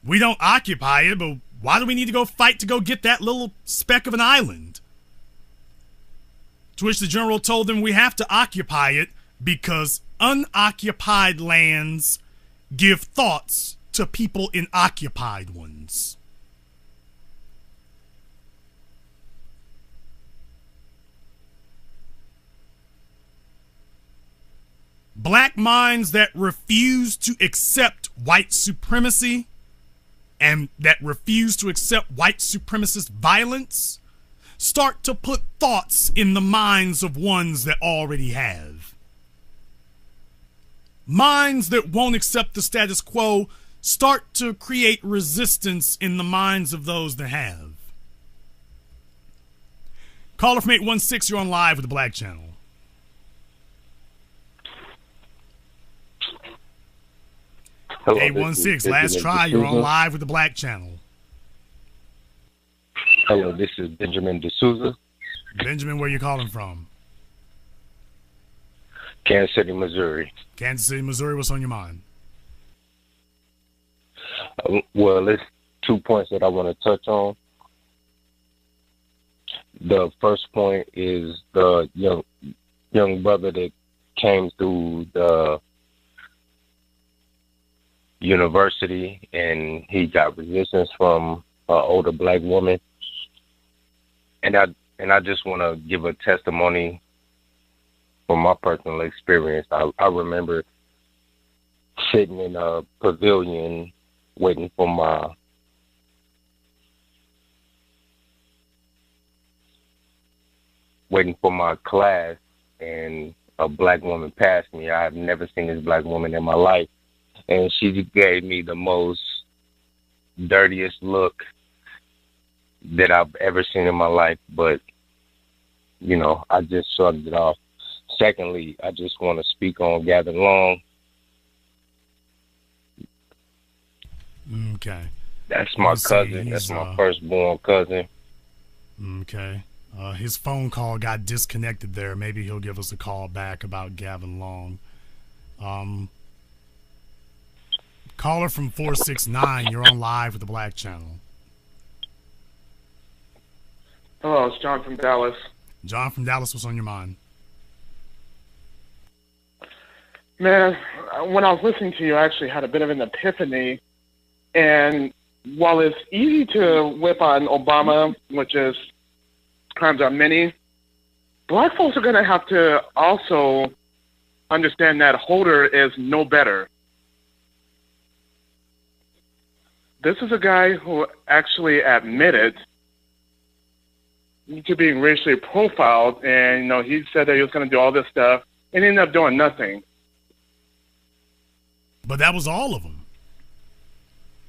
We don't occupy it, but why do we need to go fight to go get that little speck of an island? To which the general told them we have to occupy it because unoccupied lands give thoughts to people in occupied ones. Black minds that refuse to accept white supremacy and that refuse to accept white supremacist violence start to put thoughts in the minds of ones that already have. Minds that won't accept the status quo start to create resistance in the minds of those that have. Caller from 816, you're on live with the Black Channel. Hello, 816, last try, you're on live with the Black Channel. Hello, this is Benjamin D'Souza. Benjamin, where you calling from? Kansas City, Missouri. Kansas City, Missouri, what's on your mind? Well, there's 2 points that I want to touch on. The first point is the young brother that came through the university and he got resistance from an older black woman. And I just want to give a testimony from my personal experience. I remember sitting in a pavilion waiting for my class, and a black woman passed me. I've never seen this black woman in my life, and she gave me the most dirtiest look that I've ever seen in my life, but I just shrugged it off. Secondly, I just want to speak on Gavin Long. Okay. That's my cousin. That's my firstborn cousin. Okay. His phone call got disconnected there. Maybe he'll give us a call back about Gavin Long. Caller from 469, you're on live with the Black Channel. Hello, it's John from Dallas. John from Dallas, what's on your mind? Man, when I was listening to you, I actually had a bit of an epiphany, and while it's easy to whip on Obama, which is crimes are many, black folks are going to have to also understand that Holder is no better. This is a guy who actually admitted to being racially profiled, and he said that he was going to do all this stuff, and ended up doing nothing. But that was all of them.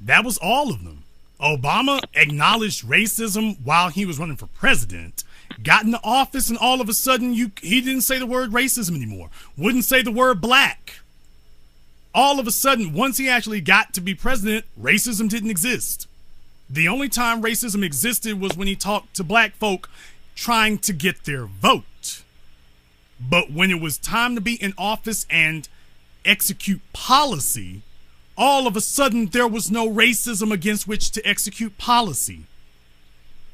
That was all of them. Obama acknowledged racism while he was running for president, got into office, and all of a sudden he didn't say the word racism anymore. Wouldn't say the word black. All of a sudden, once he actually got to be president, racism didn't exist. The only time racism existed was when he talked to black folk trying to get their vote. But when it was time to be in office and execute policy, all of a sudden there was no racism against which to execute policy.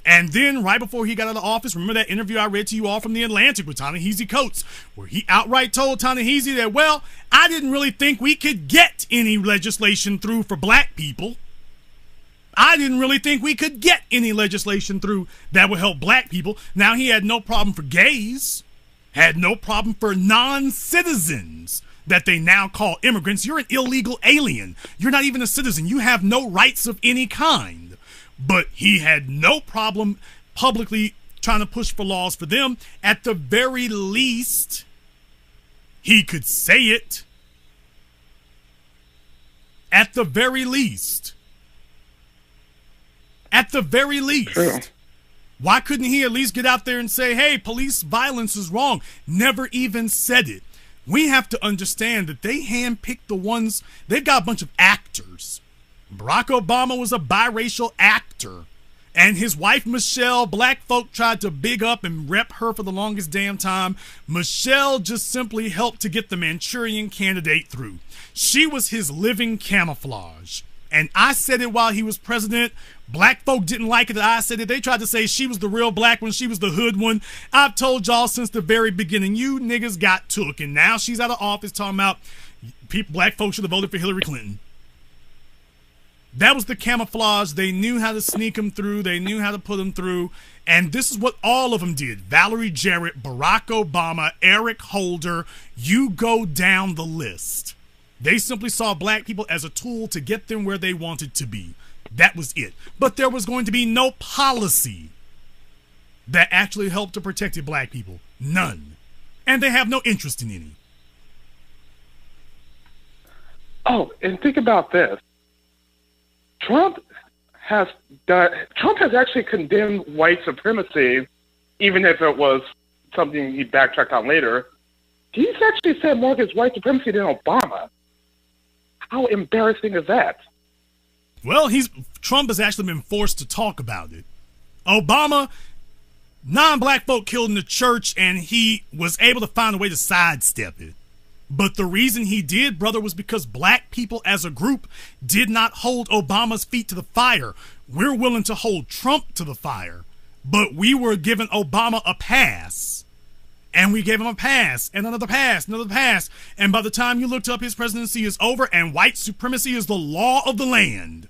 And then right before he got out of office, remember that interview I read to you all from The Atlantic with Ta-Nehisi Coates, where he outright told Ta-Nehisi that, well, I didn't really think we could get any legislation through for black people. I didn't really think we could get any legislation through that would help black people. Now, he had no problem for gays, had no problem for non-citizens that they now call immigrants. You're an illegal alien. You're not even a citizen. You have no rights of any kind. But he had no problem publicly trying to push for laws for them. At the very least, he could say it. At the very least. At the very least. True. Why couldn't he at least get out there and say, hey, police violence is wrong? Never even said it. We have to understand that they handpicked the ones, they've got a bunch of actors. Barack Obama was a biracial actor. And his wife, Michelle, black folk tried to big up and rep her for the longest damn time. Michelle just simply helped to get the Manchurian Candidate through. She was his living camouflage. And I said it while he was president. Black folk didn't like it that I said it. They tried to say she was the real black one. She was the hood one. I've told y'all since the very beginning, you niggas got took. And now she's out of office talking about people, black folks should have voted for Hillary Clinton. That was the camouflage. They knew how to sneak him through. They knew how to put him through. And this is what all of them did. Valerie Jarrett, Barack Obama, Eric Holder. You go down the list. They simply saw black people as a tool to get them where they wanted to be. That was it. But there was going to be no policy that actually helped to protect black people. None. And they have no interest in any. Oh, and think about this. Trump has actually condemned white supremacy, even if it was something he backtracked on later. He's actually said more against white supremacy than Obama. How embarrassing is that? Well, Trump has actually been forced to talk about it. Obama, non-black folk killed in the church, and he was able to find a way to sidestep it. But the reason he did, brother, was because black people as a group did not hold Obama's feet to the fire. We're willing to hold Trump to the fire, but we were giving Obama a pass. And we gave him a pass, and another pass, another pass. And by the time you looked up, his presidency is over, and white supremacy is the law of the land.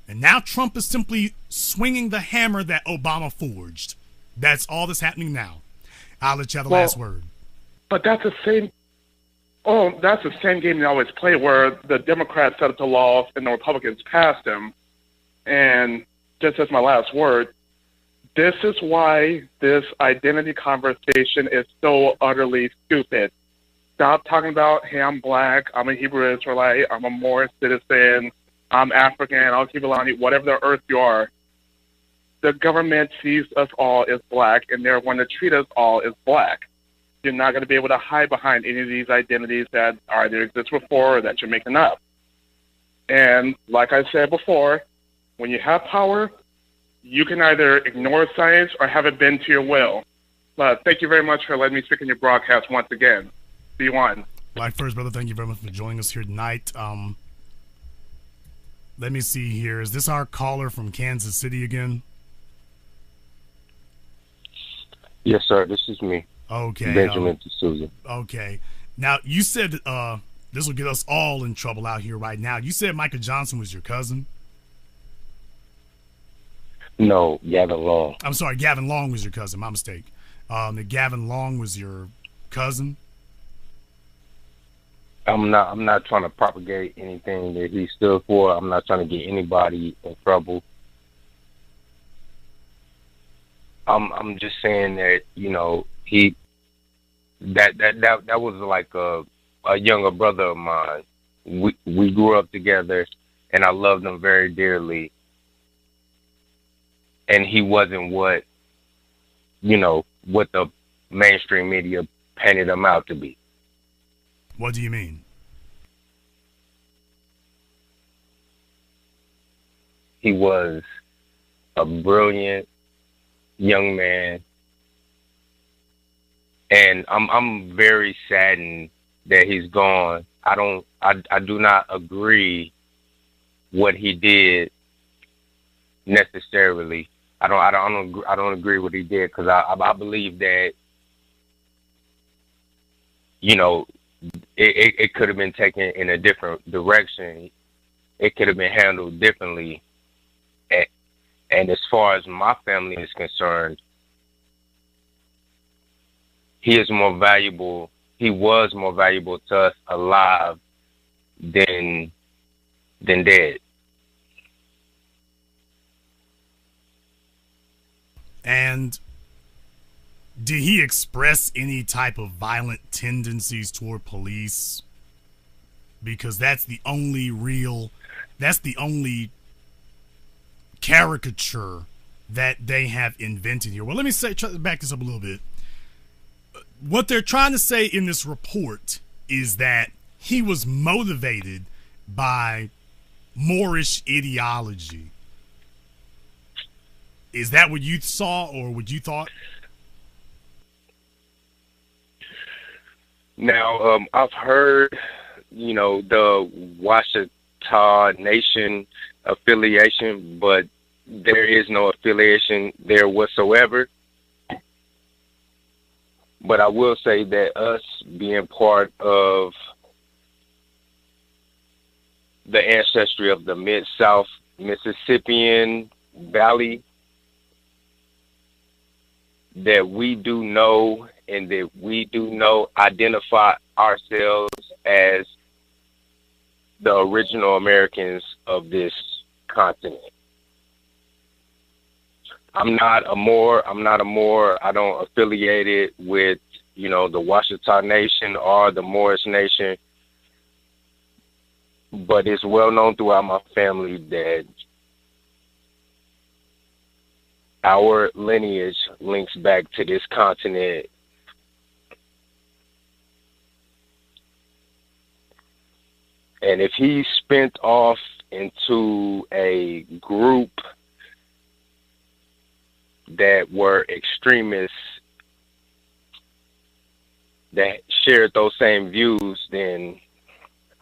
And now Trump is simply swinging the hammer that Obama forged. That's all that's happening now. I'll let you have the last word. But that's the same game they always play, where the Democrats set up the laws and the Republicans passed them. And just as my last word, this is why this identity conversation is so utterly stupid. Stop talking about, hey, I'm black, I'm a Hebrew Israelite, I'm a Moorish citizen, I'm African, I'll keep Alani, whatever the earth you are. The government sees us all as black, and they're going to treat us all as black. You're not going to be able to hide behind any of these identities that either exist before or that you're making up. And like I said before, when you have power, you can either ignore science or have it bend to your will. But thank you very much for letting me speak in your broadcast once again. Be one. Like first, brother, thank you very much for joining us here tonight. Let me see here. Is this our caller from Kansas City again? Yes, sir. This is me. Okay. Benjamin D'Souza. Okay. Now, you said this will get us all in trouble out here right now. You said Michael Johnson was your cousin? No, Gavin Long. I'm sorry, Gavin Long was your cousin. My mistake. That Gavin Long was your cousin. I'm not trying to propagate anything that he stood for. I'm not trying to get anybody in trouble. I'm just saying that, you know, that was like a younger brother of mine. We grew up together, and I loved him very dearly. And he wasn't what, you know, what the mainstream media painted him out to be. What do you mean? He was a brilliant young man, and I'm very saddened that he's gone. I do not agree what he did necessarily. I don't agree what he did, because I believe that, you know, it could have been taken in a different direction. It could have been handled differently. And as far as my family is concerned, he was more valuable to us alive than dead. And did he express any type of violent tendencies toward police? Because that's the only caricature that they have invented here. Well, let me try to back this up a little bit. What they're trying to say in this report is that he was motivated by Moorish ideology. Is that what you saw, or what you thought? Now, I've heard, you know, the Washita Nation affiliation, but there is no affiliation there whatsoever. But I will say that us being part of the ancestry of the Mid-South Mississippian Valley, that we do know, and that we do know, identify ourselves as the original Americans of this continent. I'm not a Moor. I don't affiliate it with, you know, the Washita Nation or the Moorish Nation. But it's well known throughout my family that our lineage links back to this continent. And if he spent off into a group that were extremists that shared those same views, then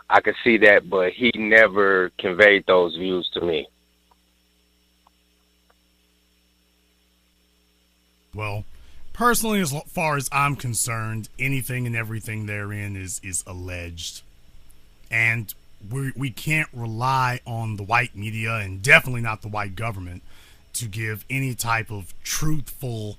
I could see that, but he never conveyed those views to me. Well, personally, as far as I'm concerned, anything and everything therein is alleged. And we can't rely on the white media, and definitely not the white government, to give any type of truthful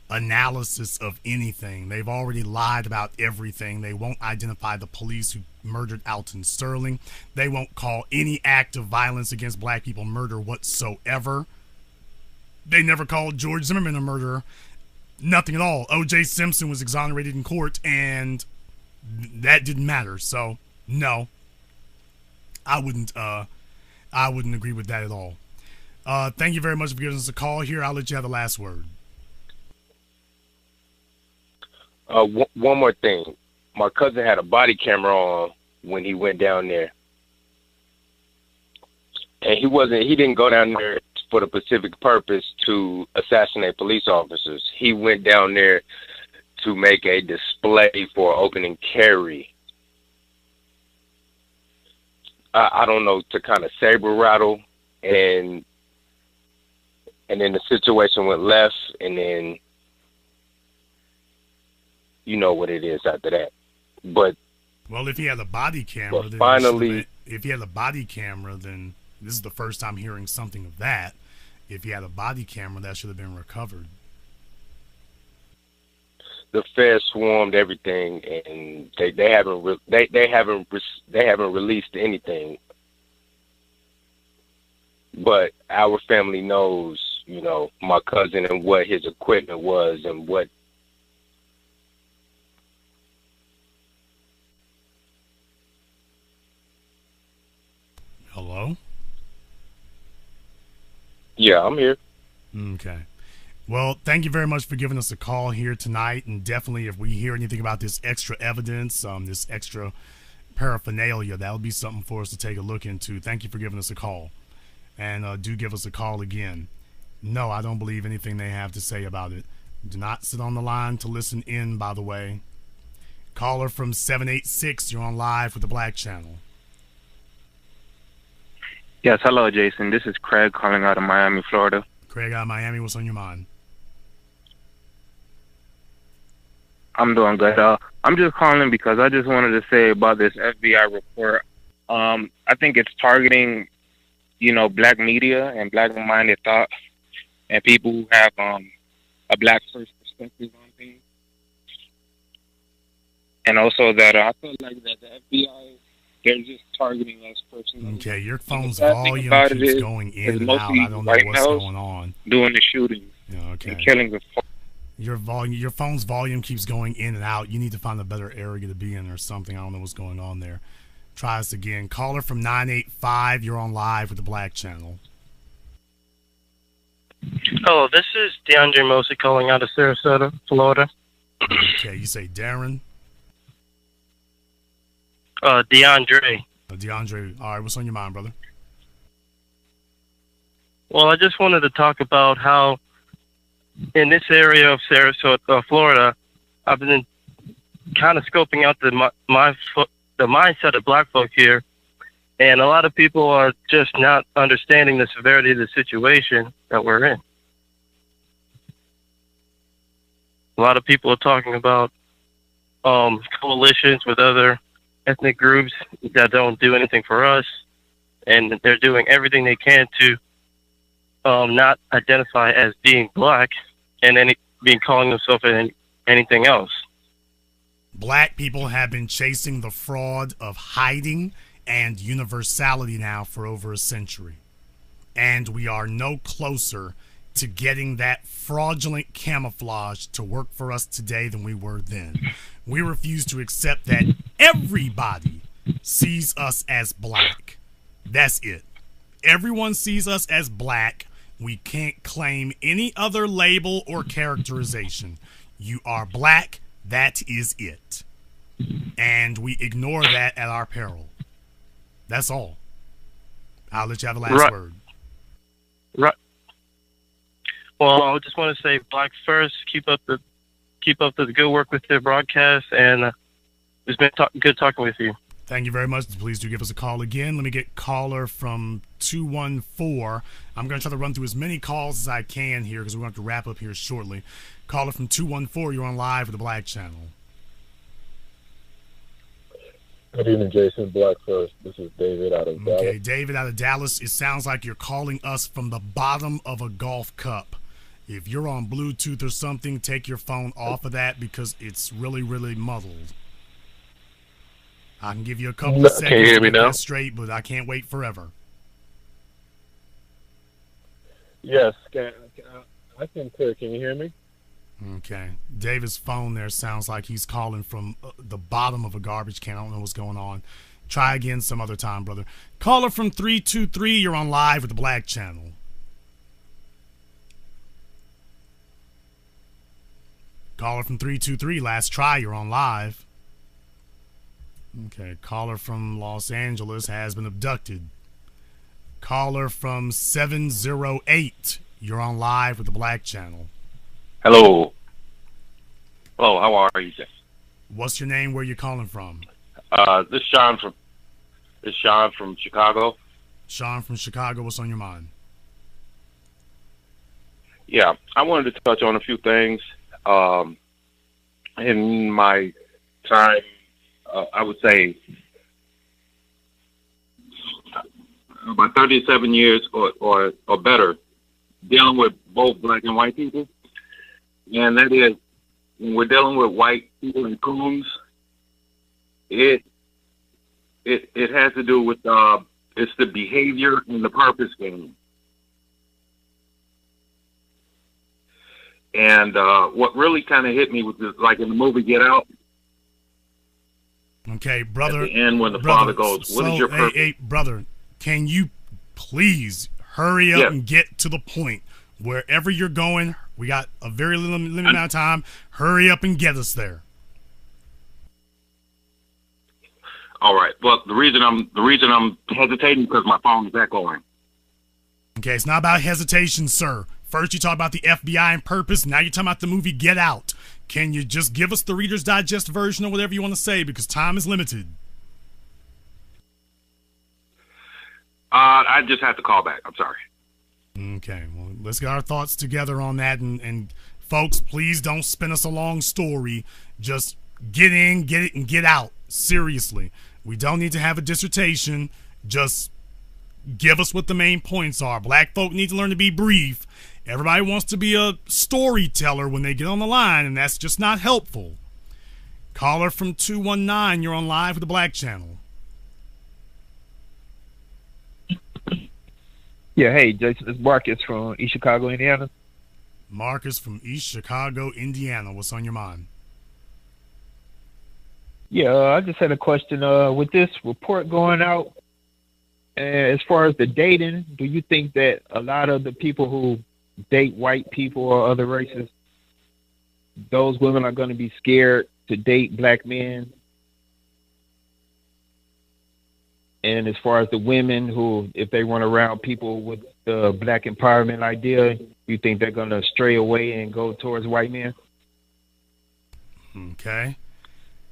analysis of anything. They've already lied about everything. They won't identify the police who murdered Alton Sterling. They won't call any act of violence against black people murder whatsoever. They never called George Zimmerman a murderer. Nothing at all. O.J. Simpson was exonerated in court, and that didn't matter. So, no. I wouldn't agree with that at all. Thank you very much for giving us a call here. I'll let you have the last word. One more thing. My cousin had a body camera on when he went down there. And he didn't go down there for the specific purpose to assassinate police officers. He went down there to make a display for open and carry. I don't know, to kind of saber rattle, and then the situation went left, and then you know what it is after that. But well, if he had a body camera, then finally, if he had a body camera, then this is the first time hearing something of that. If he had a body camera, that should have been recovered. The feds swarmed everything, and they haven't released anything. But our family knows, you know, my cousin and what his equipment was and what. Hello? Yeah, I'm here. Okay. Well, thank you very much for giving us a call here tonight. And definitely, if we hear anything about this extra evidence, this extra paraphernalia, that would be something for us to take a look into. Thank you for giving us a call. And do give us a call again. No, I don't believe anything they have to say about it. Do not sit on the line to listen in, by the way. Caller from 786, you're on live with the Black Channel. Yes, hello, Jason. This is Craig calling out of Miami, Florida. Craig out of Miami, what's on your mind? I'm doing good. I'm just calling because I just wanted to say about this FBI report. I think it's targeting, you know, black media and black-minded thought and people who have a black first perspective on things. And also that I feel like that the FBI, they're just targeting us personally. Okay, your phone's volume keeps going in and out. I don't know what's going on. Doing the shooting okay. and killing the your phone's volume keeps going in and out. You need to find a better area to be in or something. I don't know what's going on there. Try this again. Caller from 985, you're on live with the Black Channel. Hello, this is DeAndre Mosley calling out of Sarasota, Florida. Okay, you say Darren? DeAndre. DeAndre, all right, what's on your mind, brother? Well, I just wanted to talk about how in this area of Sarasota, Florida, I've been kind of scoping out the mindset of black folk here, and a lot of people are just not understanding the severity of the situation that we're in. A lot of people are talking about coalitions with other ethnic groups that don't do anything for us, and they're doing everything they can to not identify as being black and being calling themselves anything else. Black people have been chasing the fraud of hiding and universality now for over a century. And we are no closer to getting that fraudulent camouflage to work for us today than we were then. We refuse to accept that everybody sees us as black. That's it. Everyone sees us as black. We can't claim any other label or characterization. You are black. That is it. And we ignore that at our peril. That's all. I'll let you have the last word. Right. Well, I just want to say, black first. Keep up the good work with the broadcast, and it's been good talking with you. Thank you very much. Please do give us a call again. Let me get caller from 214. I'm going to try to run through as many calls as I can here because we're going to have to wrap up here shortly. Caller from 214, you're on live with the Black Channel. Good evening, Jason. Black first. This is David out of Dallas. Okay, David out of Dallas. It sounds like you're calling us from the bottom of a golf cup. If you're on Bluetooth or something, take your phone off of that because it's really, really muddled. I can give you a couple of seconds to get that straight, but I can't wait forever. Yes, I can clear. Can you hear me? Okay. David's phone there sounds like he's calling from the bottom of a garbage can. I don't know what's going on. Try again some other time, brother. Caller from 323, you're on live with the Black Channel. Caller from 323, last try, you're on live. Okay, caller from Los Angeles has been abducted. Caller from 708, you're on live with the Black Channel. Hello. Hello, how are you, Jeff? What's your name? Where you calling from? This is Sean from Chicago. Sean from Chicago, what's on your mind? Yeah, I wanted to touch on a few things. In my time, I would say about 37 years or better dealing with both black and white people, and that is when we're dealing with white people and coons, it has to do with it's the behavior and the purpose game. And what really kind of hit me was this, like in the movie Get Out. Okay, brother. At the end, when the father goes, "What is your purpose?" Hey, brother, can you please hurry up and get to the point? Wherever you're going, we got a very limited amount of time. Hurry up and get us there. All right. Well, the reason I'm hesitating because my phone is echoing. Okay, it's not about hesitation, sir. First you talk about the FBI and purpose. Now you're talking about the movie Get Out. Can you just give us the Reader's Digest version or whatever you want to say, because time is limited? I just have to call back. I'm sorry. Okay, well, let's get our thoughts together on that. And folks, please don't spin us a long story. Just get in, get it, and get out. Seriously. We don't need to have a dissertation. Just give us what the main points are. Black folk need to learn to be brief. Everybody wants to be a storyteller when they get on the line, and that's just not helpful. Caller from 219, you're on live with the Black Channel. Yeah, hey, Jason, it's Marcus from East Chicago, Indiana. Marcus from East Chicago, Indiana. What's on your mind? Yeah, I just had a question. With this report going out, as far as the dating, do you think that a lot of the people who date white people or other races, those women are going to be scared to date black men? And as far as the women who, if they run around people with the black empowerment idea, you think they're going to stray away and go towards white men? Okay.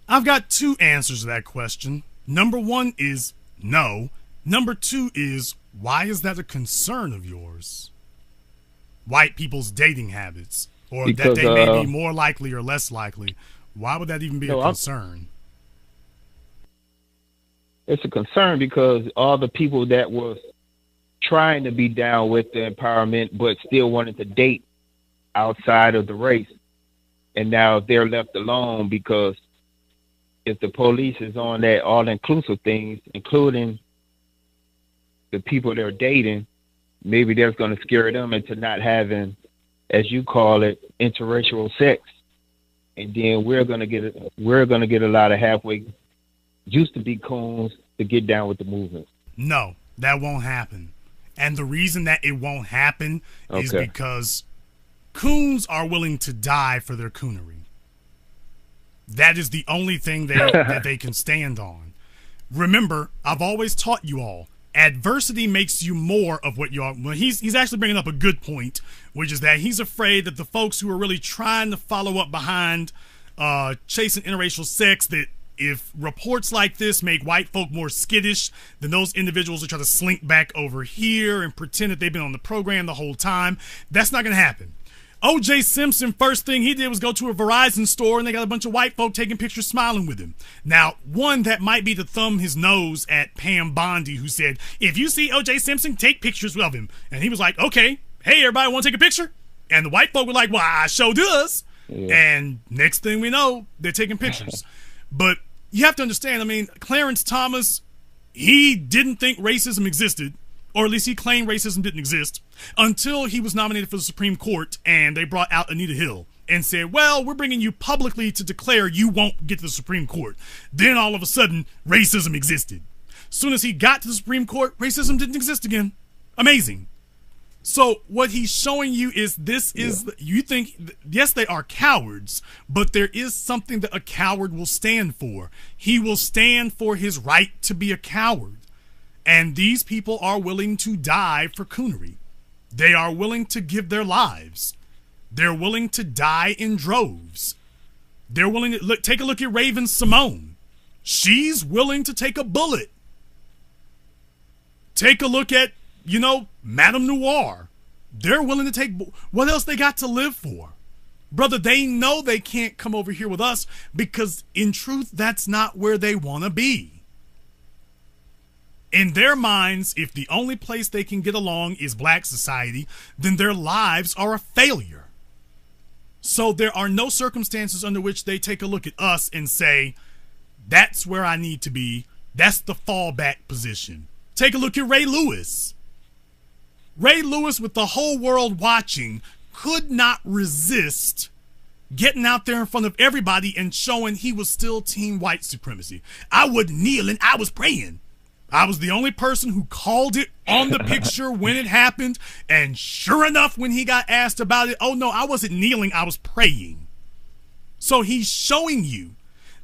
I've got two answers to that question. Number one is no. Number two is, why is that a concern of yours? White people's dating habits, or because, that they may be more likely or less likely. Why would that even be a concern? It's a concern because all the people that was trying to be down with the empowerment but still wanted to date outside of the race, and now they're left alone because if the police is on that all-inclusive things, including the people they're dating, maybe that's going to scare them into not having, as you call it, interracial sex, and then we're going to get a lot of halfway used to be coons to get down with the movement. No, that won't happen. And the reason that it won't happen is because coons are willing to die for their coonery. That is the only thing that they can stand on. Remember, I've always taught you all, adversity makes you more of what you are. Well, he's actually bringing up a good point, which is that he's afraid that the folks who are really trying to follow up behind chasing interracial sex, that if reports like this make white folk more skittish, then those individuals will try to slink back over here and pretend that they've been on the program the whole time. That's not going to happen. O.J. Simpson, first thing he did was go to a Verizon store, and they got a bunch of white folk taking pictures smiling with him. Now, one that might be to thumb his nose at Pam Bondi, who said, if you see O.J. Simpson, take pictures of him. And he was like, okay, hey, everybody want to take a picture? And the white folk were like, well, I sure does. Yeah. And next thing we know, they're taking pictures. But you have to understand, I mean, Clarence Thomas, he didn't think racism existed, or at least he claimed racism didn't exist, until he was nominated for the Supreme Court and they brought out Anita Hill and said, well, we're bringing you publicly to declare you won't get to the Supreme Court. Then all of a sudden, racism existed. As soon as he got to the Supreme Court, racism didn't exist again. Amazing. So what he's showing you is this is, you think, yes, they are cowards, but there is something that a coward will stand for. He will stand for his right to be a coward. And these people are willing to die for coonery. They are willing to give their lives. They're willing to die in droves. They're willing to take a look at Raven Simone. She's willing to take a bullet. Take a look at, Madame Noir. They're willing to take, what else they got to live for? Brother, they know they can't come over here with us because in truth, that's not where they want to be. In their minds, if the only place they can get along is black society, then their lives are a failure. So there are no circumstances under which they take a look at us and say, that's where I need to be. That's the fallback position. Take a look at Ray Lewis. Ray Lewis, with the whole world watching, could not resist getting out there in front of everybody and showing he was still team white supremacy. I wasn't kneeling, I was praying. I was the only person who called it on the picture when it happened. And sure enough, when he got asked about it, oh no, I wasn't kneeling, I was praying. So he's showing you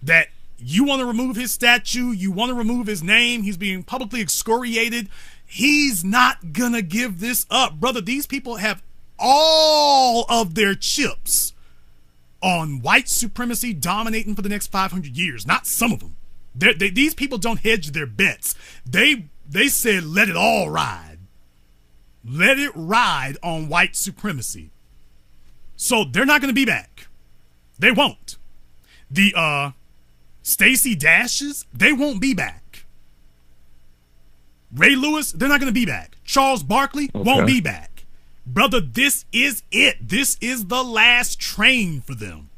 that you want to remove his statue, you want to remove his name, he's being publicly excoriated. He's not gonna give this up. Brother, these people have all of their chips on white supremacy dominating for the next 500 years. Not some of them. These people don't hedge their bets. They said, let it all ride. Let it ride on white supremacy. So they're not going to be back. They won't. The Stacey Dashes, they won't be back. Ray Lewis, they're not going to be back. Charles Barkley won't be back. Brother, this is it. This is the last train for them.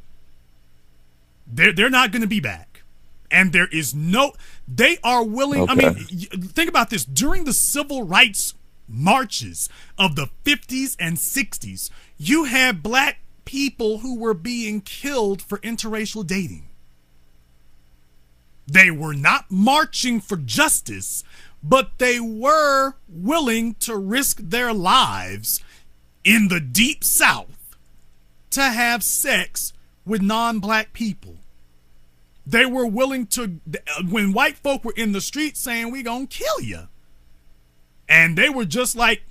They're not going to be back. And there is no, they are willing, I mean, think about this. During the civil rights marches of the 50s and 60s, you had black people who were being killed for interracial dating. They were not marching for justice, but they were willing to risk their lives in the deep South to have sex with non-black people. They were willing to, when white folk were in the street saying, we gonna kill you. And they were just like,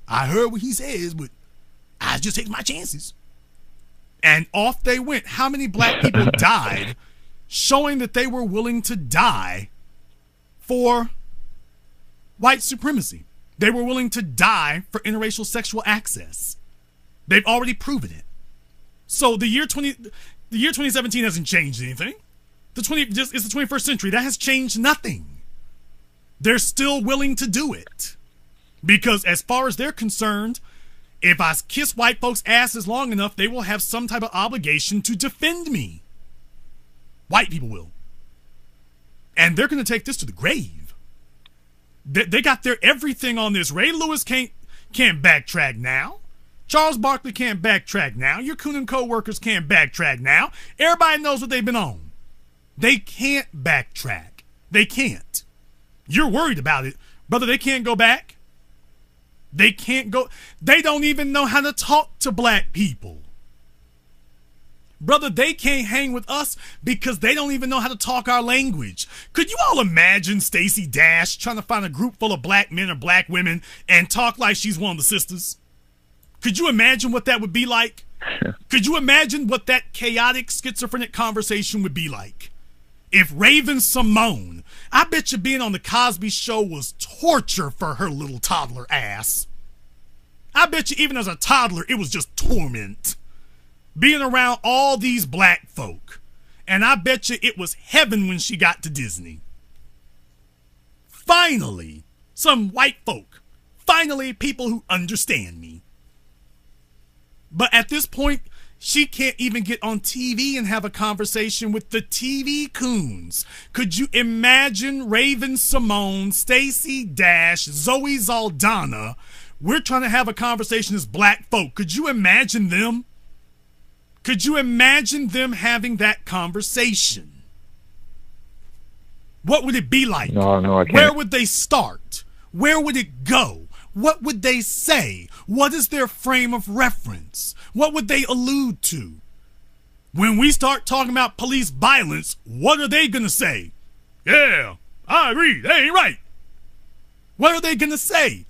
I heard what he says, but I just take my chances. And off they went. How many black people died showing that they were willing to die for white supremacy? They were willing to die for interracial sexual access. They've already proven it. So the year 2017 hasn't changed anything. It's the 21st century. That has changed nothing. They're still willing to do it. Because as far as they're concerned, if I kiss white folks' asses long enough, they will have some type of obligation to defend me. White people will. And they're going to take this to the grave. They got their everything on this. Ray Lewis can't backtrack now. Charles Barkley can't backtrack now. Your Kuhn and Co. workers can't backtrack now. Everybody knows what they've been on. They can't backtrack. They can't. You're worried about it. Brother, they can't go back. They can't go. They don't even know how to talk to black people. Brother, they can't hang with us because they don't even know how to talk our language. Could you all imagine Stacey Dash trying to find a group full of black men or black women and talk like she's one of the sisters? Could you imagine what that would be like? Could you imagine what that chaotic, schizophrenic conversation would be like? If Raven Simone, I bet you being on the Cosby Show was torture for her little toddler ass. I bet you even as a toddler, it was just torment. Being around all these black folk. And I bet you it was heaven when she got to Disney. Finally, some white folk. Finally, people who understand me. But at this point, she can't even get on TV and have a conversation with the TV coons. Could you imagine Raven Simone, Stacey Dash, Zoe Zaldana? We're trying to have a conversation as black folk. Could you imagine them? Could you imagine them having that conversation? What would it be like? No, I can't. Where would they start? Where would it go? What would they say? What is their frame of reference? What would they allude to? When we start talking about police violence, what are they going to say? Yeah, I agree. They ain't right. What are they going to say?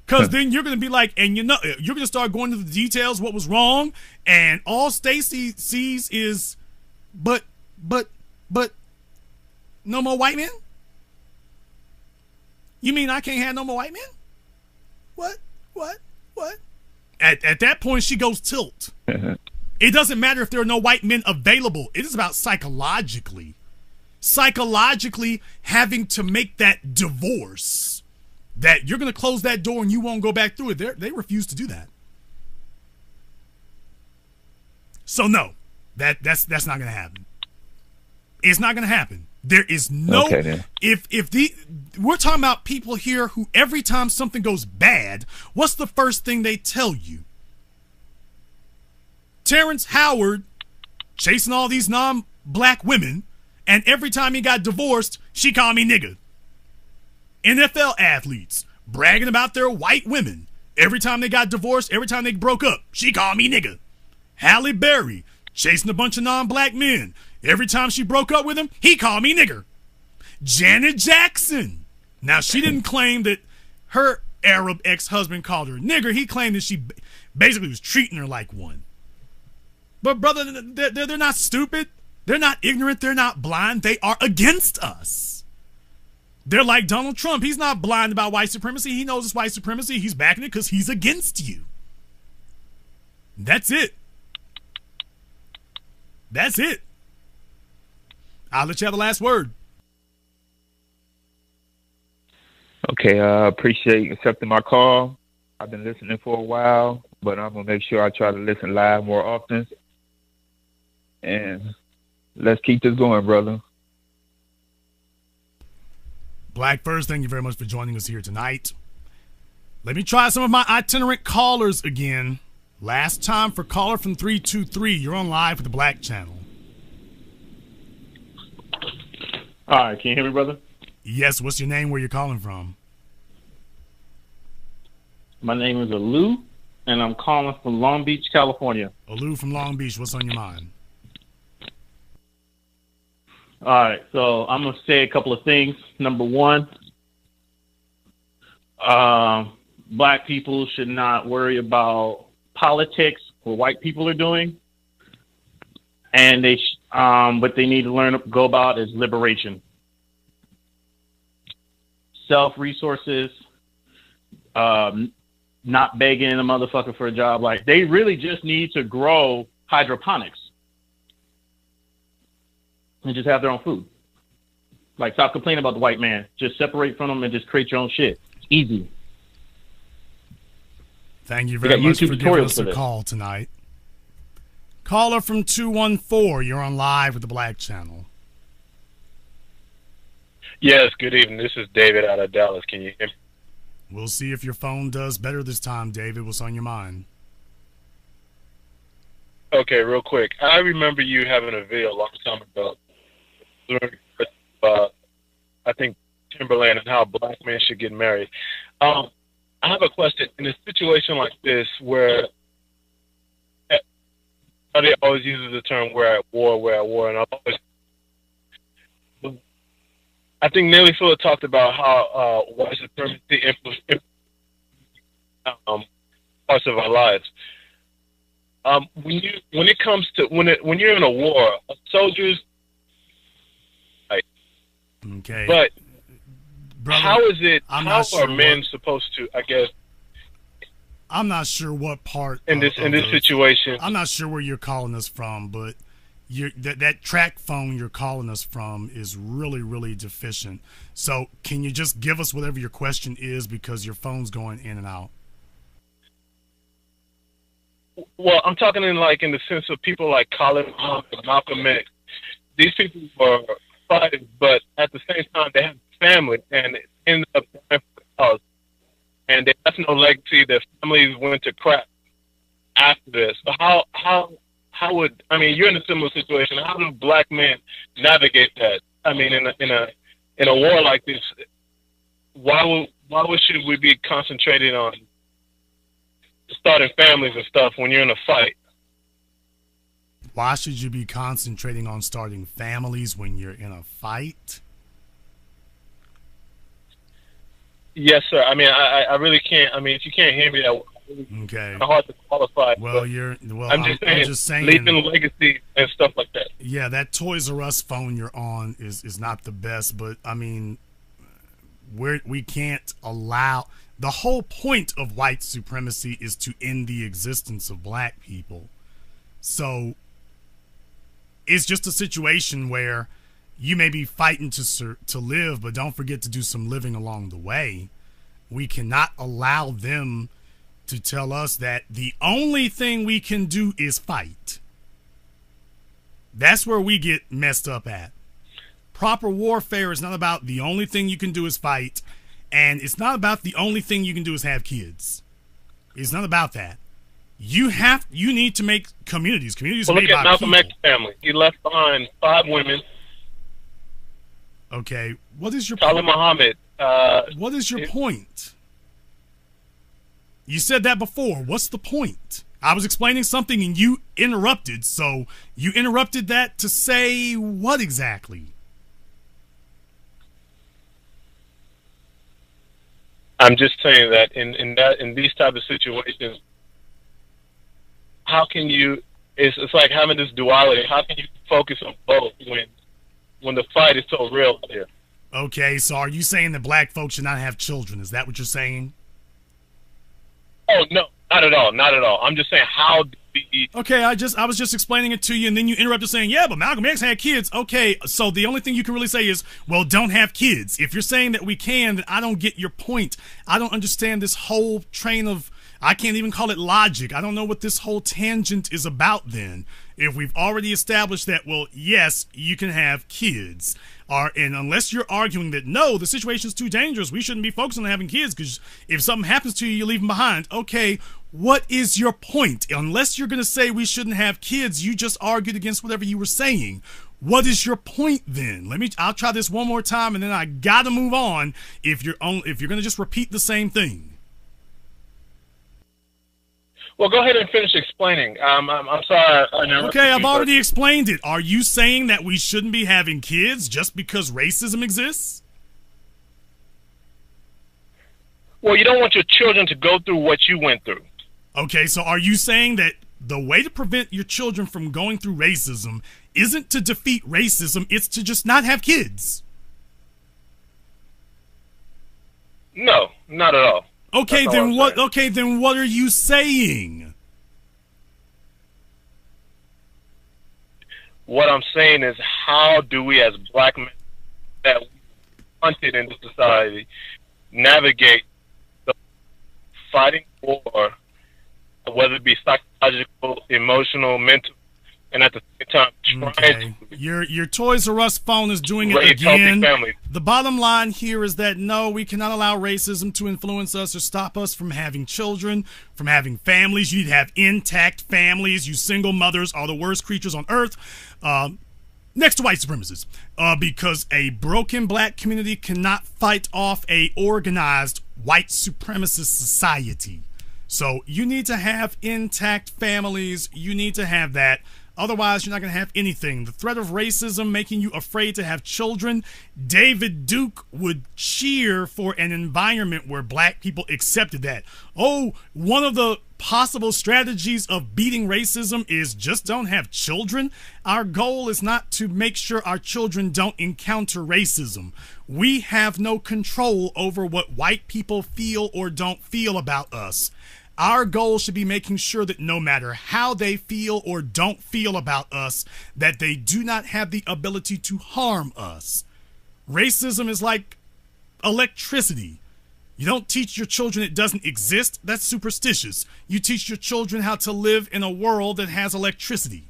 Because then you're going to be like, and you know, you're going to start going into the details, what was wrong, and all Stacey sees is, but, no more white men? You mean I can't have no more white men? What? At that point, she goes tilt. It doesn't matter if there are no white men available. It is about psychologically. psychologically having to make that divorce, that you're going to close that door and you won't go back through it. They refuse to do that. So no, that's not going to happen. It's not going to happen. There is no, we're talking about people here who every time something goes bad, what's the first thing they tell you? Terrence Howard chasing all these non-black women, and every time he got divorced, she called me nigga. NFL athletes bragging about their white women. Every time they got divorced, every time they broke up, she called me nigga. Halle Berry chasing a bunch of non-black men. Every time she broke up with him, he called me nigger. Janet Jackson. Now, she didn't claim that her Arab ex-husband called her nigger. He claimed that she basically was treating her like one. But, brother, they're not stupid. They're not ignorant. They're not blind. They are against us. They're like Donald Trump. He's not blind about white supremacy. He knows it's white supremacy. He's backing it because he's against you. That's it. That's it. I'll let you have the last word. Okay, I appreciate accepting my call. I've been listening for a while, but I'm going to make sure I try to listen live more often. And let's keep this going, brother. Black First, thank you very much for joining us here tonight. Let me try some of my itinerant callers again. Last time for caller from 323. You're on live with the Black Channel. All right, can you hear me, brother? Yes, what's your name, where you're calling from? My name is Alu, and I'm calling from Long Beach, California. Alu from Long Beach, what's on your mind? All right, so I'm going to say a couple of things. Number one, black people should not worry about politics, what white people are doing. And what they need to learn to go about is liberation. Self-resources, not begging a motherfucker for a job. Like, they really just need to grow hydroponics and just have their own food. Like, stop complaining about the white man. Just separate from them and just create your own shit. It's easy. Thank you very much for giving us a call tonight. Caller from 214, you're on live with the Black Channel. Yes, good evening. This is David out of Dallas. Can you hear me? We'll see if your phone does better this time, David. What's on your mind? Okay, real quick. I remember you having a video a long time ago. I think Timberland and how black men should get married. I have a question. In a situation like this where they always uses the term we're at war, and I think Nelly Fuller talked about how white supremacy influences parts of our lives. When it comes to when you're in a war, soldiers, okay, but brother, how are men supposed to? I guess I'm not sure what part in this situation. I'm not sure where you're calling us from, but that track phone you're calling us from is really, really deficient. So can you just give us whatever your question is, because your phone's going in and out? Well, I'm talking in the sense of people like Colin Hunt and Malcolm X. These people are fighting, but at the same time they have family, and it ends up dying for the cause. And they have no legacy. Their families went to crap after this. So how would, I mean, you're in a similar situation. How do black men navigate that? I mean, in a war like this, why should we be concentrating on starting families and stuff when you're in a fight? Why should you be concentrating on starting families when you're in a fight? Yes, sir. I mean, I really can't. I mean, if you can't hear me, okay, hard to qualify. Well, I'm just saying, leaving legacy and stuff like that. Yeah, that Toys R Us phone you're on is not the best, but I mean, we can't allow. The whole point of white supremacy is to end the existence of black people. So it's just a situation where you may be fighting to live, but don't forget to do some living along the way. We cannot allow them to tell us that the only thing we can do is fight. That's where we get messed up at. Proper warfare is not about the only thing you can do is fight, and it's not about the only thing you can do is have kids. It's not about that. You need to make communities. Communities Well, made look at by Malcolm people. X's family. He left behind 5 women. Okay, what is your Khalid point? Muhammad. What is your point? You said that before. What's the point? I was explaining something and you interrupted. So you interrupted that to say what exactly? I'm just saying that in these type of situations, how can you? It's like having this duality. How can you focus on both when the fight is so real here? Okay, so are you saying that black folks should not have children? Is that what you're saying? Oh no, not at all, not at all. I'm just saying how do we? Okay, I was just explaining it to you, and then you interrupted saying, "Yeah, but Malcolm X had kids." Okay, so the only thing you can really say is, "Well, don't have kids." If you're saying that we can, then I don't get your point. I don't understand this whole train of. I can't even call it logic. I don't know what this whole tangent is about then. If we've already established that, well, yes, you can have kids. And unless you're arguing that, no, the situation's too dangerous, we shouldn't be focusing on having kids because if something happens to you, you leave them behind. Okay, what is your point? Unless you're going to say we shouldn't have kids, you just argued against whatever you were saying. What is your point then? I'll try this one more time and then I got to move on if you're going to just repeat the same thing. Well, go ahead and finish explaining. I'm sorry. Okay, I've already explained it. Are you saying that we shouldn't be having kids just because racism exists? Well, you don't want your children to go through what you went through. Okay, so are you saying that the way to prevent your children from going through racism isn't to defeat racism, it's to just not have kids? No, not at all. Okay, then what? Okay, then what are you saying? What I'm saying is, how do we, as black men that we hunted into society, navigate the fighting war, whether it be psychological, emotional, mental, and at the same time trying to your Toys R Us phone is doing it raise healthy again. families. The bottom line here is that no, we cannot allow racism to influence us or stop us from having children, from having families. You need to have intact families. You single mothers are the worst creatures on earth, next to white supremacists, because a broken black community cannot fight off a organized white supremacist society. So you need to have intact families. You need to have that. Otherwise, you're not going to have anything. The threat of racism making you afraid to have children. David Duke would cheer for an environment where black people accepted that. Oh, one of the possible strategies of beating racism is just don't have children. Our goal is not to make sure our children don't encounter racism. We have no control over what white people feel or don't feel about us. Our goal should be making sure that no matter how they feel or don't feel about us, that they do not have the ability to harm us. Racism is like electricity. You don't teach your children it doesn't exist. That's superstitious. You teach your children how to live in a world that has electricity.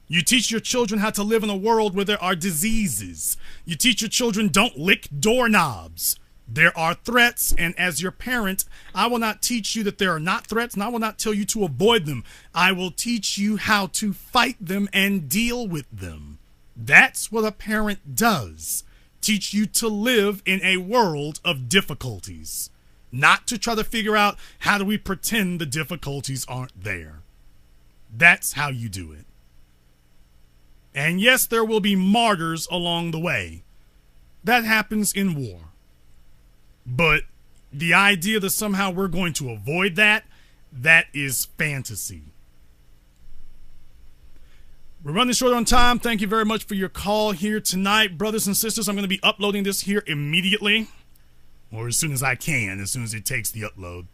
You teach your children how to live in a world where there are diseases. You teach your children don't lick doorknobs. There are threats, and as your parent, I will not teach you that there are not threats, and I will not tell you to avoid them. I will teach you how to fight them and deal with them. That's what a parent does. Teach you to live in a world of difficulties, not to try to figure out how do we pretend the difficulties aren't there. That's how you do it. And yes, there will be martyrs along the way. That happens in war. But the idea that somehow we're going to avoid that, that is fantasy. We're running short on time. Thank you very much for your call here tonight. Brothers and sisters, I'm going to be uploading this here immediately, or as soon as I can, as soon as it takes the upload.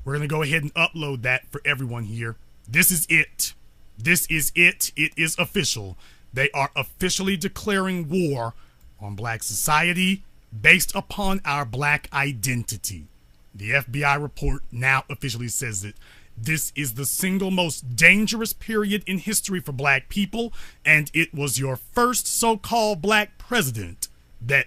We're going to go ahead and upload that for everyone here. This is it. This is it. It is official. They are officially declaring war on black society based upon our black identity. The FBI report now officially says that this is the single most dangerous period in history for black people, and it was your first so-called black president that